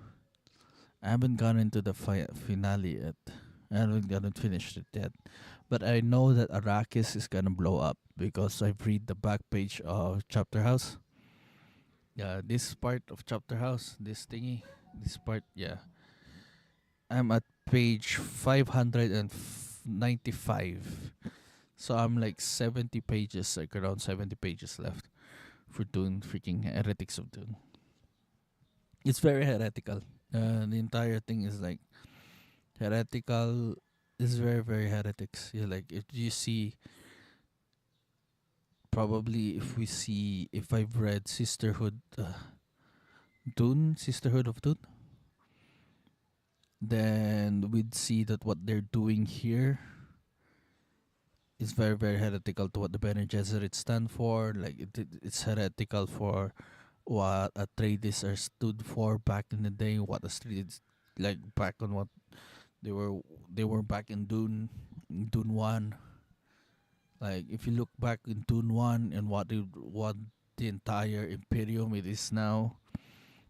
I haven't gone into the finale yet. I haven't gotten finished it yet. But I know that Arrakis is gonna blow up because I've read the back page of Chapter House. Yeah, this part of Chapter House, this thingy, this part, yeah. I'm at page 595. So I'm like 70 pages, like around 70 pages left for Dune, freaking Heretics of Dune. It's very heretical. The entire thing is like heretical. It's very, very heretics. Yeah, like if you see, probably if I've read Sisterhood of Dune, then we'd see that what they're doing here is very, very heretical to what the Bene Gesserit stand for. Like it's heretical for what Atreides are stood for back in the day. What Atreides like back on what they were they were back in Dune 1. Like if you look back in Dune 1 and what the entire Imperium it is now,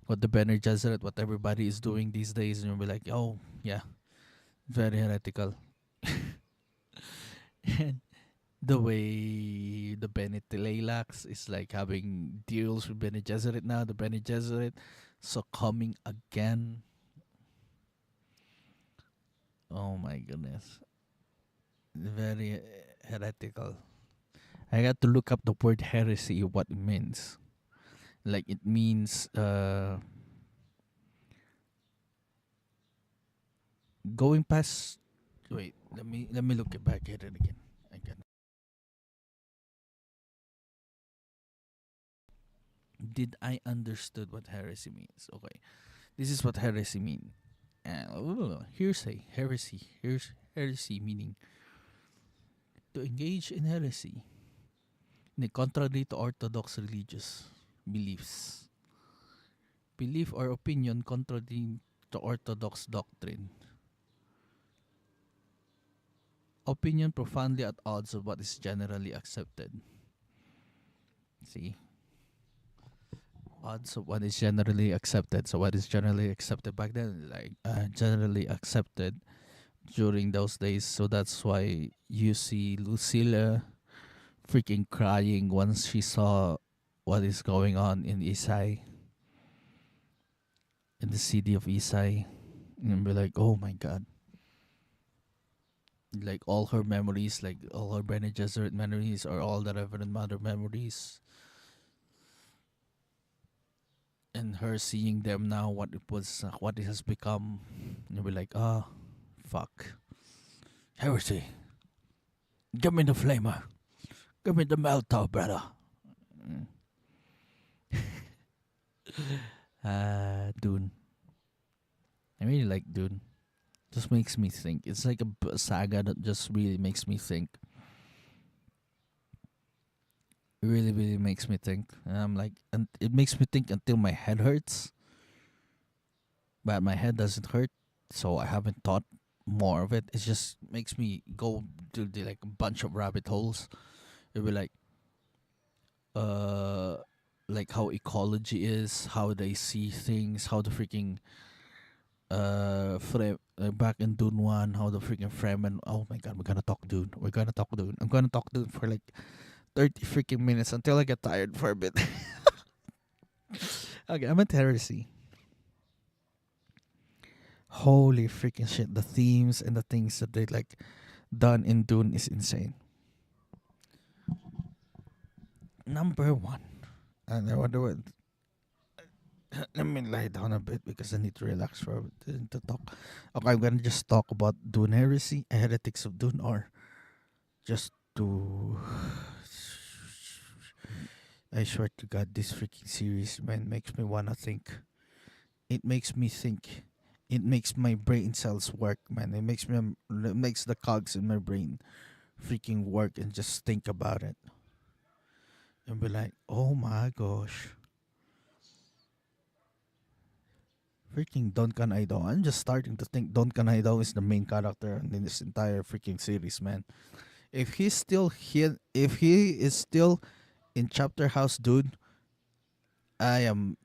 what the Bene Gesserit, what everybody is doing these days, and you'll be like, oh yeah, very heretical. And the way the Bene Tleilax is like having deals with Bene Gesserit now, the Bene Gesserit succumbing again. Oh my goodness. Very heretical. I got to look up the word heresy, what it means. Like it means going past. Wait, let me look it back at it again. I can. Did I understood what heresy means? Okay, this is what heresy mean. Hearsay, heresy. Here's heresy meaning to engage in heresy, contrary to orthodox religious beliefs, belief or opinion contrary to orthodox doctrine, opinion profoundly at odds of what is generally accepted. See, odds of what is generally accepted. So what is generally accepted back then, like generally accepted during those days. So that's why you see Lucilla freaking crying once she saw what is going on in Isai, in the city of Isai, and be like, oh my god, like all her memories, like all her Bene Gesserit memories, or all the Reverend Mother memories, and her seeing them now, what it was, what it has become, and be like, ah, fuck, heresy. Give me the flamer. Give me the Melto, brother. Mm. Dune. I really like Dune. Just makes me think. It's like a saga that just really makes me think. It really, really makes me think. And I'm like, and it makes me think until my head hurts. But my head doesn't hurt, so I haven't thought more of it. It just makes me go to like a bunch of rabbit holes. It'll be uh, like how ecology is, how they see things, how the freaking back in Dune 1, how the freaking Fremen, oh my god, we're gonna talk Dune. We're gonna talk Dune. I'm gonna talk Dune for like 30 freaking minutes until I get tired for a bit. Okay, I'm at heresy. Holy freaking shit. The themes and the things that they like done in Dune is insane. Number one. And I wonder what. Let me lie down a bit because I need to relax for a bit to talk. Okay, I'm gonna just talk about Dune Heresy, Heretics of Dune, or just to. I swear to God, this freaking series, man, makes me wanna think. It makes me think. It makes my brain cells work, man. It makes the cogs in my brain freaking work and just think about it and be like, oh my gosh, freaking Duncan Idaho. I'm just starting to think Duncan Idaho is the main character in this entire freaking series, man. If he's still here, if he is still in Chapter House, dude, I am.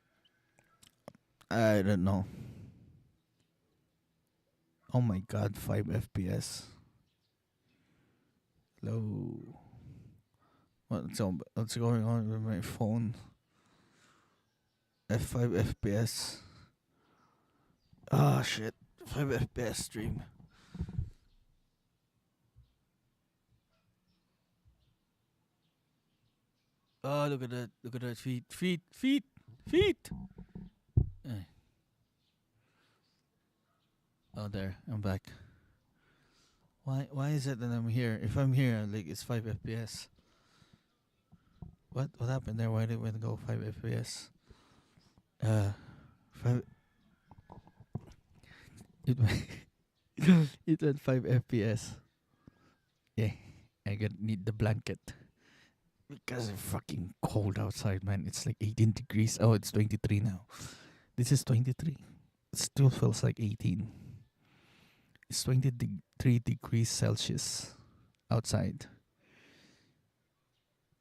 I don't know. Oh my god, 5 FPS. Hello. What's going on with my phone? F5 FPS. Ah shit. 5 FPS stream. Oh, look at that. Look at that. Feet. Eh. Oh, there. I'm back. Why is it that I'm here? If I'm here, like, it's 5 FPS. What happened there? Why did it go 5 FPS? 5. It went, it went 5 FPS. Yeah, I need the blanket because it's fucking cold outside, man. It's like 18 degrees. Oh, it's 23 now. This is 23. It still feels like 18. It's 23 degrees Celsius outside.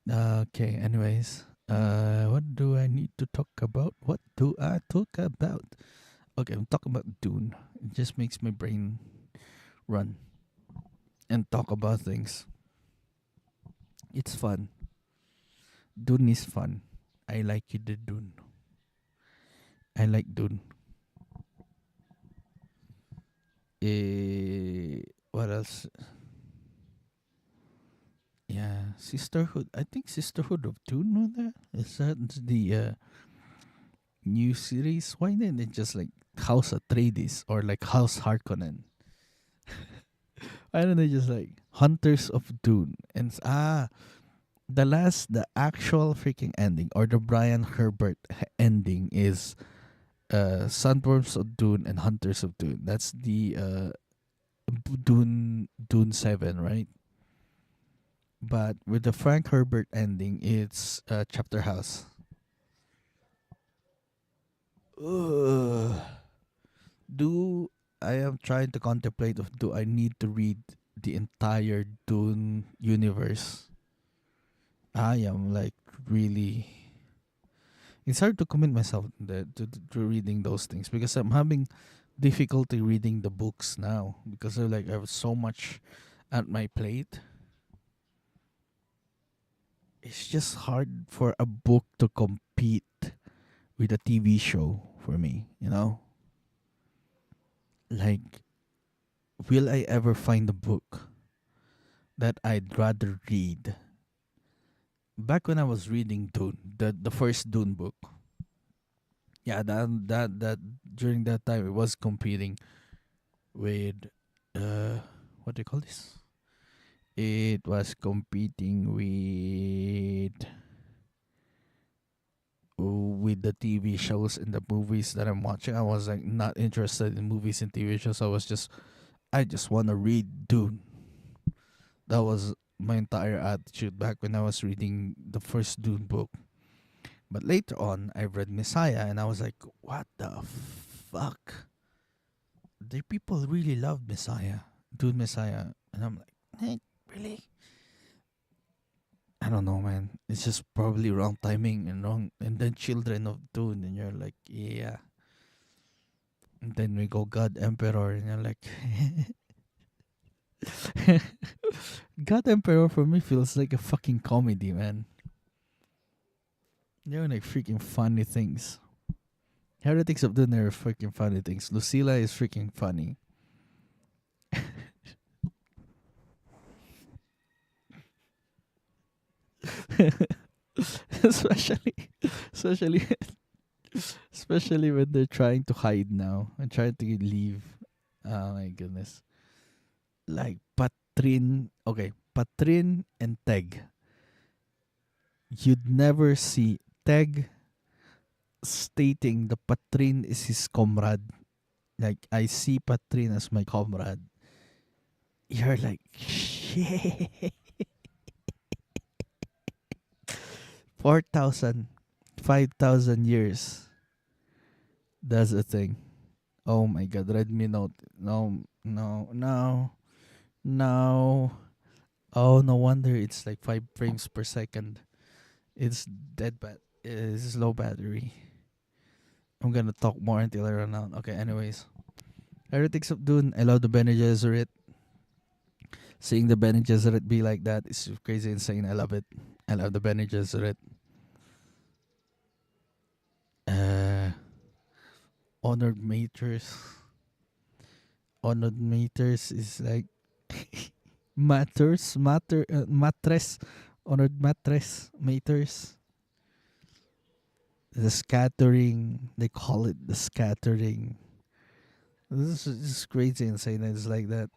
Okay, anyways. What do I need to talk about? What do I talk about? Okay, I'm talking about Dune. It just makes my brain run and talk about things. It's fun. Dune is fun. I like the Dune. I like Dune. What else? Yeah, Sisterhood. I think Sisterhood of Dune was there. Is that the new series? Why didn't it just like House Atreides or like House Harkonnen? Why don't they just like Hunters of Dune? And the actual freaking ending or the Brian Herbert ending is Sandworms of Dune and Hunters of Dune. That's the Dune 7, right? But with the Frank Herbert ending, it's Chapter House. Ugh. Do I am trying to contemplate of do I need to read the entire Dune universe? I am like really It's hard to commit myself to reading those things because I'm having difficulty reading the books now because I have so much at my plate. It's just hard for a book to compete with a TV show for me, you know? Like, will I ever find a book that I'd rather read? Back when I was reading Dune, the first Dune book, yeah, that during that time it was competing with what do you call this? It was competing with the TV shows and the movies that I'm watching. I was like not interested in movies and TV shows. I just want to read Dune. That was my entire attitude back when I was reading the first Dune book. But later on, I read Messiah and I was like, what the fuck? The people really love Messiah, Dune Messiah. And I'm like, hey, really? I don't know, man. It's just probably wrong timing and wrong. And then Children of Dune, and you're like, yeah. And then we go God Emperor, and you're like, God Emperor for me feels like a fucking comedy, man. They're like freaking funny things. Heretics of Dune are freaking funny things. Lucilla is freaking funny. especially, especially, especially when they're trying to hide now and trying to leave. Oh my goodness! Like Patrin, okay, Patrin and Teg. You'd never see Teg stating the Patrin is his comrade. Like, I see Patrin as my comrade. You're like, shit. 4,000, 5,000 years. That's a thing. Oh my god, Redmi Note. No, no, no, no. Oh, no wonder it's like 5 frames per second. It's it's low battery. I'm gonna talk more until I run out. Okay, anyways. Heretics of Dune. I love the Bene Gesserit. Seeing the Bene Gesserit be like that is crazy insane. I love it. I love the Bene Gesserit. Uh, Honored Maters. Honored Maters is like matres. Honored maters. The scattering. They call it the scattering. This is crazy insane. It's like that.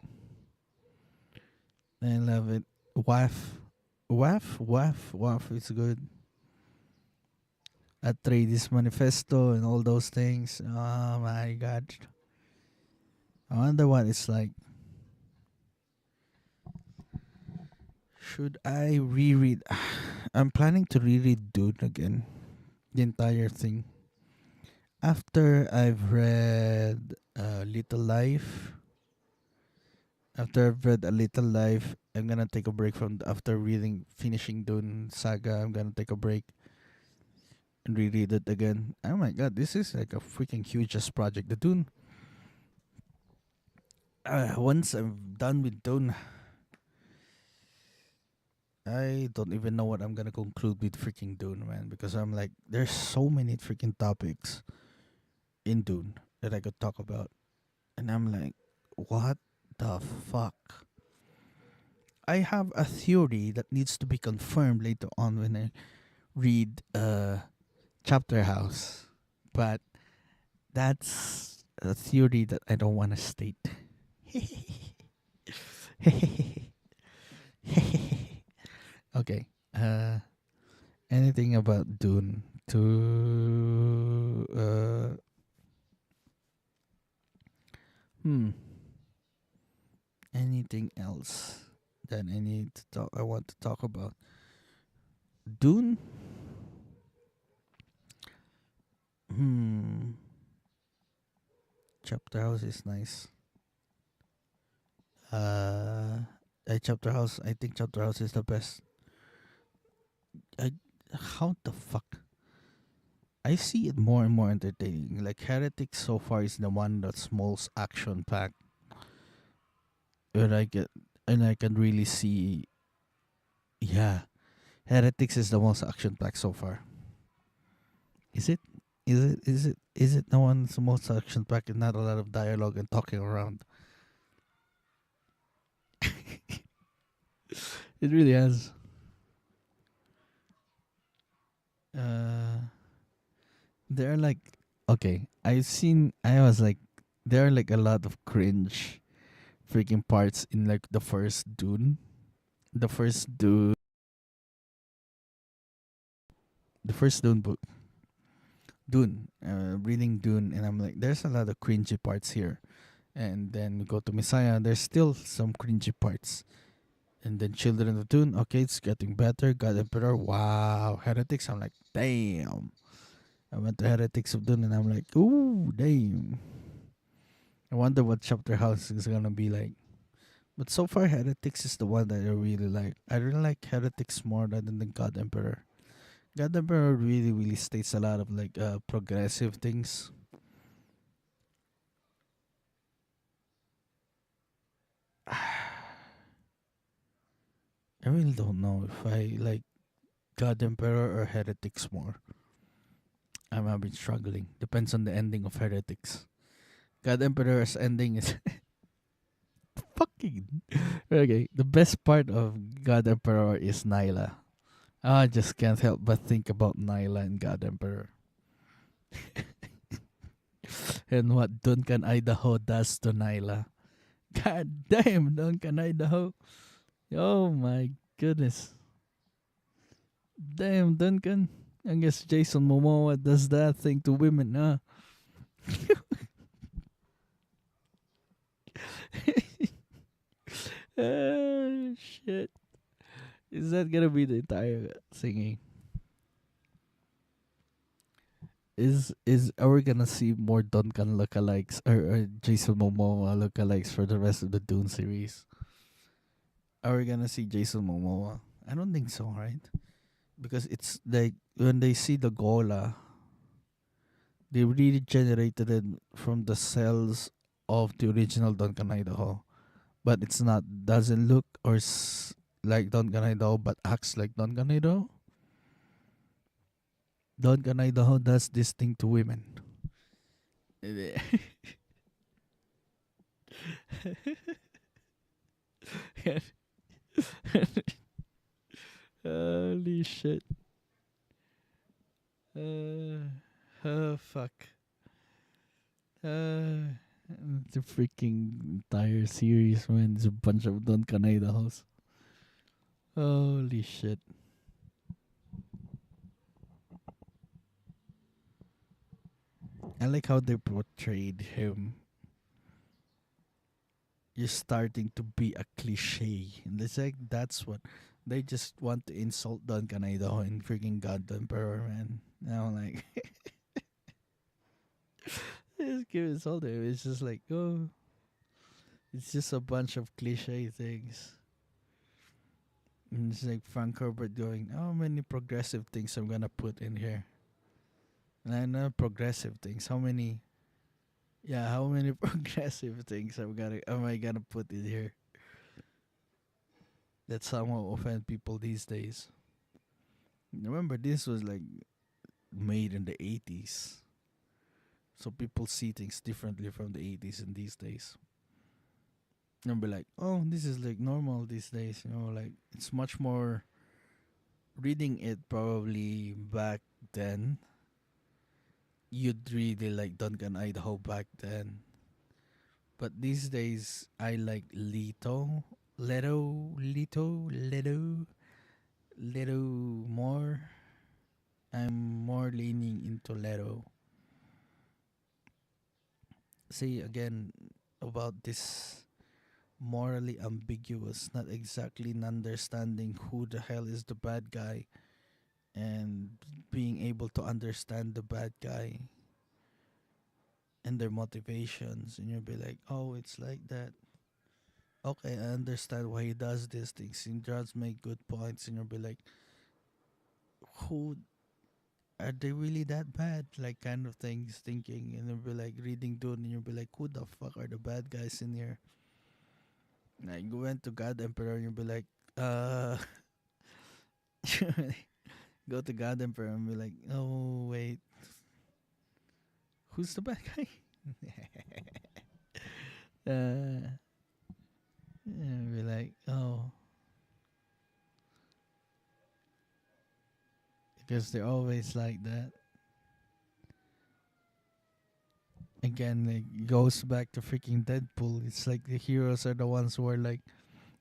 I love it. Waff. Waff. It's good. Atreides Manifesto and all those things. Oh my god. I wonder what it's like. Should I reread? I'm planning to reread Dune again. The entire thing. After I've read Little Life. After I've read A Little Life, I'm gonna take a break after finishing Dune Saga. I'm gonna take a break and reread it again. Oh my god, this is like a freaking huge ass project. The Dune. Once I'm done with Dune, I don't even know what I'm gonna conclude with freaking Dune, man. Because I'm like, there's so many freaking topics in Dune that I could talk about, and I'm like, what the fuck? I have a theory that needs to be confirmed later on when I read Chapter House, but that's a theory that I don't want to state. Okay. Anything about Dune to anything else that I want to talk about? Dune? Hmm. Chapter House is nice. Chapter House. I think Chapter House is the best. I, how the fuck? I see it more and more entertaining. Like Heretics so far is the one that's most action packed, and I can really see. Yeah, Heretics is the most action packed so far. Is it? Is it the one that's the most action packed and not a lot of dialogue and talking around? It really has. Uh, there are like okay, I was like there are like a lot of cringe freaking parts in like the first Dune. The first Dune the first Dune book. Dune. Reading Dune and I'm like there's a lot of cringy parts here. And then we go to Messiah, there's still some cringy parts. And then Children of Dune, okay, it's getting better. God Emperor, wow. Heretics, I'm like, damn. I went to Heretics of Dune and I'm like, ooh, damn. I wonder what chapter house is gonna be like. But so far, Heretics is the one that I really like. I really like Heretics more than the God Emperor. God Emperor really, really states a lot of like progressive things. I really don't know if I like God Emperor or Heretics more. I've been struggling. Depends on the ending of Heretics. God Emperor's ending is fucking okay. The best part of God Emperor is Nyla. I just can't help but think about Nyla and God Emperor and what Duncan Idaho does to Nyla. God damn, Duncan Idaho. Oh my goodness. Damn, Duncan. I guess Jason Momoa does that thing to women, huh? Oh, shit. Is that gonna be the entire singing? Is are we gonna see more Duncan lookalikes or Jason Momoa lookalikes for the rest of the Dune series? Are we gonna see Jason Momoa? I don't think so, right? Because it's like when they see the Gola, they really generated it from the cells of the original Duncan Idaho, but it's not doesn't look like Duncan Idaho, but acts like Duncan Idaho. Duncan Idaho does this thing to women. Holy shit. Uh, oh, fuck. Uh, the freaking entire series, man. It's a bunch of Don Canada house. Holy shit. I like how they portrayed him. You're starting to be a cliche. And it's like, that's what. They just want to insult Don Canada and freaking God the Emperor, man. Now I'm like, just give insult him. It's just like, oh, it's just a bunch of cliche things. And it's like Frank Herbert going, how many progressive things I'm gonna put in here? And I know progressive things. How many? Yeah, how many progressive things am I gonna put in here that somehow offend people these days? Remember, this was like made in the 80s, so people see things differently from the 80s and these days. And be like, oh, this is like normal these days. Like it's much more. Reading it probably back then, you'd really like Duncan Idaho back then. But these days, I like Leto more. I'm more leaning into Leto. See, again, about this morally ambiguous, not exactly understanding who the hell is the bad guy and being able to understand the bad guy and their motivations. And you'll be like, oh, it's like that. Okay, I understand why he does these things. He does make good points, and you'll be like, who are they really that bad? Like kind of things, thinking, and you'll be like reading Dune, and you'll be like, who the fuck are the bad guys in here? Like you went to God Emperor, and you'll be like, go to God Emperor and be like, oh wait, who's the bad guy? uh, and be like, oh, because they're always like that. Again, it goes back to freaking Deadpool. It's like the heroes are the ones who are like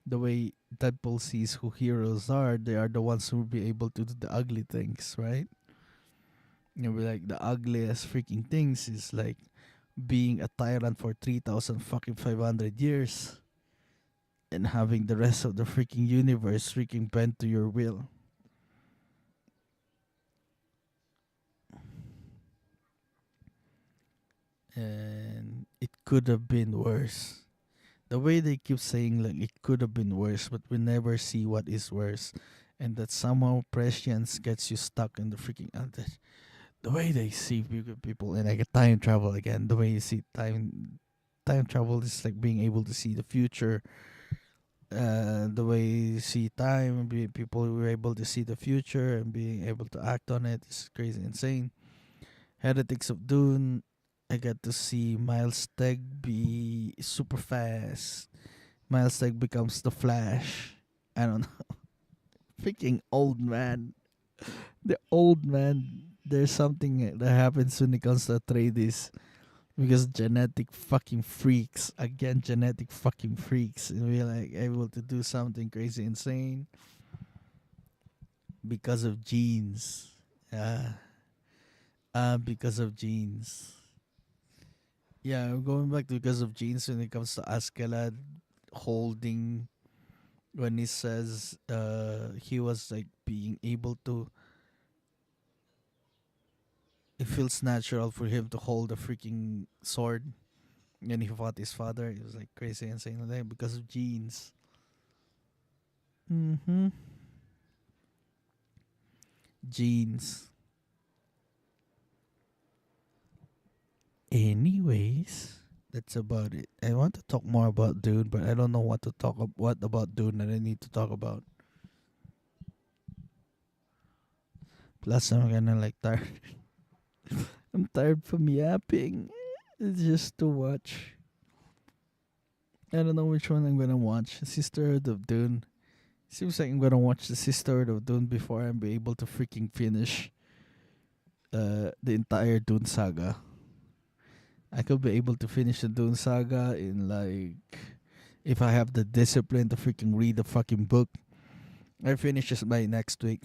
the way Deadpool sees who heroes are. They are the ones who will be able to do the ugly things, right? You know, like the ugliest freaking things is like being a tyrant for 3,000 fucking 500 years and having the rest of the freaking universe freaking bend to your will. And it could have been worse. The way they keep saying like it could have been worse, but we never see what is worse, and that somehow prescience gets you stuck in the freaking the way they see people and like a time travel again. The way you see time travel is like being able to see the future. The way you see time, people were able to see the future and being able to act on it is crazy, insane. Heretics of Dune, I got to see Miles Teg be super fast. Miles Teg becomes the Flash. I don't know. Freaking old man. The old man. There's something that happens when it comes to Atreides. Because genetic fucking freaks. Again, genetic fucking freaks. And we're like able to do something crazy insane. Because of genes. Because of genes. Yeah, going back to because of genes when it comes to Askeladd holding when he says he was like being able to, it feels natural for him to hold a freaking sword and he fought his father. It was like crazy insane like, because of genes. Mm-hmm. Genes. Anyways, that's about it. I want to talk more about Dune, but I don't know what to what about Dune that I need to talk about. Plus, I'm kinda like tired. I'm tired from yapping. It's just to watch. I don't know which one I'm gonna watch. Sisterhood of Dune. Seems like I'm gonna watch the Sisterhood of Dune before I'm be able to freaking finish the entire Dune saga. I could be able to finish the Dune saga in like if I have the discipline to freaking read the fucking book. I finish this by next week.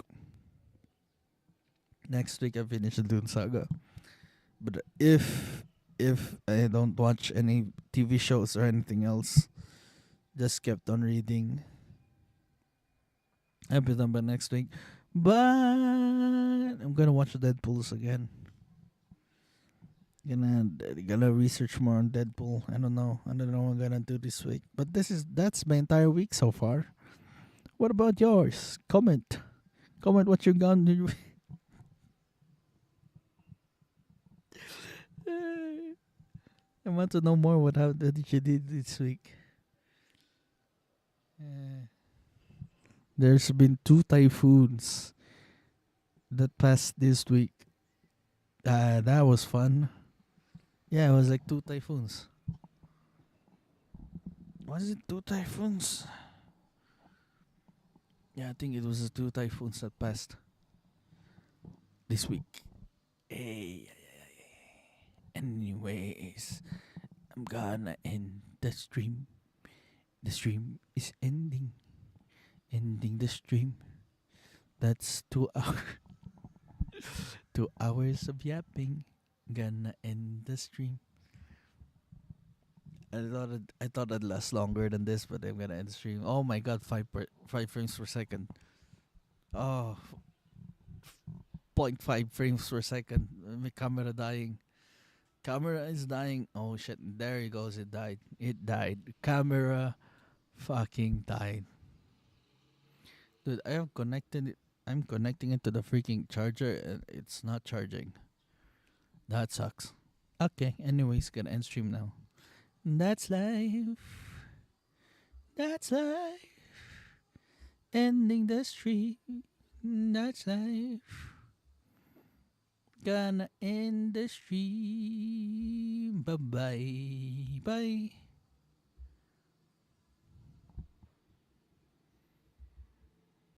Next week I finish the Dune saga. But if I don't watch any TV shows or anything else, just kept on reading. I'll be done by next week. But I'm gonna watch the Deadpools again. Gonna research more on Deadpool. I don't know. I don't know what I'm gonna do this week. But that's my entire week so far. What about yours? Comment. Comment what you gonna do. I want to know more what did you did this week. There's been 2 typhoons that passed this week. That was fun. Yeah, it was like 2 typhoons. Was it 2 typhoons? Yeah, I think it was the 2 typhoons that passed this week. Hey, anyways, I'm gonna end the stream. The stream is ending. Ending the stream. That's 2 hours. 2 hours of yapping. Gonna end the stream. I thought it'd last longer than this, but I'm gonna end the stream. Oh my god, 5 frames per second. Oh, 0.5 frames per second. My camera dying. Camera is dying. Oh shit! There it goes. It died. It died. Camera fucking died. Dude, I have connected it. I'm connecting it to the freaking charger and it's not charging. That sucks. Okay, anyways, gonna end stream now. That's life. That's life. Ending the stream. That's life. Gonna end the stream. Bye bye. Bye.